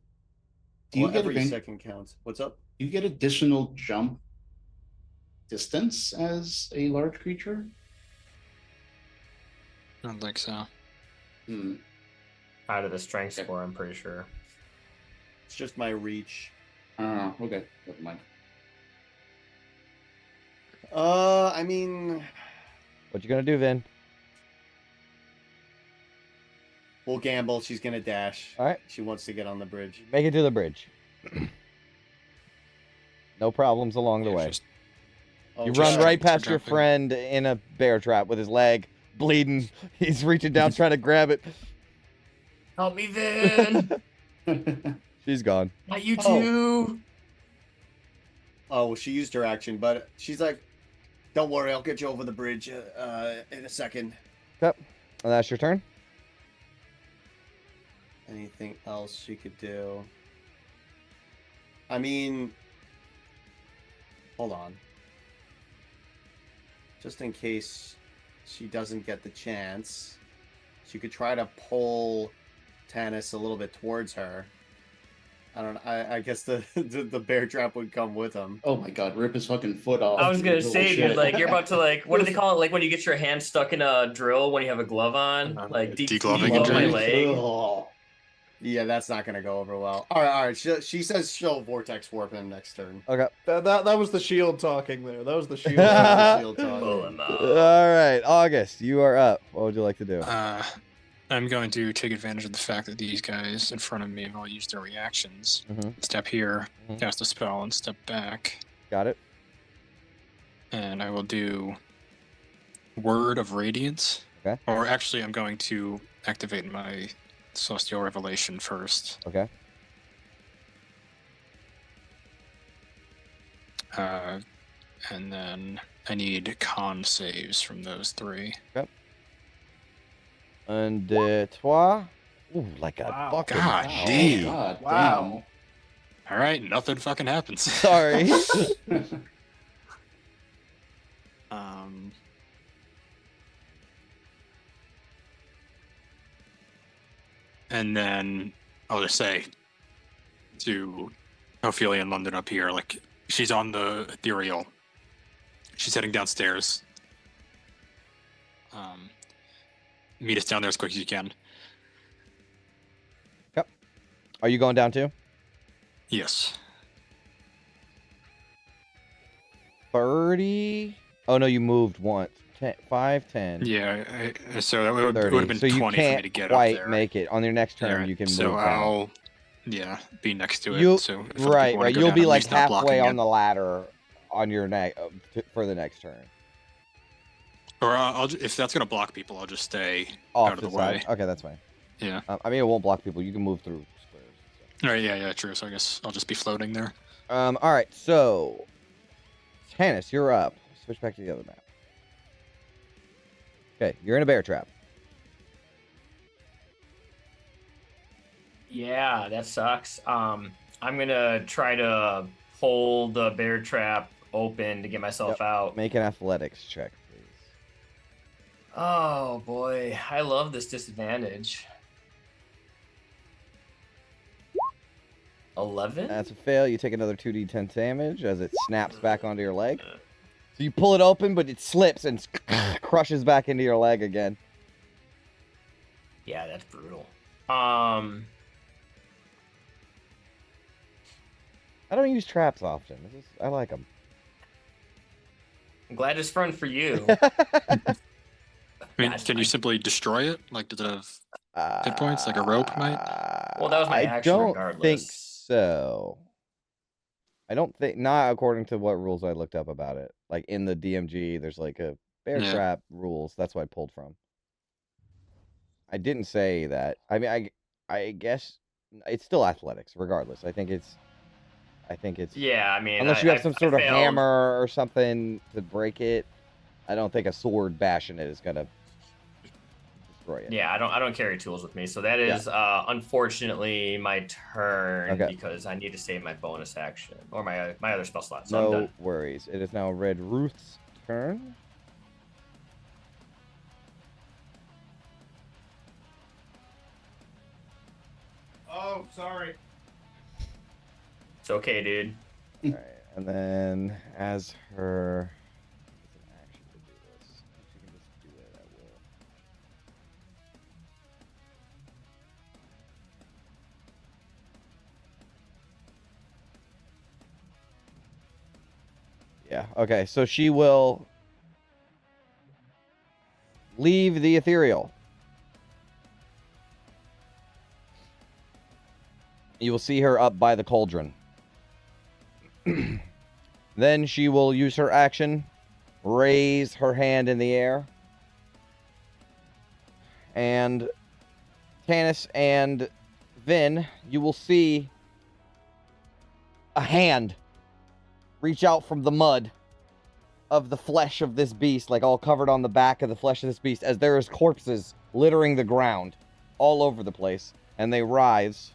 Do you get every second counts? What's up? Do you get additional jump distance as a large creature? I don't think so. Out of the strength score, I'm pretty sure. It's just my reach. Oh, okay. Never mind. I mean, What you gonna do, Vin? We'll gamble. She's gonna dash. All right. She wants to get on the bridge. Make it to the bridge. No problems along the way. You Okay. run right Just past your jumping. friend in a bear trap with his leg bleeding. He's reaching down trying to grab it. Help me, Vin. She's gone. Not you too. Oh, she used her action, but she's like, "Don't worry, I'll get you over the bridge in a second." Yep. And that's your turn. Anything else she could do? I mean, hold on. Just in case she doesn't get the chance, she could try to pull Tannis a little bit towards her. I don't know. I guess the bear trap would come with him. Oh my god, rip his fucking foot off. I was gonna Holy say, shit. dude, like you're about to like, what do they call it? Like when you get your hand stuck in a drill when you have a glove on, like Degloving deglove my injury? leg. Ugh. Yeah, that's not gonna go over well. All right. She says she'll vortex warp him next turn. Okay. That was the shield talking there. That was the shield. Shield talk. Pull him out. All right, August, you are up. What would you like to do? I'm going to take advantage of the fact that these guys in front of me have all used their reactions. Mhm. Step here, Mhm. cast a spell, and step back. Got it. And I will do Word of Radiance. Okay. Or actually, I'm going to activate my Celestial Revelation first. Okay. And then I need con saves from those three. And toi. Ooh, like a Wow. fucking God G. damn. God Wow. All right, nothing fucking happens. Sorry. damn. And then I'll just say to Ophelia in London up here, like she's on the ethereal. She's heading downstairs. Meet us down there as quick as you can. Are you going down too? Yes. 30. Oh no, you moved once. 10, 5, 10. Yeah, so that would 30. have been So you 20 for me can't to get quite up there. make it. On your next turn, Yeah, you can so move down. I'll, be next to it. You so if other right, people wanna right. go You'll down, be at like least not blocking halfway on it. the ladder on your for the next turn. Or if that's gonna block people, I'll just stay Off out of the the side. way. Okay, that's fine. Yeah. I mean, it won't block people. You can move through squares. All right. Yeah. True. So I guess I'll just be floating there. All right. So, Tannis, you're up. Switch back to the other map. Okay, you're in a bear trap. Yeah, that sucks. I'm gonna try to pull the bear trap open to get myself out. Make an athletics check, please. Oh boy, I love this disadvantage. 11? That's a fail. You take another 2d10 damage as it snaps back onto your leg. So you pull it open, but it slips and crushes back into your leg again. Yeah, that's brutal. I don't use traps often. I like them. I'm glad it's fun for you. I mean, That's can you fine. simply destroy it? Like, does it have hit points like a rope might? Well, that was my I action don't think regardless. so. I don't think, not according to what rules I looked up about it. Like in the DMG, there's like a bear Yeah. trap rules. That's what I pulled from. I didn't say that. I mean, I guess it's still athletics, regardless. I think it's. Yeah, I mean, Unless you have I some sort of failed. hammer or something to break it, I don't think a sword bashing it is gonna destroy it. Yeah, I don't carry tools with me, so that is unfortunately my turn Okay. because I need to save my bonus action or my other spell slot. So I'm No done. worries. It is now Red Ruth's turn. Oh, sorry. It's okay, dude. All right, and then as her it's an action to do this. If she can just do it, I will. Yeah. Okay. So she will leave the ethereal. You will see her up by the cauldron. Then she will use her action, raise her hand in the air, and Tanis and Vin, you will see a hand reach out from the mud of the flesh of this beast, like all covered on the back of the flesh of this beast, as there is corpses littering the ground all over the place, and they rise.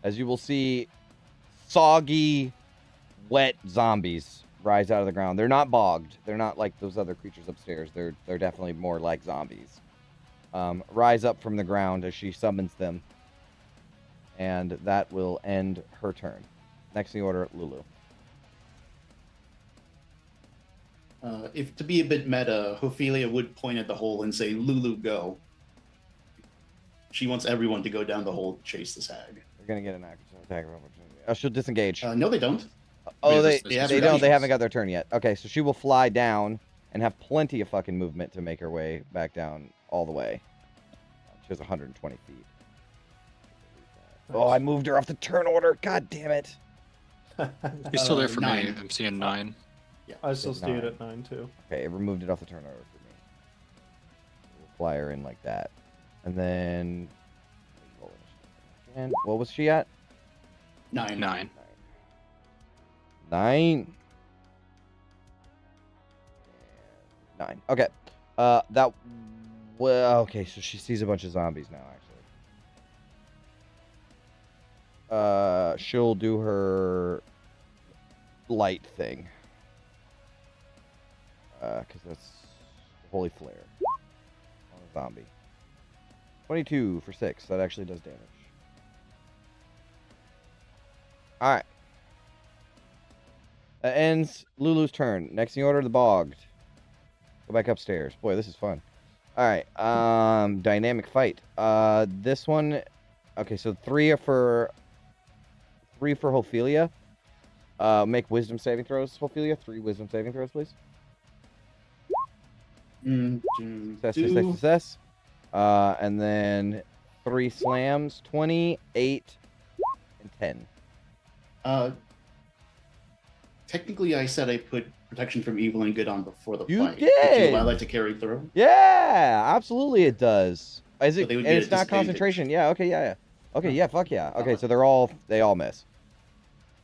As you will see, soggy, wet zombies rise out of the ground. They're not bogged. They're not like those other creatures upstairs. They're definitely more like zombies. Rise up from the ground as she summons them. And that will end her turn. Next in the order, Lulu. If to be a bit meta, Ophelia would point at the hole and say, "Lulu, go." She wants everyone to go down the hole to chase this hag. They're going to get an attack of opportunity. Oh, she'll disengage. No, they don't. Oh, Wait, they this- don't. They haven't got their turn yet. Okay, so she will fly down and have plenty of fucking movement to make her way back down all the way. She has 120 feet. Oh, I moved her off the turn order. God damn it. He's still there for me. 9. I'm seeing 9. Yeah. I still see it 9. at 9 too. Okay, it removed it off the turn order for me. We'll fly her in like that. And then... And what was she at? 9. 9. 9. 9. Okay. That... Well, okay, so she sees a bunch of zombies now, actually. She'll do her light thing. Because that's Holy Flare on a zombie. 22 for 6. That actually does damage. Alright. That ends Lulu's turn. Next in the order, the Bogged. Go back upstairs. Boy, this is fun. Alright. Dynamic fight. This one... Okay, so 3 are for... 3 for Ophelia. Make wisdom saving throws, Ophelia. 3 wisdom saving throws, please. Success. And then 3 slams. 20, 8, and 10. Technically, I said I put protection from evil and good on before the You fight. did! Did you allow that to carry through? Yeah, absolutely it does. Is it? they would And be it's at not disadvantage. concentration. Yeah. Okay. Yeah. Okay. Yeah. Fuck yeah. Okay. So they all miss.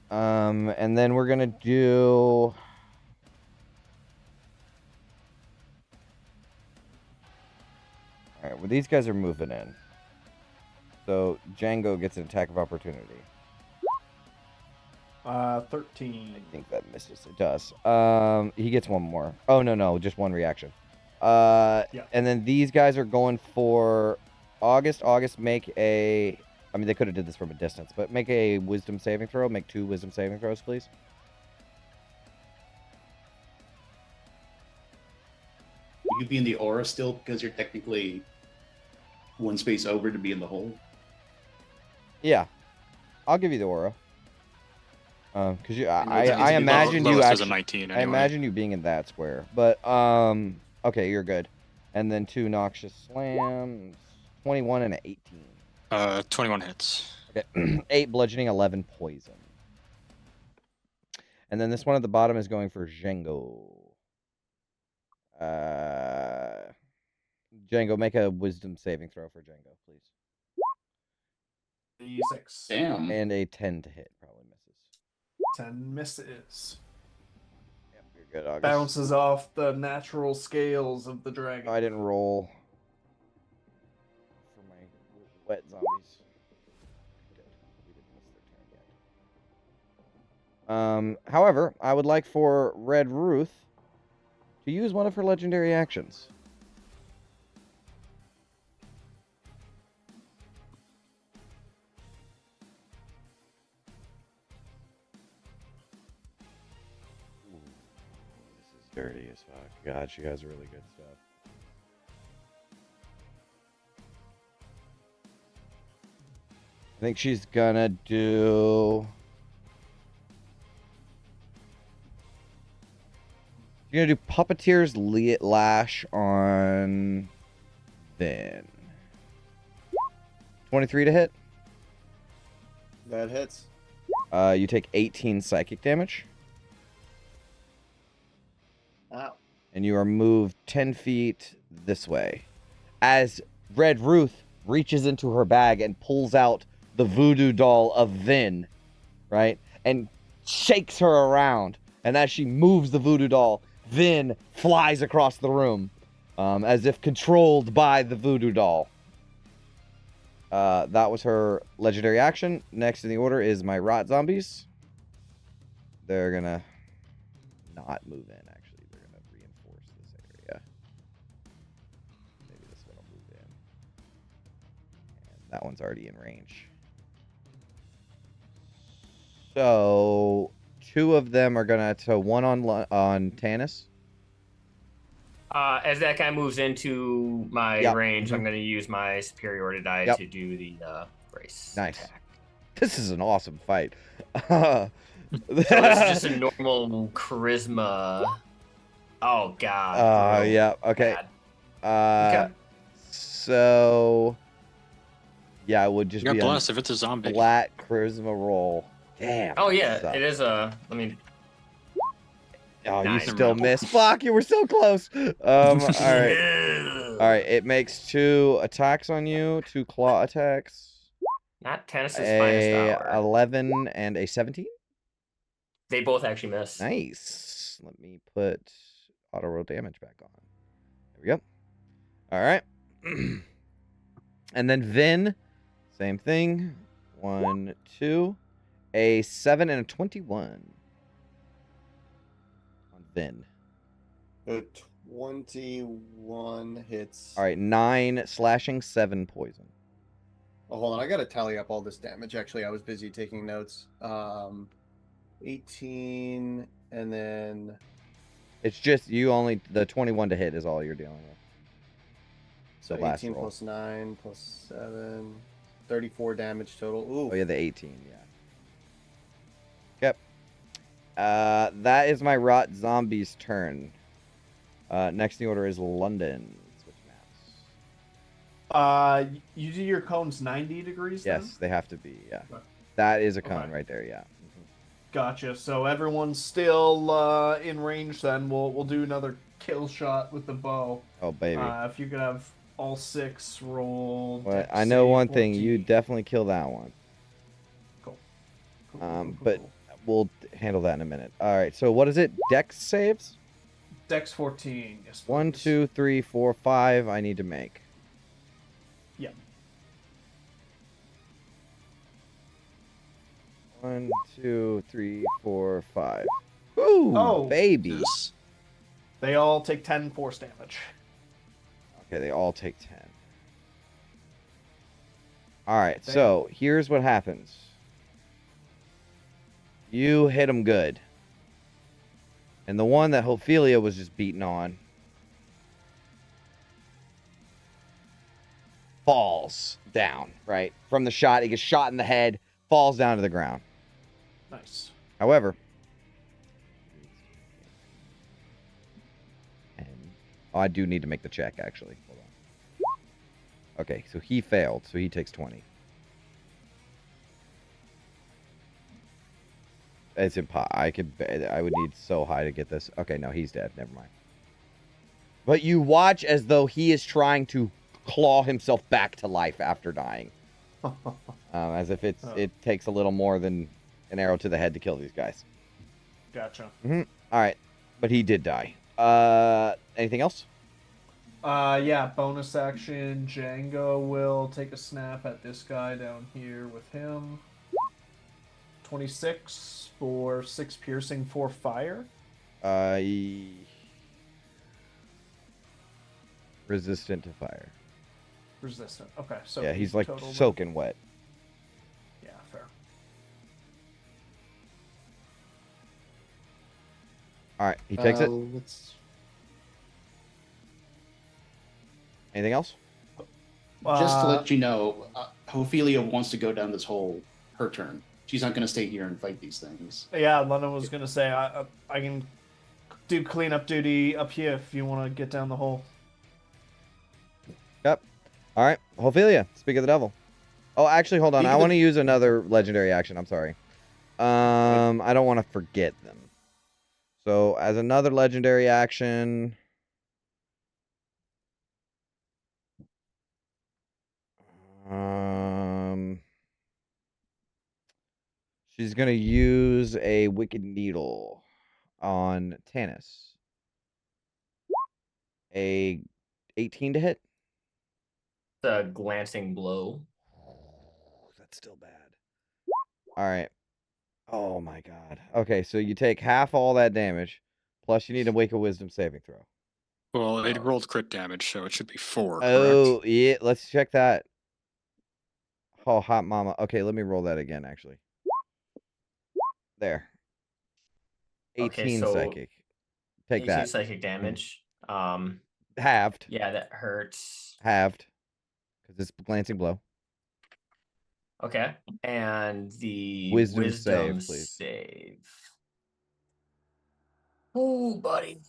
And then we're gonna do. All right. Well, these guys are moving in. So Django gets an attack of opportunity. 13. I think that misses. It does. He gets one more. Oh no, just one reaction. Yeah. And then these guys are going for August. August, make a. I mean, they could have did this from a distance, but make a wisdom saving throw. Make 2 wisdom saving throws, please. Will you be in the aura still because you're technically one space over to be in the hole? Yeah, I'll give you the aura. Because I it's imagine you Lowest is a actually. 19 I anyway. imagine you being in that square, but okay, you're good. And then 2 noxious slams, 21 and an 18. 21 hits. Okay, 8 bludgeoning, 11 poison. And then this one at the bottom is going for Django. Django, make a wisdom saving throw for Django, please. 6. Damn. And a 10 to hit, probably misses. 10 misses. Yep, you're good, August. Bounces off the natural scales of the dragon. I didn't roll for my wet zombies. Good. We didn't miss their turn yet. However, I would like for Red Ruth to use one of her legendary actions. Ooh, this is dirty as fuck. God, she has really good stuff. I think she's gonna do. You're gonna do Puppeteer's Lash on Vin. 23 to hit. That hits. You take 18 psychic damage. Ow. And you are moved 10 feet this way. As Red Ruth reaches into her bag and pulls out the voodoo doll of Vin, right? And shakes her around. And as she moves the voodoo doll, Vin flies across the room, as if controlled by the voodoo doll. That was her legendary action. Next in the order is my rot zombies. They're gonna not move in, actually. They're gonna reinforce this area. Maybe this one will move in. And that one's already in range. So, 2 of them are gonna, so one on Tanis. As that guy moves into my Yep. range, I'm going to use my superiority die Yep. to do the brace. Nice. Attack. This is an awesome fight. So this is just a normal charisma. Oh god. bro. Yeah, okay. Bad. Okay. So yeah, it would just God be bless a if it's a zombie. flat charisma roll. Damn. Oh that yeah, sucks. it is a. I mean, Oh, you Nice. still missed. Fuck, you were so close. All right. All right, it makes 2 attacks on you, 2 claw attacks. Not Tennis's finest A hour. 11 and a 17. They both actually miss. Nice. Let me put auto roll damage back on. There we go. All right. And then Vin, same thing. 1, 2, a 7 and a 21 on Vin. The 21 hits. All right, 9 slashing, 7 poison. Oh, hold on. I got to tally up all this damage. Actually, I was busy taking notes. 18, and then It's just you only, the 21 to hit is all you're dealing with. so The last 18 roll. plus 9 plus 7, 34 damage total. Ooh. Oh yeah, the 18, yeah. Yep. That is my rot zombie's turn. Next in the order is London. Switch maps. You do your cones 90 degrees then? Yes, they have to be, yeah. Okay. That is a cone Okay. right there, yeah. Gotcha. So everyone's still in range then. We'll do another kill shot with the bow. Oh, baby. If you could have all 6 roll. Well, dex I know save one thing. 14. You definitely kill that one. Cool. But we'll handle that in a minute. All right, so what is it? Dex saves? Dex 14. Yes. 1, please. 2, 3, 4, 5 I need to make. Yeah. 1, 2, 3, 4, 5. Ooh, Oh. baby. Yes. They all take 10 force damage. Okay, they all take 10. All right, so here's what happens. You hit them good. And the one that Ophelia was just beating on falls down, right? From the shot, he gets shot in the head, falls down to the ground. Nice. However, I do need to make the check, actually. Hold on. Okay, so he failed, so he takes 20. It's I would need so high to get this. Okay, no, he's dead. Never mind. But you watch as though he is trying to claw himself back to life after dying. As if it takes a little more than an arrow to the head to kill these guys. Gotcha. All right, but he did die. Anything else? Yeah, bonus action. Django will take a snap at this guy down here with him. 26 for 6 piercing, 4 fire. Resistant to fire. Resistant. Okay, so Yeah, he's like total- soaking wet. Yeah, fair. All right, he takes it. Let's... Anything else? Just to let you know, Ophelia wants to go down this hole. Her turn. She's not going to stay here and fight these things. Yeah, London was gonna say I can do cleanup duty up here if you want to get down the hole. Yep. All right, Ophelia, speak of the devil. Oh, actually, hold on. I want to use another legendary action. I'm sorry. I don't want to forget them. So, as another legendary action, she's gonna use a Wicked Needle on Tanis. A 18 to hit. The glancing blow. That's still bad. All right. Oh my god. Okay, so you take half all that damage, plus you need to make a Wisdom saving throw. Well, it rolled crit damage, so it should be 4, Oh, correct? yeah. Let's check that. Oh, hot mama. Okay, let me roll that again, actually. There. 18 Okay, so psychic. Take 18 that. psychic damage. Halved. Yeah, that hurts. Halved. Because it's glancing blow. Okay, and the Wisdom save, please. save. Oh, buddy.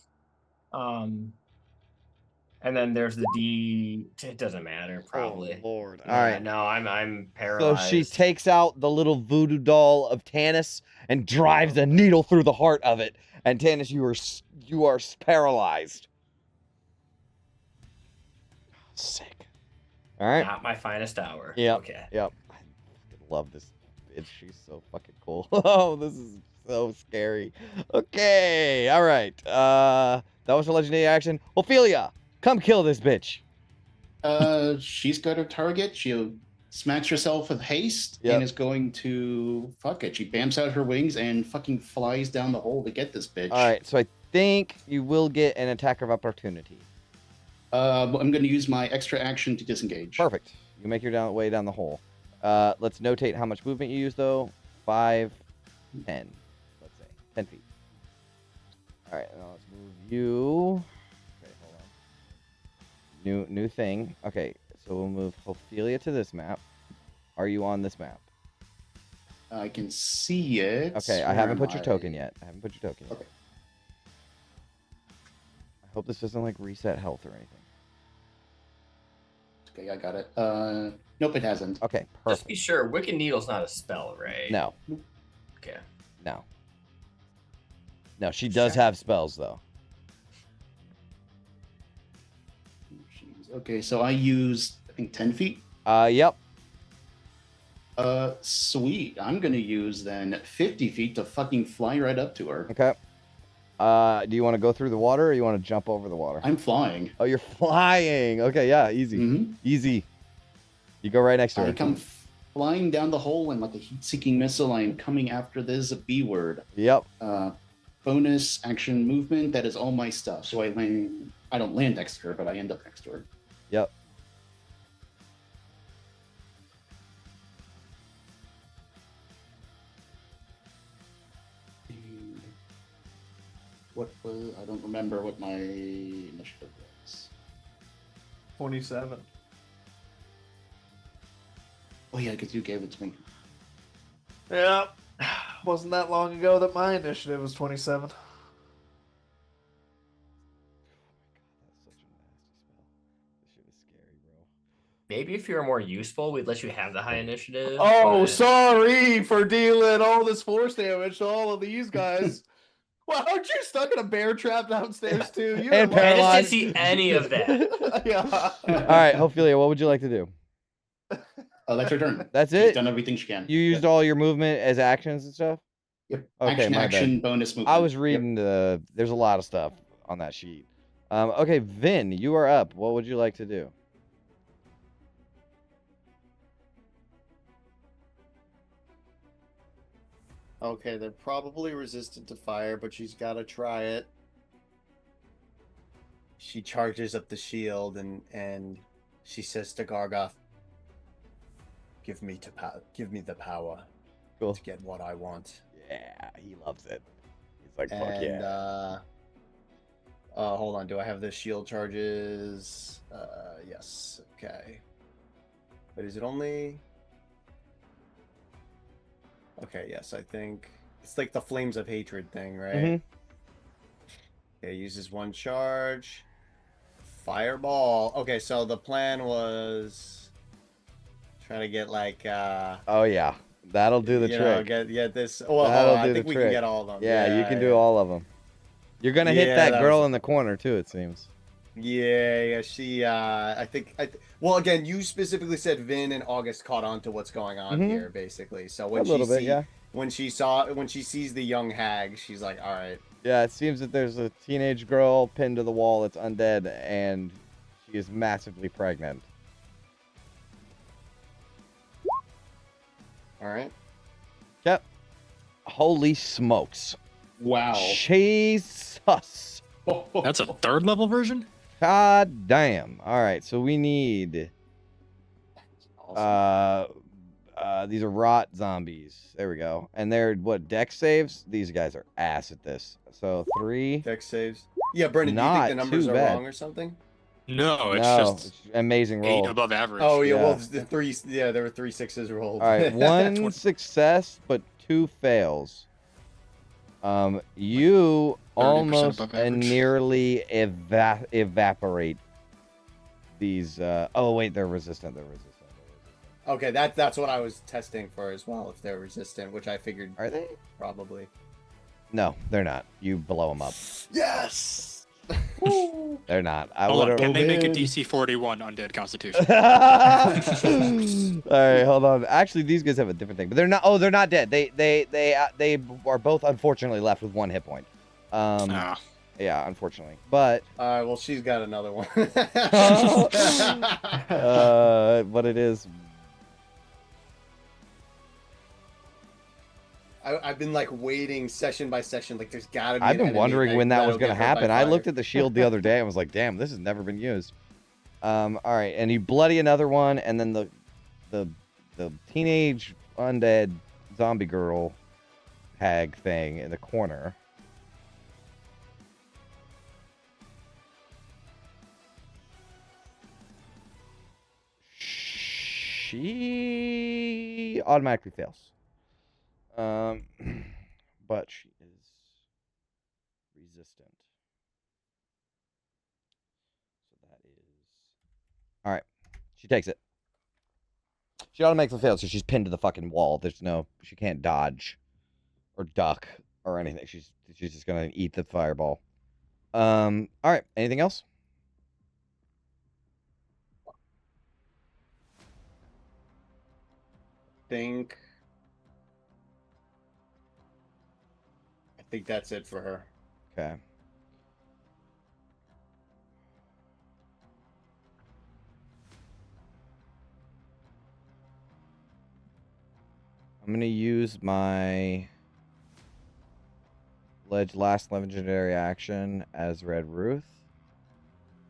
And then there's the D. It doesn't matter, probably. Oh, Lord. Yeah, All right. no, I'm So paralyzed. she takes out the little voodoo doll of Tanis and drives a needle through the heart of it. And Tanis, you are paralyzed. Sick. All right. Not my finest hour. Yep. Okay. Yep. I fucking love this bitch. She's so fucking cool. Oh, this is so scary. Okay. All right. That was a legendary action. Ophelia, come kill this bitch. She's got her target. She'll smacks herself with haste Yep. and is going to fuck it. She bamps out her wings and fucking flies down the hole to get this bitch. All right. So I think you will get an attack of opportunity. I'm going to use my extra action to disengage. Perfect. You make your way down the hole. Let's notate how much movement you use, though. 5, 10. Let's say 10 feet. All right. Now let's move you. Okay, hold on. New thing. Okay. So we'll move Ophelia to this map. Are you on this map? I can see it. Okay. I Where haven't am put your I? token yet. I haven't put your token yet. Okay. I hope this doesn't like reset health or anything. Okay, I got it. Nope, it hasn't. Okay. Just Perfect. be sure, Wicked Needle's not a spell, right? No. Okay. No. No. She does Sure. have spells though. Okay, so I used, I think, 10 feet. Yep. Sweet. I'm going to use then 50 feet to fucking fly right up to her. Okay. Do you want to go through the water or you want to jump over the water? I'm flying. Oh, you're flying. Okay, yeah, easy. Mm-hmm. Easy. You go right next to I her. come flying down the hole and like a heat-seeking missile. I am coming after this B word. Yep. Bonus action movement. That is all my stuff. So I land. I don't land next to her, but I end up next to her. Yep. And what was? I don't remember what my initiative was. 27. Oh yeah, because you gave it to me. Yeah. Wasn't that long ago that my initiative was 27. That's such a nasty spell. This shit is scary, bro. Maybe if you were more useful, we'd let you have the high initiative. Oh, but- sorry for dealing all this force damage to all of these guys. Well, aren't you stuck in a bear trap downstairs too? You And are I paralyzed. just didn't see any of that. Yeah. All right, Ophelia, what would you like to do? Oh, that's her turn. That's She's it? done everything she can. You used all your movement as actions and stuff? Yep. Okay, Action, my bad. action, bonus movement. I was Yep. reading there's a lot of stuff on that sheet. Okay, Vin, you are up. What would you like to do? Okay, they're probably resistant to fire, but she's got to try it. She charges up the shield and she says to Gargoth, "Give me the power Cool. to get what I want." Yeah, he loves it. He's like, fuck And yeah. hold on, do I have the shield charges? Yes. Okay. But is it only Okay, yes, I think it's like the flames of hatred thing, right? Mhm. Okay, uses 1 charge. Fireball. Okay, so the plan was trying to get like Oh yeah, that'll do the you know, trick. get this. Well, hold That'll on. I do the think we can trick. get all of them. Yeah, you can do yeah. all of them. You're gonna hit Yeah, that that was girl the in the corner too. It seems. Yeah, she I think well, again, you specifically said Vin and August caught on to what's going on Mhm. here, basically. So A when little bit, yeah. when she sees the young hag, she's like, all right. Yeah, it seems that there's a teenage girl pinned to the wall that's undead, and she is massively pregnant. All right. Yep. Holy smokes. Wow. Jesus. That's a 3rd level version? God damn. All right, so we need these are rot zombies. There we go. And they're what, dex saves? These guys are ass at this. So 3. Dex saves. Yeah, Brendan, do you think the Not numbers too are bad. wrong or something? No, it's No, just it's amazing 8 roll. above average. Oh yeah, well Yeah. the 3 there were 3 6s rolled. All right, 1 Twen- success but 2 fails. You 30% almost above and average. nearly evaporate these. Oh wait, they're resistant. They're resistant. Okay, that's what I was testing for as well, if they're resistant, which I figured Are they? probably. No, they're not. You blow them up. Yes. They're not. I Hold on, would can they make a Man. DC 41 undead constitution? All right, hold on. Actually, these guys have a different thing, but they're not. Oh, they're not dead. They are both unfortunately left with 1 hit point. Ah. Yeah, unfortunately. But All right, well she's got another one. but it is. I've been like waiting session by session, like there's gotta be. I've an been enemy wondering when that was that'll going to get hurt by happen. I fire. looked at the shield the other day and was like, "Damn, this has never been used." All right, and you bloody another one, and then the teenage undead zombie girl hag thing in the corner. She automatically fails. But she is resistant. So that is all right. She takes it. She automatically fails, so she's pinned to the fucking wall. She can't dodge or duck or anything. She's just gonna eat the fireball. All right. Anything else? I think that's it for her. Okay. I'm gonna use my last legendary action as Red Ruth.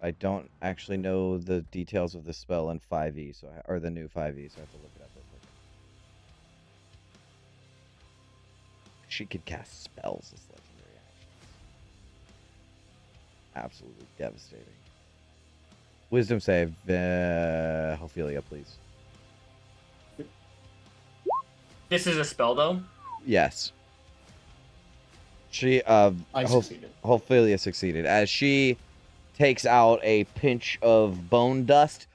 I don't actually know the details of the spell in 5e, or the new 5e, so I have to look it up real quick. She could cast spells as legendary actions. Absolutely devastating. Wisdom save, Ophelia, please. This is a spell, though? Yes. She, I succeeded. Ophelia succeeded as she takes out a pinch of bone dust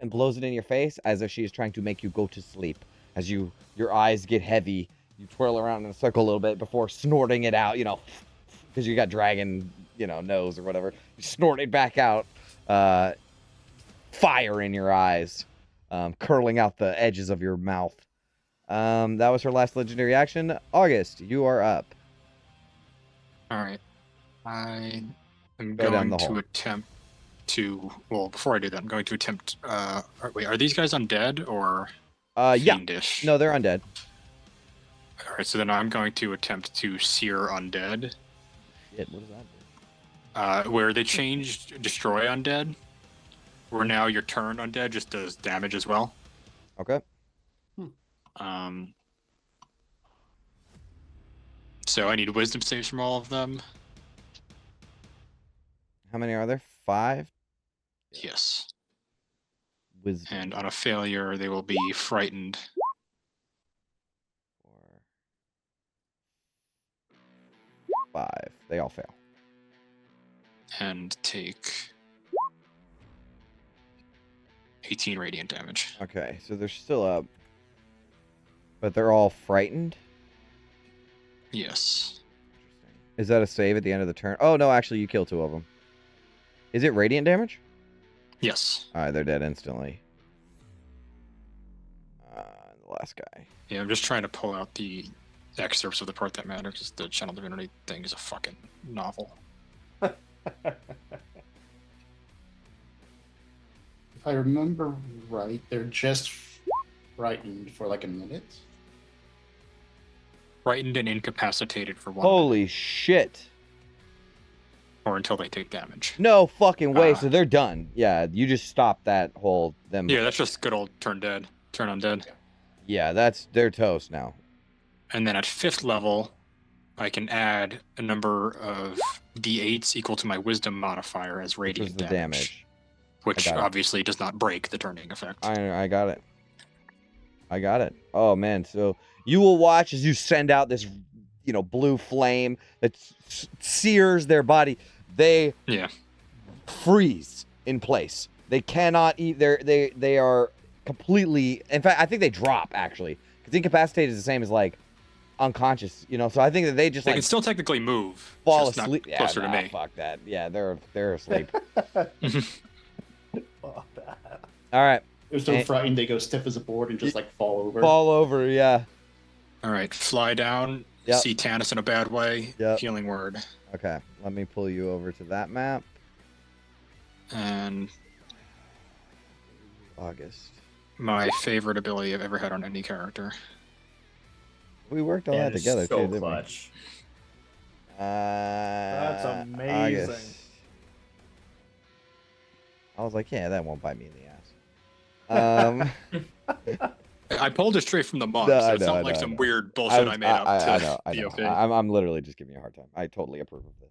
and blows it in your face as if she is trying to make you go to sleep. As your eyes get heavy, you twirl around in a circle a little bit before snorting it out, because you got dragon, nose or whatever. You snort it back out, fire in your eyes, curling out the edges of your mouth. That was her last legendary action. August, you are up. Alright. I am Go down going the to hole. attempt to. Well, before I do that, I'm going to attempt. Wait, are these guys undead or Yeah. fiendish? No, they're undead. Alright, so then I'm going to attempt to sear undead. Shit, what does that do? Where they changed destroy undead, where now your turn undead just does damage as well. Okay. So I need wisdom saves from all of them. How many are there? 5? Yes. Wisdom. And on a failure, they will be frightened. 4. 5. They all fail. And take 18 radiant damage. Okay, so they're still up. But they're all frightened? Yes. Is that a save at the end of the turn? Oh, no, actually, you kill 2 of them. Is it radiant damage? Yes. All right, they're dead instantly. The last guy. Yeah, I'm just trying to pull out the excerpts of the part that matters, because the Channel Divinity thing is a fucking novel. If I remember right, they're just frightened for like a minute. Frightened and incapacitated for 1 Holy shit. or until they take damage. No fucking way. Ah. So they're done. Yeah, you just stopped that whole them. Yeah, that's just good old turn undead. Yeah, they're toast now. And then at 5th level, I can add a number of d8s equal to my wisdom modifier as Which was radiant the damage. which I got it. obviously does not break the turning effect. I got it. I got it. Oh man, so you will watch as you send out this, blue flame that sears their body. They freeze in place. They cannot eat. They are completely. In fact, I think they drop actually, because incapacitated is the same as like unconscious. So I think that they just They like can still technically move. fall just not asleep. closer to me. Fuck that. Yeah, they're asleep. Fuck that. All right, They're so And- frightened they go stiff as a board and just like fall over. fall over. Yeah. All right, fly down. Yep. See Tannis in a bad way. Yep. Healing word. Okay, let me pull you over to that map. And August. my favorite ability I've ever had on any character. We worked on that That is together so too, didn't clutch. we? That's amazing. August. I was like, yeah, that won't bite me in the ass. I pulled it straight from the monk, No, so I it's know, not I like know, I some know. weird bullshit I made up to I be know. okay. I'm literally just giving you a hard time. I totally approve of this.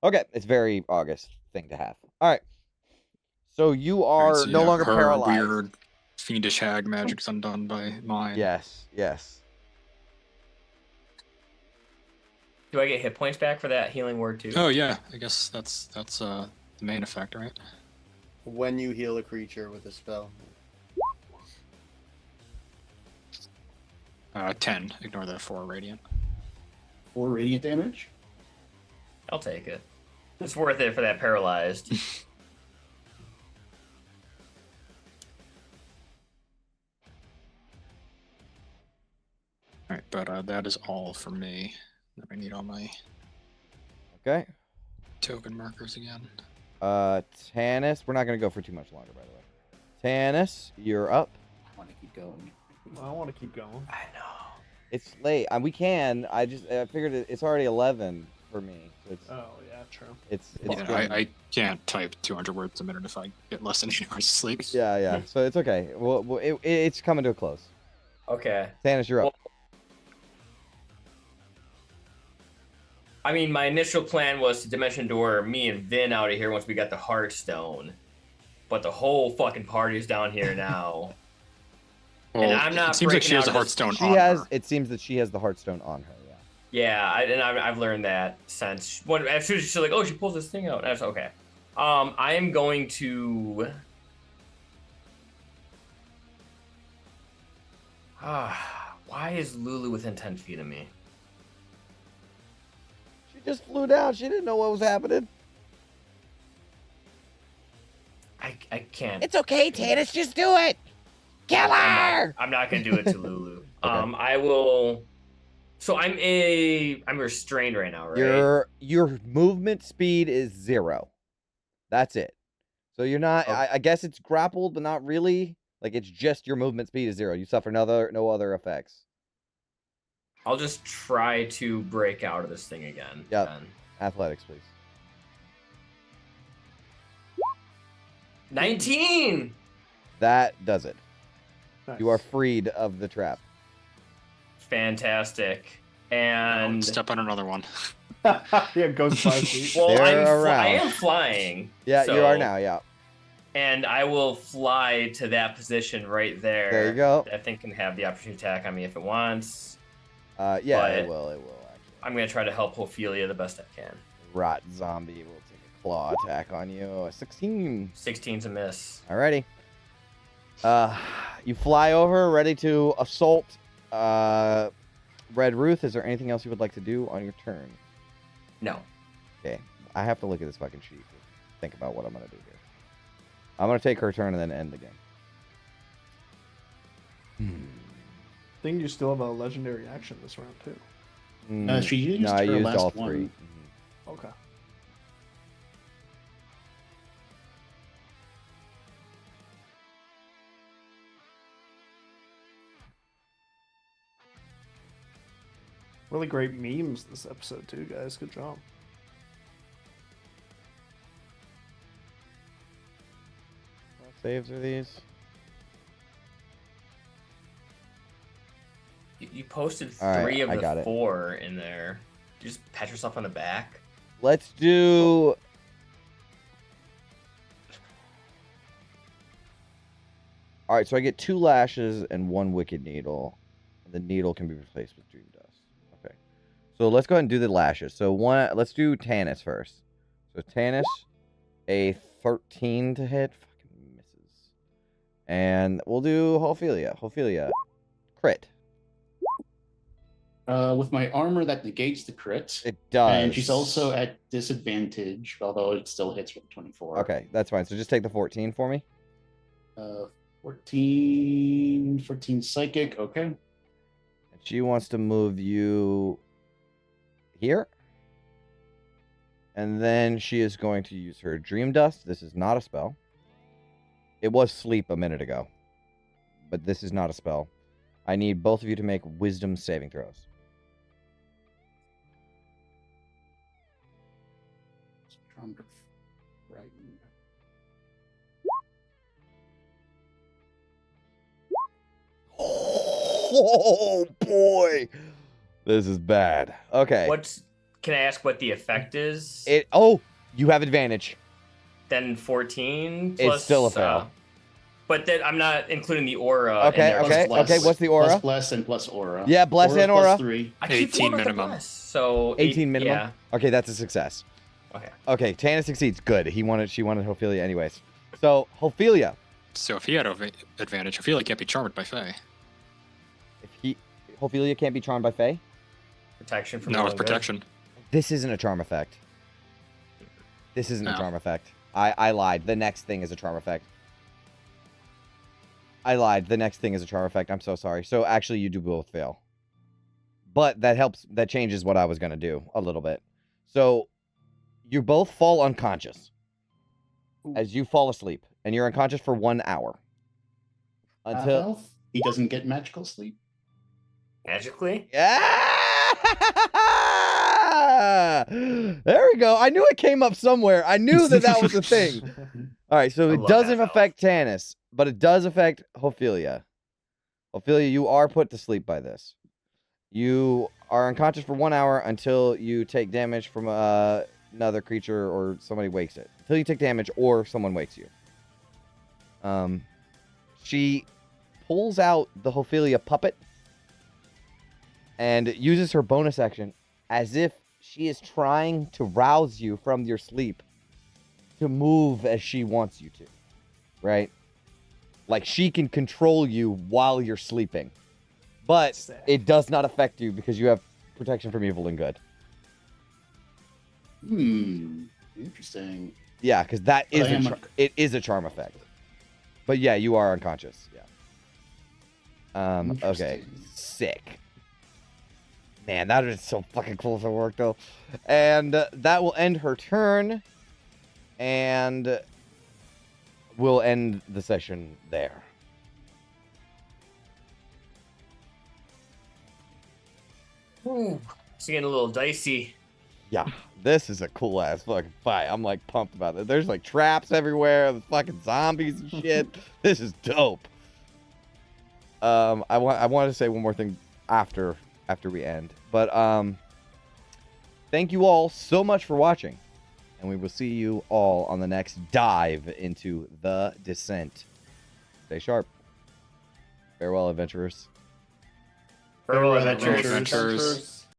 Okay, it's very August thing to have. All right. So you All right, are so no yeah, longer her paralyzed. Weird fiendish hag magic's undone by mine. Yes, yes. Do I get hit points back for that healing word too? Oh yeah, I guess that's the main effect, right? When you heal a creature with a spell. 10. Ignore the 4 radiant. 4 radiant damage. I'll take it. It's worth it for that paralyzed. All right, but that is all for me. I need all my Okay. token markers again. Tannis, we're not gonna go for too much longer, by the way. Tannis, you're up. I want to keep going. I want to keep going. I know. It's late. We can. I figured it's already 11 for me. So Oh yeah, true. it's Yeah, getting- I can't type 200 words a minute if I get less than 8 hours of sleep. yeah. So it's okay. Well, it's coming to a close. Okay. Tannis, you're up. I mean, my initial plan was to Dimension Door me and Vin out of here once we got the Hearthstone. But the whole fucking party's down here now. Well, And I'm not it seems like she breaking has a out of this- Hearthstone She on has. her. It seems that she has the Hearthstone on her. Yeah. Yeah, I've learned that since as soon as she's like, oh, she pulls this thing out. And I was okay. I am going to. Why is Lulu within 10 feet of me? She just flew down. She didn't know what was happening. I can't. It's okay, Tannis. Just do it. Kill her. I'm not gonna do it to Lulu. Okay. I will. So I'm restrained right now, right? Your movement speed is 0. That's it. So you're not. Okay. I guess it's grappled, but not really. Like it's just your movement speed is 0. You suffer no other effects. I'll just try to break out of this thing again. Yep. then. Athletics, please. 19. That does it. Nice. You are freed of the trap. Fantastic. And Step on another one. yeah, it goes 5 feet. well, They're I around. am flying. Yeah, you are so- now. Yeah. And I will fly to that position right there. There you go. That thing can have the opportunity to attack on me if it wants. Yeah, it But- will. It will actually. I'm gonna try to help Ophelia the best I can. Rot zombie will take a claw attack on you. A 16. 16's a miss. Alrighty. You fly over, ready to assault Red Ruth. Is there anything else you would like to do on your turn? No. Okay. I have to look at this fucking sheet to think about what I'm going to do here. I'm going to take her turn and then end the game. I think you still have a legendary action this round, too. She used no, I her used last all one. 3. Okay. Really great memes this episode, too, guys. Good job. What saves are these? You posted All right, 3 of I got the it. 4 in there. You just pat yourself on the back. Let's do... All right, so I get 2 lashes and 1 wicked needle. The needle can be replaced with dream dust. Okay. So let's go ahead and do the lashes. So let's do Tannis first. So Tannis, a 13 to hit. Fucking misses. And we'll do Ophelia. Ophelia, crit. With my armor, that negates the crit. It does. And she's also at disadvantage, although it still hits with 24. Okay, that's fine. So just take the 14 for me. 14 psychic, okay. And she wants to move you here. And then she is going to use her Dream Dust. This is not a spell. It was sleep a minute ago. But this is not a spell. I need both of you to make wisdom saving throws. Stronger frightened. Oh boy. This is bad. Okay. Can I ask what the effect is? You have advantage. Then 14 plus... It's still a fail. But then I'm not including the aura. Okay, in there. okay. What's the aura? Plus bless and plus aura. Yeah, bless and aura. Plus 3. I keep 18 forgetting about the minimum. bless, So 18 minimum? Yeah. Okay, that's a success. Okay. Okay, Tana succeeds. Good. She wanted Ophelia anyways. So, Ophelia. So if he had advantage, I feel like he can't be charmed by Fae. Ophelia can't be charmed by Fae? Protection from No, all with good. protection. This isn't a charm effect. This isn't a No. charm effect. I lied. The next thing is a charm effect. I lied. The next thing is a charm effect. I'm so sorry. So actually, you do both fail. But that helps. That changes what I was going to do a little bit. So you both fall unconscious as you fall asleep. And you're unconscious for 1 hour. Until... Health? He doesn't get magical sleep. Magically? Yeah! There we go. I knew it came up somewhere. I knew that was a thing. All right, so I it love doesn't that affect Tannis, but it does affect Ophelia. Ophelia, you are put to sleep by this. You are unconscious for 1 hour until you take damage from another creature or somebody wakes it. Until you take damage or someone wakes you. She pulls out the Ophelia puppet and uses her bonus action as if she is trying to rouse you from your sleep to move as she wants you to, right? Like she can control you while you're sleeping, but it does not affect you because you have protection from evil and good. Interesting. Yeah, because that is I am it is a charm effect. But yeah, you are unconscious. Yeah. Okay. Interesting. Sick. Man, that is so fucking cool if it worked though. And that will end her turn. And we'll end the session there. Ooh, it's getting a little dicey. Yeah, this is a cool ass fucking fight. I'm like pumped about it. There's like traps everywhere, the fucking zombies and shit. This is dope. I wanted to say one more thing after we end, but thank you all so much for watching, and we will see you all on the next dive into the Descent. Stay sharp. Farewell, adventurers. Farewell, Farewell, adventurers. adventurers.